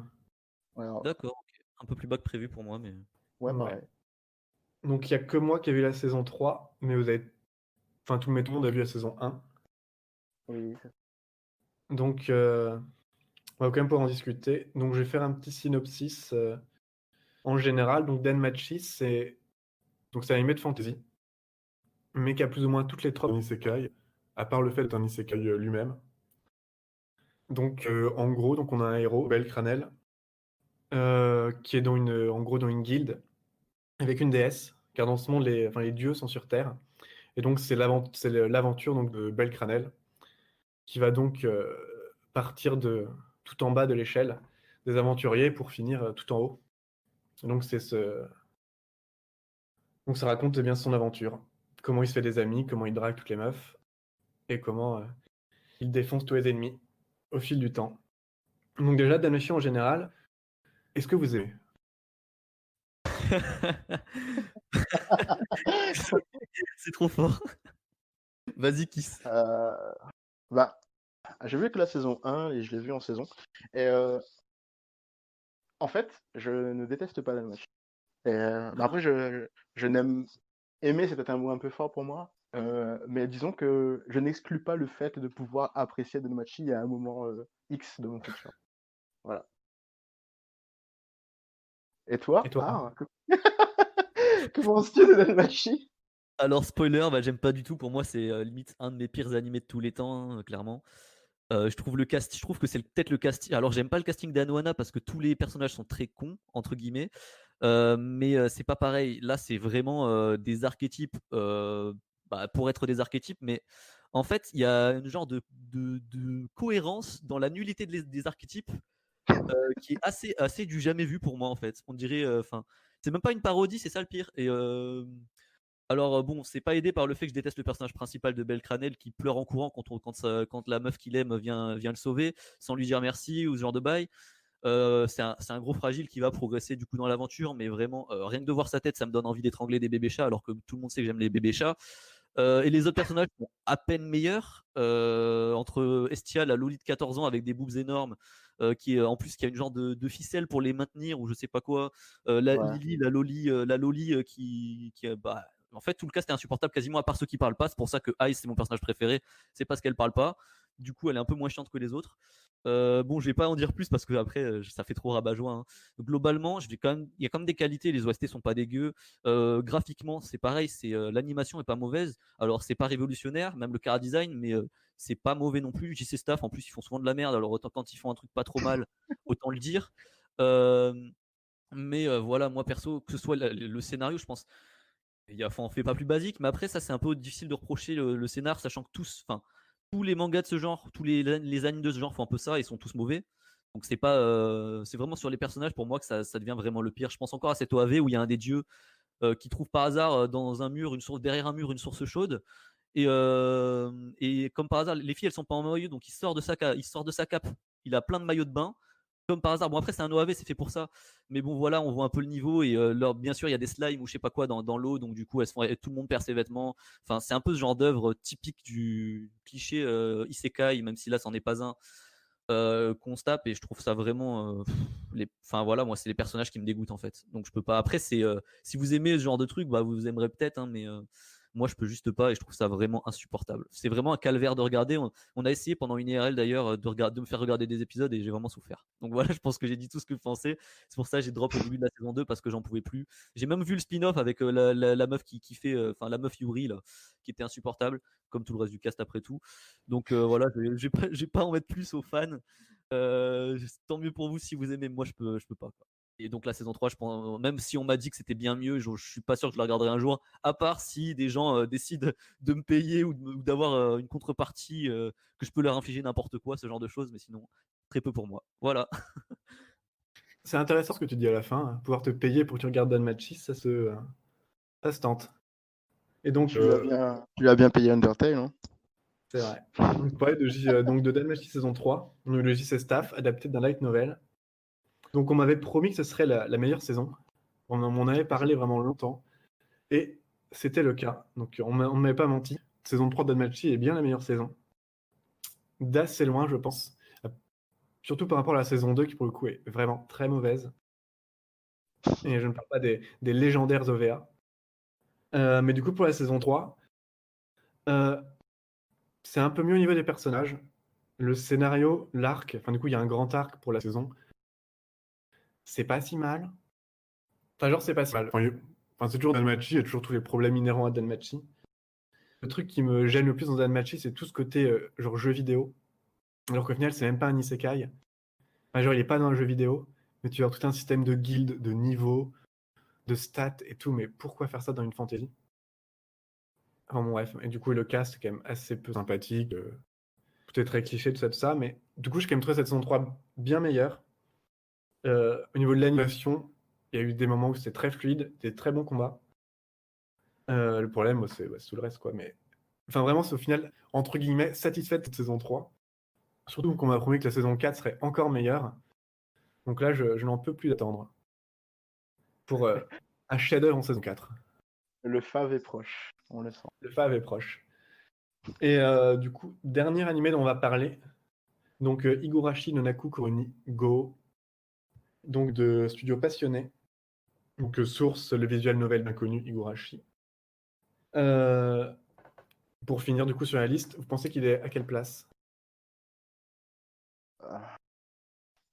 Ouais, D'accord, ok. Un peu plus bas que prévu pour moi, mais. ouais, Ouais. pareil. Donc, il n'y a que moi qui ai vu la saison 3, mais vous avez. Enfin, tout le monde a vu la saison 1. Oui. Donc, on va quand même pouvoir en discuter. Donc, je vais faire un petit synopsis en général. Donc, Danmachi, c'est un anime de fantasy, mais qui a plus ou moins toutes les tropes d'un isekai, à part le fait d'être un isekai lui-même. Donc, en gros, donc on a un héros, Belcranel, qui est en gros dans une guilde avec une déesse, car dans ce monde, les dieux sont sur Terre. Et donc, c'est l'aventure donc, de Belcranel, qui va donc partir de tout en bas de l'échelle des aventuriers pour finir tout en haut. Et donc, donc, ça raconte bien son aventure. Comment il se fait des amis, comment il drague toutes les meufs, et comment il défonce tous les ennemis au fil du temps. Donc déjà, Danmachi en général, est-ce que vous aimez? C'est trop fort. Vas-y, Kiss. Bah, j'ai vu que la saison 1 et je l'ai vu en saison. Et en fait, je ne déteste pas Dalmatch. Bah après, je n'aime. Aimer, c'est peut-être un mot un peu fort pour moi. Mais disons que je n'exclus pas le fait de pouvoir apprécier Dalmachi à un moment X de mon futur. Voilà. Et Et toi? toi? Ah, que penses-tu de Dalmachi? Alors, spoiler, bah, j'aime pas du tout. Pour moi, c'est limite un de mes pires animés de tous les temps, hein, clairement. Je trouve que c'est peut-être le casting. Alors, j'aime pas le casting d'Anohana parce que tous les personnages sont très cons, entre guillemets. Mais c'est pas pareil. Là, c'est vraiment des archétypes pour être des archétypes, mais en fait, il y a une genre de cohérence dans la nullité des archétypes qui est assez du jamais vu pour moi en fait. On dirait, enfin, c'est même pas une parodie, c'est ça le pire. Et alors bon, c'est pas aidé par le fait que je déteste le personnage principal de Belcranel qui pleure en courant quand la meuf qu'il aime vient le sauver sans lui dire merci ou ce genre de bail. C'est un gros fragile qui va progresser du coup dans l'aventure, mais vraiment rien que de voir sa tête, ça me donne envie d'étrangler des bébés chats, alors que tout le monde sait que j'aime les bébés chats. Et les autres personnages sont à peine meilleurs. Entre Estia, la Loli de 14 ans avec des boobs énormes, en plus qui a une genre de ficelle pour les maintenir ou je sais pas quoi. Ouais. Lily, la Loli bah, en fait, tout le cast est insupportable quasiment à part ceux qui parlent pas. C'est pour ça que Ice c'est mon personnage préféré. C'est parce qu'elle parle pas. Du coup, elle est un peu moins chiante que les autres. Bon, je vais pas en dire plus parce que après, ça fait trop rabat-joie, hein. Globalement, il y a quand même des qualités. Les OST sont pas dégueux. Graphiquement, c'est pareil. L'animation est pas mauvaise. Alors, c'est pas révolutionnaire, même le chara design, mais c'est pas mauvais non plus. JC Staff, en plus, ils font souvent de la merde. Alors, autant quand ils font un truc pas trop mal, autant le dire. Euh, mais voilà, moi perso, que ce soit le scénario, je pense, on fait pas plus basique. Mais après, ça, c'est un peu difficile de reprocher le scénar, sachant que tous les mangas de ce genre, les animes de ce genre font un peu ça et sont tous mauvais. Donc c'est pas, c'est vraiment sur les personnages pour moi que ça devient vraiment le pire. Je pense encore à cette OAV où il y a un des dieux qui trouve par hasard dans un mur derrière un mur une source chaude. Et comme par hasard, les filles elles sont pas en maillot, donc il sort de sa cape. Il a plein de maillots de bain. Comme par hasard, bon après c'est un OAV, c'est fait pour ça. Mais bon voilà, on voit un peu le niveau et bien sûr il y a des slimes ou je sais pas quoi dans l'eau, donc du coup tout le monde perd ses vêtements. Enfin c'est un peu ce genre d'œuvre typique du cliché isekai, même si là c'en est pas un. Qu'on se tape et je trouve ça vraiment enfin voilà, moi c'est les personnages qui me dégoûtent en fait, donc je peux pas. Après c'est si vous aimez ce genre de truc, bah vous aimerez peut-être, hein, mais moi je peux juste pas et je trouve ça vraiment insupportable. C'est vraiment un calvaire de regarder. On a essayé pendant une IRL d'ailleurs de me faire regarder des épisodes et j'ai vraiment souffert, donc voilà. Je pense que j'ai dit tout ce que je pensais. C'est pour ça que j'ai drop au début de la saison 2 parce que j'en pouvais plus. J'ai même vu le spin-off avec la meuf qui fait enfin la meuf Yuri là, qui était insupportable comme tout le reste du cast après tout. Donc voilà, j'ai pas à en mettre plus aux fans. Tant mieux pour vous si vous aimez. Moi, je peux pas, quoi. Et donc la saison 3, je pense, même si on m'a dit que c'était bien mieux, je suis pas sûr que je la regarderai un jour, à part si des gens décident de me payer ou d'avoir une contrepartie, que je peux leur infliger n'importe quoi, ce genre de choses, mais sinon, très peu pour moi. Voilà. C'est intéressant ce que tu dis à la fin, hein. Pouvoir te payer pour que tu regardes Danmachi, ça se tente. Et donc, Tu lui as bien payé Undertale, hein. c'est vrai. Donc, ouais, donc de Danmachi saison 3, on a eu le JC Staff, adapté d'un light novel. Donc on m'avait promis que ce serait la meilleure saison. On m'en avait parlé vraiment longtemps. Et c'était le cas. Donc on ne m'avait pas menti. Saison 3 de Danmachi est bien la meilleure saison. D'assez loin, je pense. Surtout par rapport à la saison 2, qui pour le coup est vraiment très mauvaise. Et je ne parle pas des légendaires OVA. Mais du coup, pour la saison 3, c'est un peu mieux au niveau des personnages. Le scénario, l'arc, enfin du coup, il y a un grand arc pour la saison. C'est pas si mal. Enfin, genre, c'est pas si mal. Enfin, c'est toujours Danmachi, il y a toujours tous les problèmes inhérents à Danmachi. Le truc qui me gêne le plus dans Danmachi, c'est tout ce côté genre jeu vidéo. Alors qu'au final, c'est même pas un isekai. Enfin, genre, il est pas dans le jeu vidéo, mais tu as tout un système de guildes, de niveaux, de stats et tout. Mais pourquoi faire ça dans une fantasy? Enfin bon, bref. Et du coup, le cast est quand même assez peu sympathique. Tout est très cliché, tout ça. Mais du coup, j'ai quand même trouvé cette saison 3 bien meilleure. Au niveau de l'animation, il y a eu des moments où c'était très fluide, des très bons combats. Le problème, c'est tout le reste, quoi. Mais enfin, vraiment, c'est au final, entre guillemets, satisfait de cette saison 3. Surtout qu'on m'a promis que la saison 4 serait encore meilleure. Donc là, je n'en peux plus d'attendre pour un chef-d'œuvre en saison 4. Le fave est proche, on le sent. Le fave est proche. Et du coup, dernier animé dont on va parler, donc Higurashi no Naku Kuroni Go, donc de Studio Passionné, donc source le visual novel d'inconnu Higurashi. Pour finir du coup sur la liste, vous pensez qu'il est à quelle place?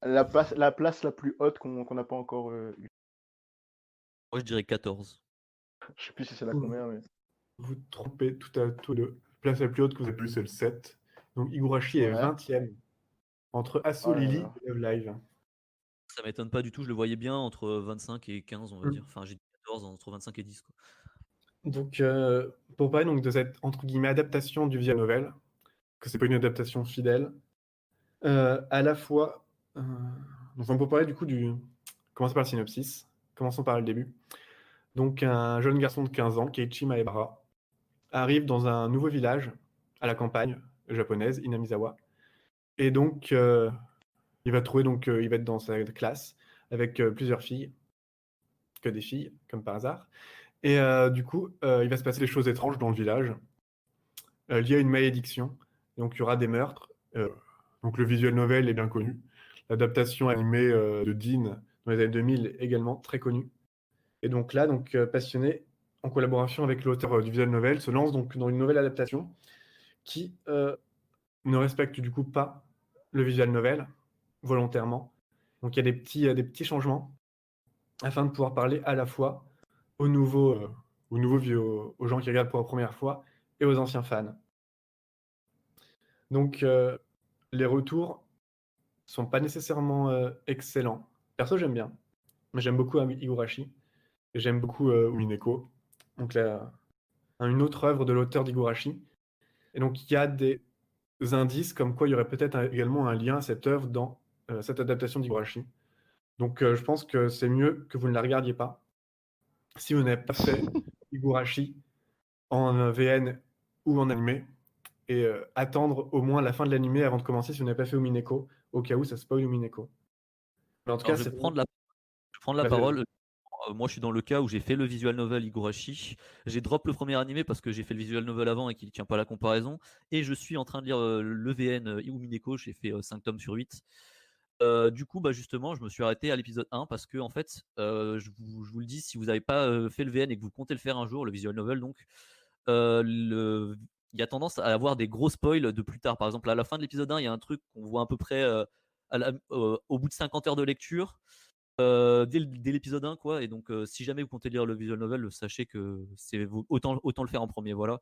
La place la plus haute qu'on n'a pas encore eue. Moi, je dirais 14. Je sais plus si c'est la combien, mais. Vous trompez tout à tout. La place la plus haute que vous avez plus, c'est le 7. Donc Higurashi est Ouais. 20e, entre Asso Oh là Lily là. et Love Live. ça m'étonne pas du tout. Je le voyais bien entre 25 et 15, on va Mm. dire. Enfin, j'ai dit 14, entre 25 et 10, quoi. Donc, pour parler donc de cette entre guillemets adaptation du visual novel, que c'est pas une adaptation fidèle, à la fois, donc on peut parler du coup du. Commencer par le synopsis. Commençons par le début. Donc, un jeune garçon de 15 ans, Keiichi Maebara, arrive dans un nouveau village à la campagne japonaise, Inamizawa. Et donc, il va trouver il va être dans sa classe avec plusieurs filles, que des filles, comme par hasard. Et du coup, il va se passer des choses étranges dans le village, liées à une malédiction. Donc, il y aura des meurtres. Donc, le visual novel est bien connu. L'adaptation animée de Dean dans les années 2000 est également très connue. Et donc là, Passionné, en collaboration avec l'auteur du visual novel, se lance donc dans une nouvelle adaptation qui ne respecte du coup pas le visual novel volontairement. Donc il y a des petits changements afin de pouvoir parler à la fois aux nouveaux aux gens qui regardent pour la première fois et aux anciens fans. Donc les retours sont pas nécessairement excellents. Perso, j'aime bien. Mais j'aime beaucoup Higurashi et j'aime beaucoup Umineko. Donc là, une autre œuvre de l'auteur d'Higurashi. Et donc il y a des indices comme quoi il y aurait peut-être également un lien à cette œuvre dans cette adaptation d'Higurashi. Donc je pense que c'est mieux que vous ne la regardiez pas si vous n'avez pas fait Higurashi en VN ou en animé et attendre au moins la fin de l'animé avant de commencer si vous n'avez pas fait Umineko, au cas où ça spoil Umineko. Mais en tout Alors, cas, c'est je vais prendre la Vas-y, vas-y. parole. Moi, je suis dans le cas où j'ai fait le visual novel Higurashi. J'ai drop le premier animé parce que j'ai fait le visual novel avant et qu'il ne tient pas la comparaison. Et je suis en train de lire le VN Umineko. J'ai fait 5 tomes sur 8. Du coup, bah justement, je me suis arrêté à l'épisode 1 parce que, en fait, je vous le dis, si vous n'avez pas fait le VN et que vous comptez le faire un jour, le visual novel, donc, il y a tendance à avoir des gros spoils de plus tard. Par exemple, à la fin de l'épisode 1, il y a un truc qu'on voit à peu près au bout de 50 heures de lecture. Dès l'épisode 1, quoi. Et donc, si jamais vous comptez lire le visual novel, sachez que c'est autant le faire en premier, voilà.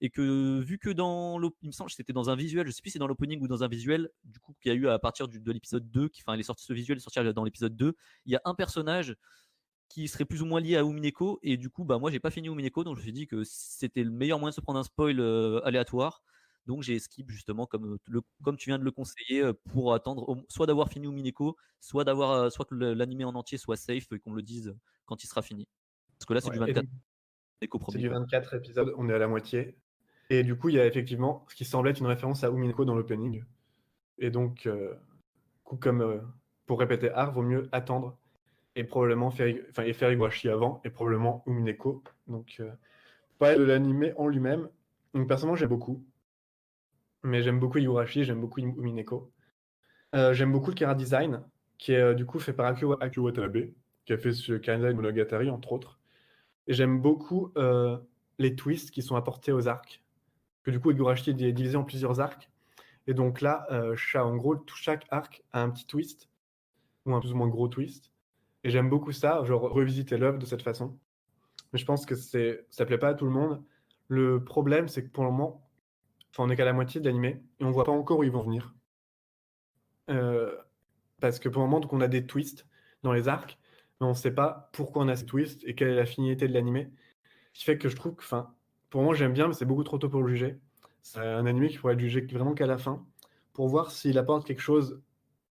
Et que vu que il me semble que c'était dans un visuel, je sais plus si c'est dans l'opening ou dans un visuel, du coup, qu'il y a eu à partir de l'épisode 2, enfin, il est sorti ce visuel, il est sorti dans l'épisode 2, il y a un personnage qui serait plus ou moins lié à Umineko, et du coup, bah, moi, j'ai pas fini Umineko, donc je me suis dit que c'était le meilleur moyen de se prendre un spoil aléatoire. Donc j'ai skip justement comme tu viens de le conseiller pour attendre soit d'avoir fini Umineko, soit que l'animé en entier soit safe et qu'on me le dise quand il sera fini. Parce que là c'est du Ouais, et 24 donc, Umineko c'est premier du quoi. 24 épisodes, on est à la moitié. Et du coup, il y a effectivement ce qui semble être une référence à Umineko dans l'opening. Et donc, comme pour répéter art, vaut mieux attendre et probablement faire Higurashi avant et probablement Umineko. Donc, pas de l'animé en lui-même. Donc, personnellement, j'aime beaucoup. Mais j'aime beaucoup Higurashi, j'aime beaucoup Umineko. J'aime beaucoup le Kara Design, qui est du coup fait par Akio Watanabe, qui a fait ce Kara Design Monogatari, entre autres. Et j'aime beaucoup les twists qui sont apportés aux arcs. Que du coup, Higurashi est divisé en plusieurs arcs. Et donc là, en gros, chaque arc a un petit twist, ou un plus ou moins gros twist. Et j'aime beaucoup ça, genre revisiter l'œuvre de cette façon. Mais je pense que ça plaît pas à tout le monde. Le problème, c'est que pour le moment, on est qu'à la moitié de l'animé et on voit pas encore où ils vont venir. Euh, Parce que pour le moment, donc, on a des twists dans les arcs, mais on ne sait pas pourquoi on a ces twists et quelle est la finalité de l'animé. Ce qui fait que je trouve que, pour le moment, j'aime bien, mais c'est beaucoup trop tôt pour le juger. C'est un animé qui pourrait être jugé vraiment qu'à la fin, pour voir s'il apporte quelque chose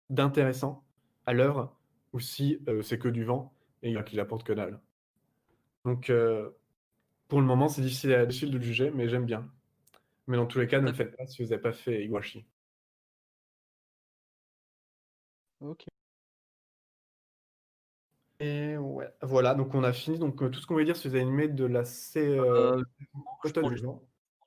d'intéressant à l'œuvre, ou si c'est que du vent et qu'il apporte que dalle. Donc, pour le moment, c'est difficile de le juger, mais j'aime bien. Mais dans tous les cas, ne le D'accord. faites pas si vous n'avez pas fait Iwashi. Ok. Et ouais, voilà, donc on a fini tout ce qu'on veut dire sur les animés de la Euh, je automne prends et juste juin.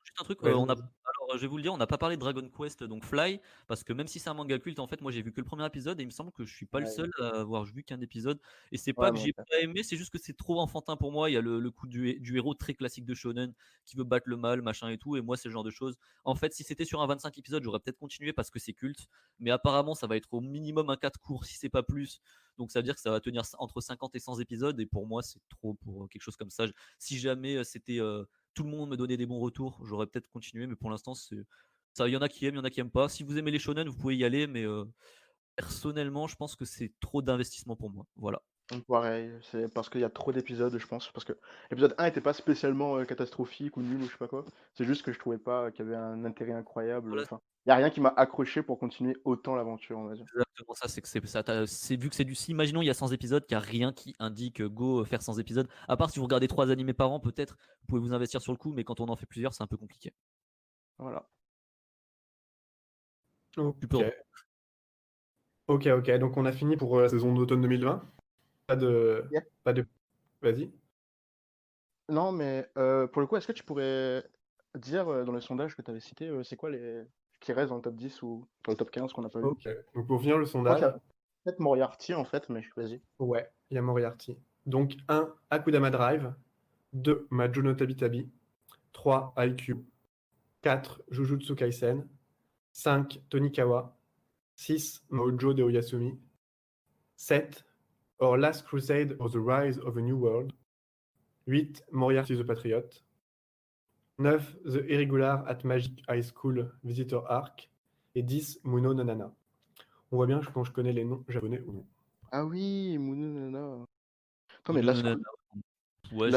Juste un truc, Vas-y, on a, vas-y. alors je vais vous le dire, on n'a pas parlé de Dragon Quest, donc Fly, parce que même si c'est un manga culte, en fait, moi j'ai vu que le premier épisode et il me semble que je suis pas le Ouais, seul à avoir vu qu'un épisode. Et c'est pas ouais, que mon j'ai père. pas aimé, c'est juste que c'est trop enfantin pour moi. Il y a le coup du héros très classique de Shonen qui veut battre le mal, machin et tout. Et moi, c'est le genre de choses. En fait, si c'était sur un 25 épisodes, j'aurais peut-être continué parce que c'est culte. Mais apparemment, ça va être au minimum un 4 court si c'est pas plus. Donc ça veut dire que ça va tenir entre 50 et 100 épisodes. Et pour moi, c'est trop pour quelque chose comme ça. Si jamais c'était tout le monde me donnait des bons retours, j'aurais peut-être continué, mais pour l'instant, il y en a qui aiment, il y en a qui aiment pas. Si vous aimez les shonen, vous pouvez y aller, mais Personnellement, je pense que c'est trop d'investissement pour moi. Voilà. Pareil, c'est parce qu'il y a trop d'épisodes, je pense. Parce que l'épisode 1 était pas spécialement catastrophique ou nul ou je sais pas quoi. C'est juste que je trouvais pas qu'il y avait un intérêt incroyable. Voilà, Enfin, il y a rien qui m'a accroché pour continuer autant l'aventure, on va dire. c'est exactement ça. C'est que c'est ça. Vu que c'est du. Si, imaginons il y a 100 épisodes, qu'il n'y a rien qui indique go faire 100 épisodes. À part si vous regardez 3 animés par an, peut-être vous pouvez vous investir sur le coup, mais quand on en fait plusieurs, c'est un peu compliqué. Voilà. Tu peux. Ok. Ok. Donc on a fini pour la saison d'automne 2020. Pas de. Yeah. Pas de. Vas-y. Non, mais pour le coup, est-ce que tu pourrais dire dans le sondage que tu avais cité, c'est quoi les qui restent dans le top 10 ou dans le top 15 qu'on n'a pas vu? Ok. Donc pour finir le Je crois qu'il y sondage, a peut-être Moriarty en fait, mais vas-y. ouais, il y a Moriarty. Donc 1, Akudama Drive. 2, Majo no Tabitabi. 3, IQ. 4, Jujutsu Kaisen. 5, Tonikawa. 6, Mojo de Oyasumi. 7, Our Last Crusade or the Rise of a New World. 8, Moriarty the Patriot. 9, The Irregular at Magic High School Visitor Arc. Et 10, Muno Nanana. On voit bien quand je connais les noms japonais ou non. Ah oui, Mununana. Attends, mais Non, ouais,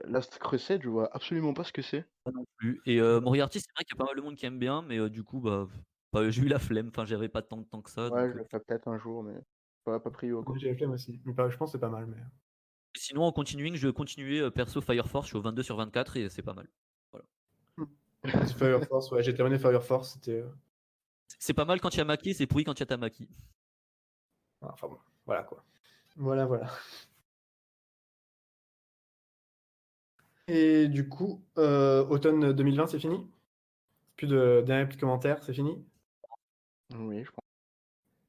Last Crusade, je vois absolument pas ce que c'est. pas non plus. Et Moriarty, c'est vrai qu'il y a pas mal de monde qui aime bien, mais du coup, j'ai eu la flemme. Enfin, j'avais pas tant de temps que ça. Ouais, Donc, je le ferai peut-être un jour, mais pas pris au Moi, quoi. j'ai la flemme aussi. Mais je pense que c'est pas mal. Mais... sinon, en continuing, je vais continuer perso Fire Force. Je suis au 22 sur 24 et c'est pas mal. Voilà. Fire Force, ouais, j'ai terminé Fire Force. C'était. C'est pas mal quand il y a Maki, c'est pourri quand il y a Tamaki. Enfin bon, voilà quoi. Voilà. Et du coup, automne 2020, c'est fini? Plus de derniers petits commentaires, c'est fini? Oui, je pense.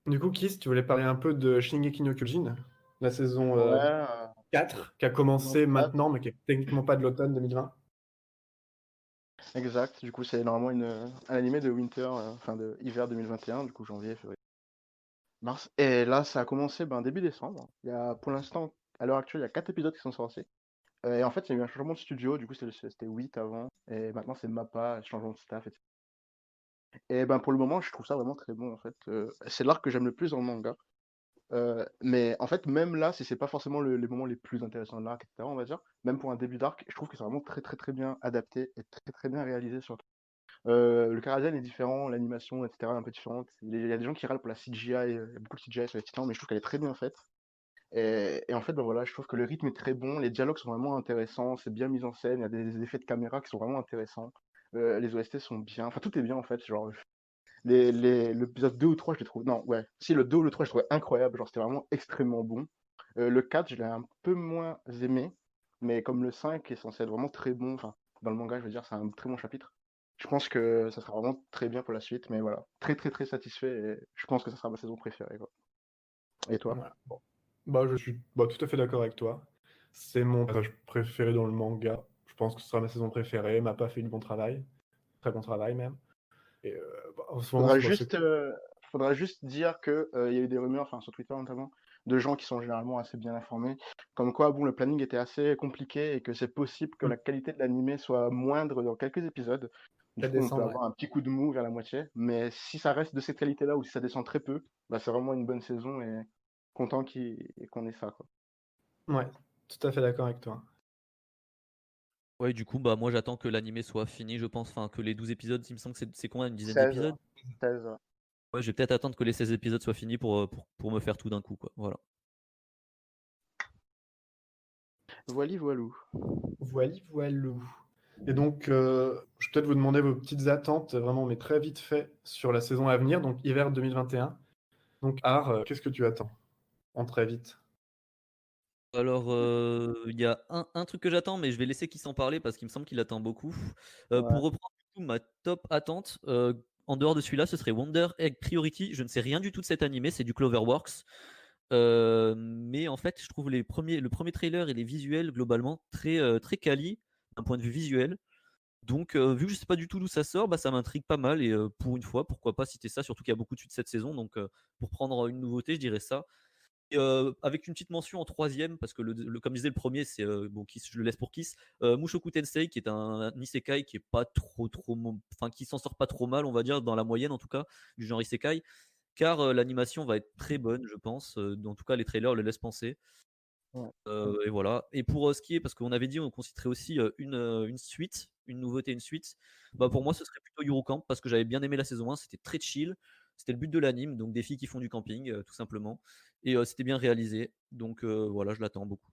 Du coup, Kiss, tu voulais parler un peu de Shingeki no Kyojin, la saison Ouais, 4, qui a saison commencé 4, maintenant, mais qui est techniquement pas de l'automne 2020. exact. Du coup, c'est normalement un animé de Winter, enfin de hiver 2021, du coup janvier, février, mars. Et là, ça a commencé début décembre. Il y a, pour l'instant, à l'heure actuelle, il y a 4 épisodes qui sont sortis. Et en fait, il y a eu un changement de studio. Du coup, c'était 8 avant. Et maintenant, c'est MAPPA, changement de staff, etc. Et pour le moment, je trouve ça vraiment très bon, en fait. C'est l'arc que j'aime le plus dans le manga. Mais en fait, même là, si c'est pas forcément les moments les plus intéressants de l'arc, etc., on va dire, même pour un début d'arc, je trouve que c'est vraiment très très très bien adapté et très très bien réalisé surtout. Le Karazen est différent, l'animation, etc., est un peu différente. Il y a des gens qui râlent pour la CGI, il y a beaucoup de CGI sur les titans, mais je trouve qu'elle est très bien faite. Et en fait, voilà, je trouve que le rythme est très bon, les dialogues sont vraiment intéressants, c'est bien mis en scène, il y a des effets de caméra qui sont vraiment intéressants. Les OST sont bien, enfin tout est bien en fait, genre l'épisode 2 ou 3 je l'ai trouvé. Non, ouais. Si, le 2 ou le 3 je trouvais incroyable. Genre, c'était vraiment extrêmement bon. Le 4 je l'ai un peu moins aimé. Mais comme le 5 est censé être vraiment très bon, enfin, dans le manga, je veux dire, c'est un très bon chapitre. Je pense que ça sera vraiment très bien pour la suite. Mais voilà, très très très satisfait. Et je pense que ça sera ma saison préférée, quoi. Et toi? Voilà. Bon. Je suis tout à fait d'accord avec toi. C'est mon personnage préféré dans le manga. Je pense que ce sera ma saison préférée. M'a pas fait du bon travail. Très bon travail même. Et en ce moment, Faudra c'est juste, faudra juste dire que il y a eu des rumeurs, enfin sur Twitter notamment, de gens qui sont généralement assez bien informés, comme quoi bon le planning était assez compliqué et que c'est possible que la qualité de l'animé soit moindre dans quelques épisodes. Du 4 coup, on peut décembre. avoir un petit coup de mou vers la moitié, mais si ça reste de cette qualité-là ou si ça descend très peu, c'est vraiment une bonne saison et content qu'on ait ça, quoi. Ouais, tout à fait d'accord avec toi. Ouais, du coup, moi j'attends que l'animé soit fini, je pense. Enfin, que les 12 épisodes, il me semble que c'est combien, une dizaine 16, d'épisodes? 16, ouais. Ouais, je vais peut-être attendre que les 16 épisodes soient finis pour me faire tout d'un coup, quoi. Voilà. Voili voilou. Voilou. Et donc, je vais peut-être vous demander vos petites attentes, vraiment, mais très vite fait, sur la saison à venir, donc hiver 2021. Donc, Art, qu'est-ce que tu attends? En très vite. Alors, il y a un truc que j'attends, mais je vais laisser qui s'en parler parce qu'il me semble qu'il attend beaucoup. Ouais. Pour reprendre du coup ma top attente, en dehors de celui-là, ce serait Wonder Egg Priority. Je ne sais rien du tout de cet animé, c'est du Cloverworks. Mais en fait, je trouve le premier trailer et les visuels globalement très quali d'un point de vue visuel. Donc, vu que je sais pas du tout d'où ça sort, ça m'intrigue pas mal. Et pour une fois, pourquoi pas citer ça, surtout qu'il y a beaucoup de suites cette saison. Donc, pour prendre une nouveauté, je dirais ça. Et avec une petite mention en troisième, parce que comme je disais, le premier, c'est Kiss, je le laisse pour Kiss. Mushoku Tensei, qui est un isekai qui est pas trop, enfin qui s'en sort pas trop mal, on va dire, dans la moyenne en tout cas, du genre isekai. car l'animation va être très bonne, je pense. En tout cas, les trailers le laissent penser. Ouais. Et voilà. Et pour ce qui est, parce qu'on avait dit, on considérait aussi une suite, une nouveauté, une suite. Bah, pour moi, ce serait plutôt Eurocamp, parce que j'avais bien aimé la saison 1, c'était très chill. C'était le but de l'anime, donc des filles qui font du camping, tout simplement. Et c'était bien réalisé. Donc voilà, je l'attends beaucoup.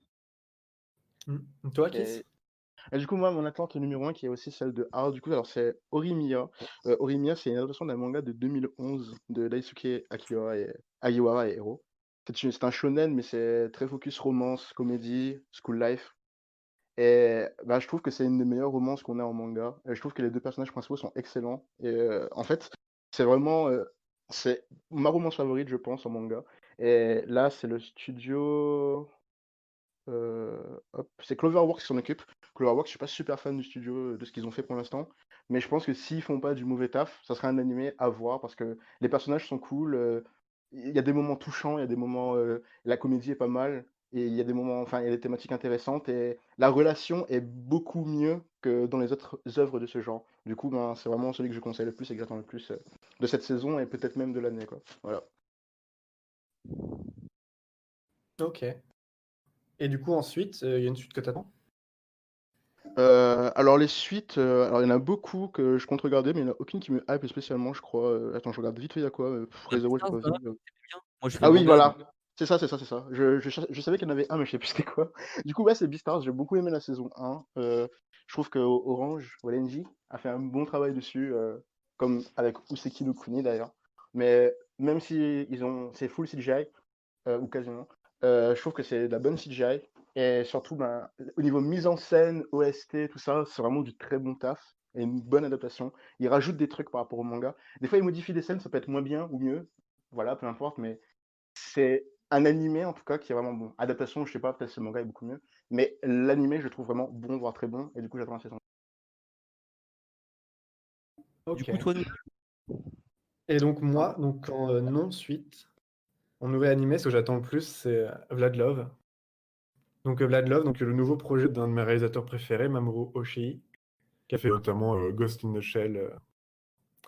Toi, Ok. Kiss? Et du coup, moi, mon attente numéro 1, qui est aussi celle de Hard, du coup, alors c'est Horimiya. Horimiya, c'est une adaptation d'un manga de 2011 de Daisuke Agiwara et Hiro. C'est un shonen, mais c'est très focus romance, comédie, school life. Et bah, je trouve que c'est une des meilleures romances qu'on a en manga. Et je trouve que les deux personnages principaux sont excellents. Et en fait, c'est vraiment c'est ma romance favorite, je pense, en manga. Et là, c'est le studio. C'est Cloverworks qui s'en occupe. Cloverworks, je suis pas super fan du studio, de ce qu'ils ont fait pour l'instant, mais je pense que s'ils font pas du mauvais taf, ça sera un animé à voir parce que les personnages sont cool, il y a des moments touchants, il y a des moments, la comédie est pas mal et il y a des moments enfin, il y a des thématiques intéressantes et la relation est beaucoup mieux que dans les autres œuvres de ce genre. Du coup, ben, c'est vraiment celui que je conseille le plus et que j'attends le plus, de cette saison et peut-être même de l'année, quoi. Voilà. Ok. Et du coup, ensuite, il y a une suite que t'attends? Alors les suites, alors il y en a beaucoup que je compte regarder, mais il y en a aucune qui me hype spécialement, je crois. Attends, je regarde vite fait, il y a quoi? Ah, Re:Zero, j'ai Beastars, pas ça va, vu. t'aimais bien. Moi, je fais Ah le oui, manga, donc. voilà, c'est ça, c'est ça, c'est ça. Je savais qu'il y en avait un, mais je sais plus c'était quoi. Du coup, ouais, c'est Beastars, j'ai beaucoup aimé la saison 1. Je trouve que Orange, Walenji, a fait un bon travail dessus, comme avec Useki no Kuni d'ailleurs. Mais même si c'est full CGI, ou quasiment. Je trouve que c'est de la bonne CGI. Et surtout, ben, au niveau mise en scène, OST, tout ça, c'est vraiment du très bon taf et une bonne adaptation. Il rajoute des trucs par rapport au manga. Des fois, il modifie des scènes, ça peut être moins bien ou mieux. Voilà, peu importe, mais c'est un animé en tout cas qui est vraiment bon. Adaptation, je sais pas, peut-être que le manga est beaucoup mieux. Mais l'animé, je le trouve vraiment bon, voire très bon. Et du coup, j'attends la saison. Du Ok. coup, toi, nous. Et donc Pardon. moi, donc en non-suite, en nouvel animé, ce que j'attends le plus, c'est Vlad Love. Donc Vlad Love, donc le nouveau projet d'un de mes réalisateurs préférés, Mamoru Oshii, qui a fait notamment Ghost in the Shell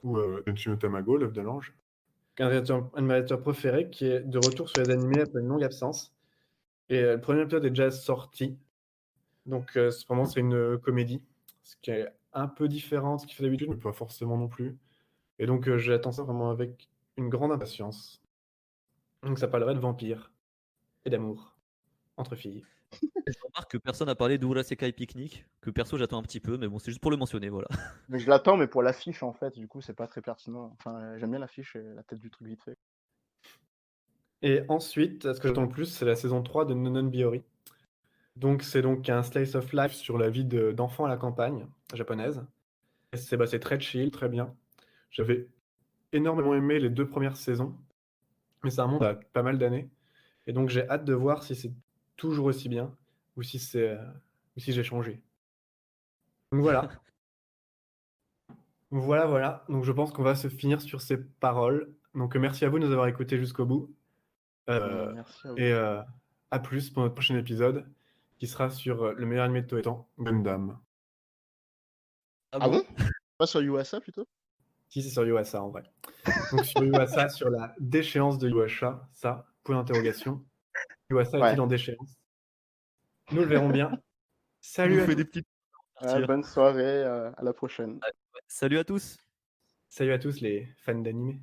ou Tenchi no Tamago, l'œuf de l'ange. Un de mes réalisateurs préférés qui est de retour sur les animés après une longue absence. Et le premier épisode est déjà sorti. Donc cependant, c'est une comédie, ce qui est un peu différent de ce qu'il fait d'habitude, mais pas forcément non plus. Et donc j'attends ça vraiment avec une grande impatience. Donc ça parlerait de vampires et d'amour entre filles. Je remarque que personne n'a parlé d'Urasekai Picnic, que perso j'attends un petit peu, mais bon, c'est juste pour le mentionner, voilà. Mais je l'attends, mais pour l'affiche en fait, du coup, c'est pas très pertinent. Enfin, j'aime bien l'affiche et la tête du truc vite fait. Et ensuite, ce que j'attends le plus, c'est la saison 3 de Nonon Biori. Donc c'est donc un slice of life sur la vie d'enfants à la campagne japonaise. Et c'est très chill, très bien. J'avais énormément aimé les 2 premières saisons, mais ça remonte à pas mal d'années. Et donc j'ai hâte de voir si c'est toujours aussi bien ou si j'ai changé. Donc voilà. Voilà, voilà. Donc je pense qu'on va se finir sur ces paroles. Donc merci à vous de nous avoir écoutés jusqu'au bout. Merci à Et vous. à plus pour notre prochain épisode qui sera sur le meilleur animé de tous les temps, Gundam. Ah Ah bon? bon? Pas sur Yuasa plutôt? Si c'est sur Yuasa en vrai. Donc sur Yuasa, sur la déchéance de Yuasa, ça, point d'interrogation. Yuasa Ouais. est-il en déchéance? Nous le verrons bien. Il vous Salut à fait tous. des petites Ouais, partir. bonne soirée, à la prochaine. Ouais. Salut à tous. Salut à tous les fans d'animé.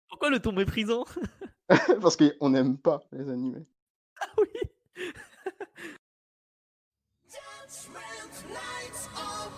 Pourquoi le ton méprisant? Parce qu'on n'aime pas les animés. Ah oui. Judgment lights up.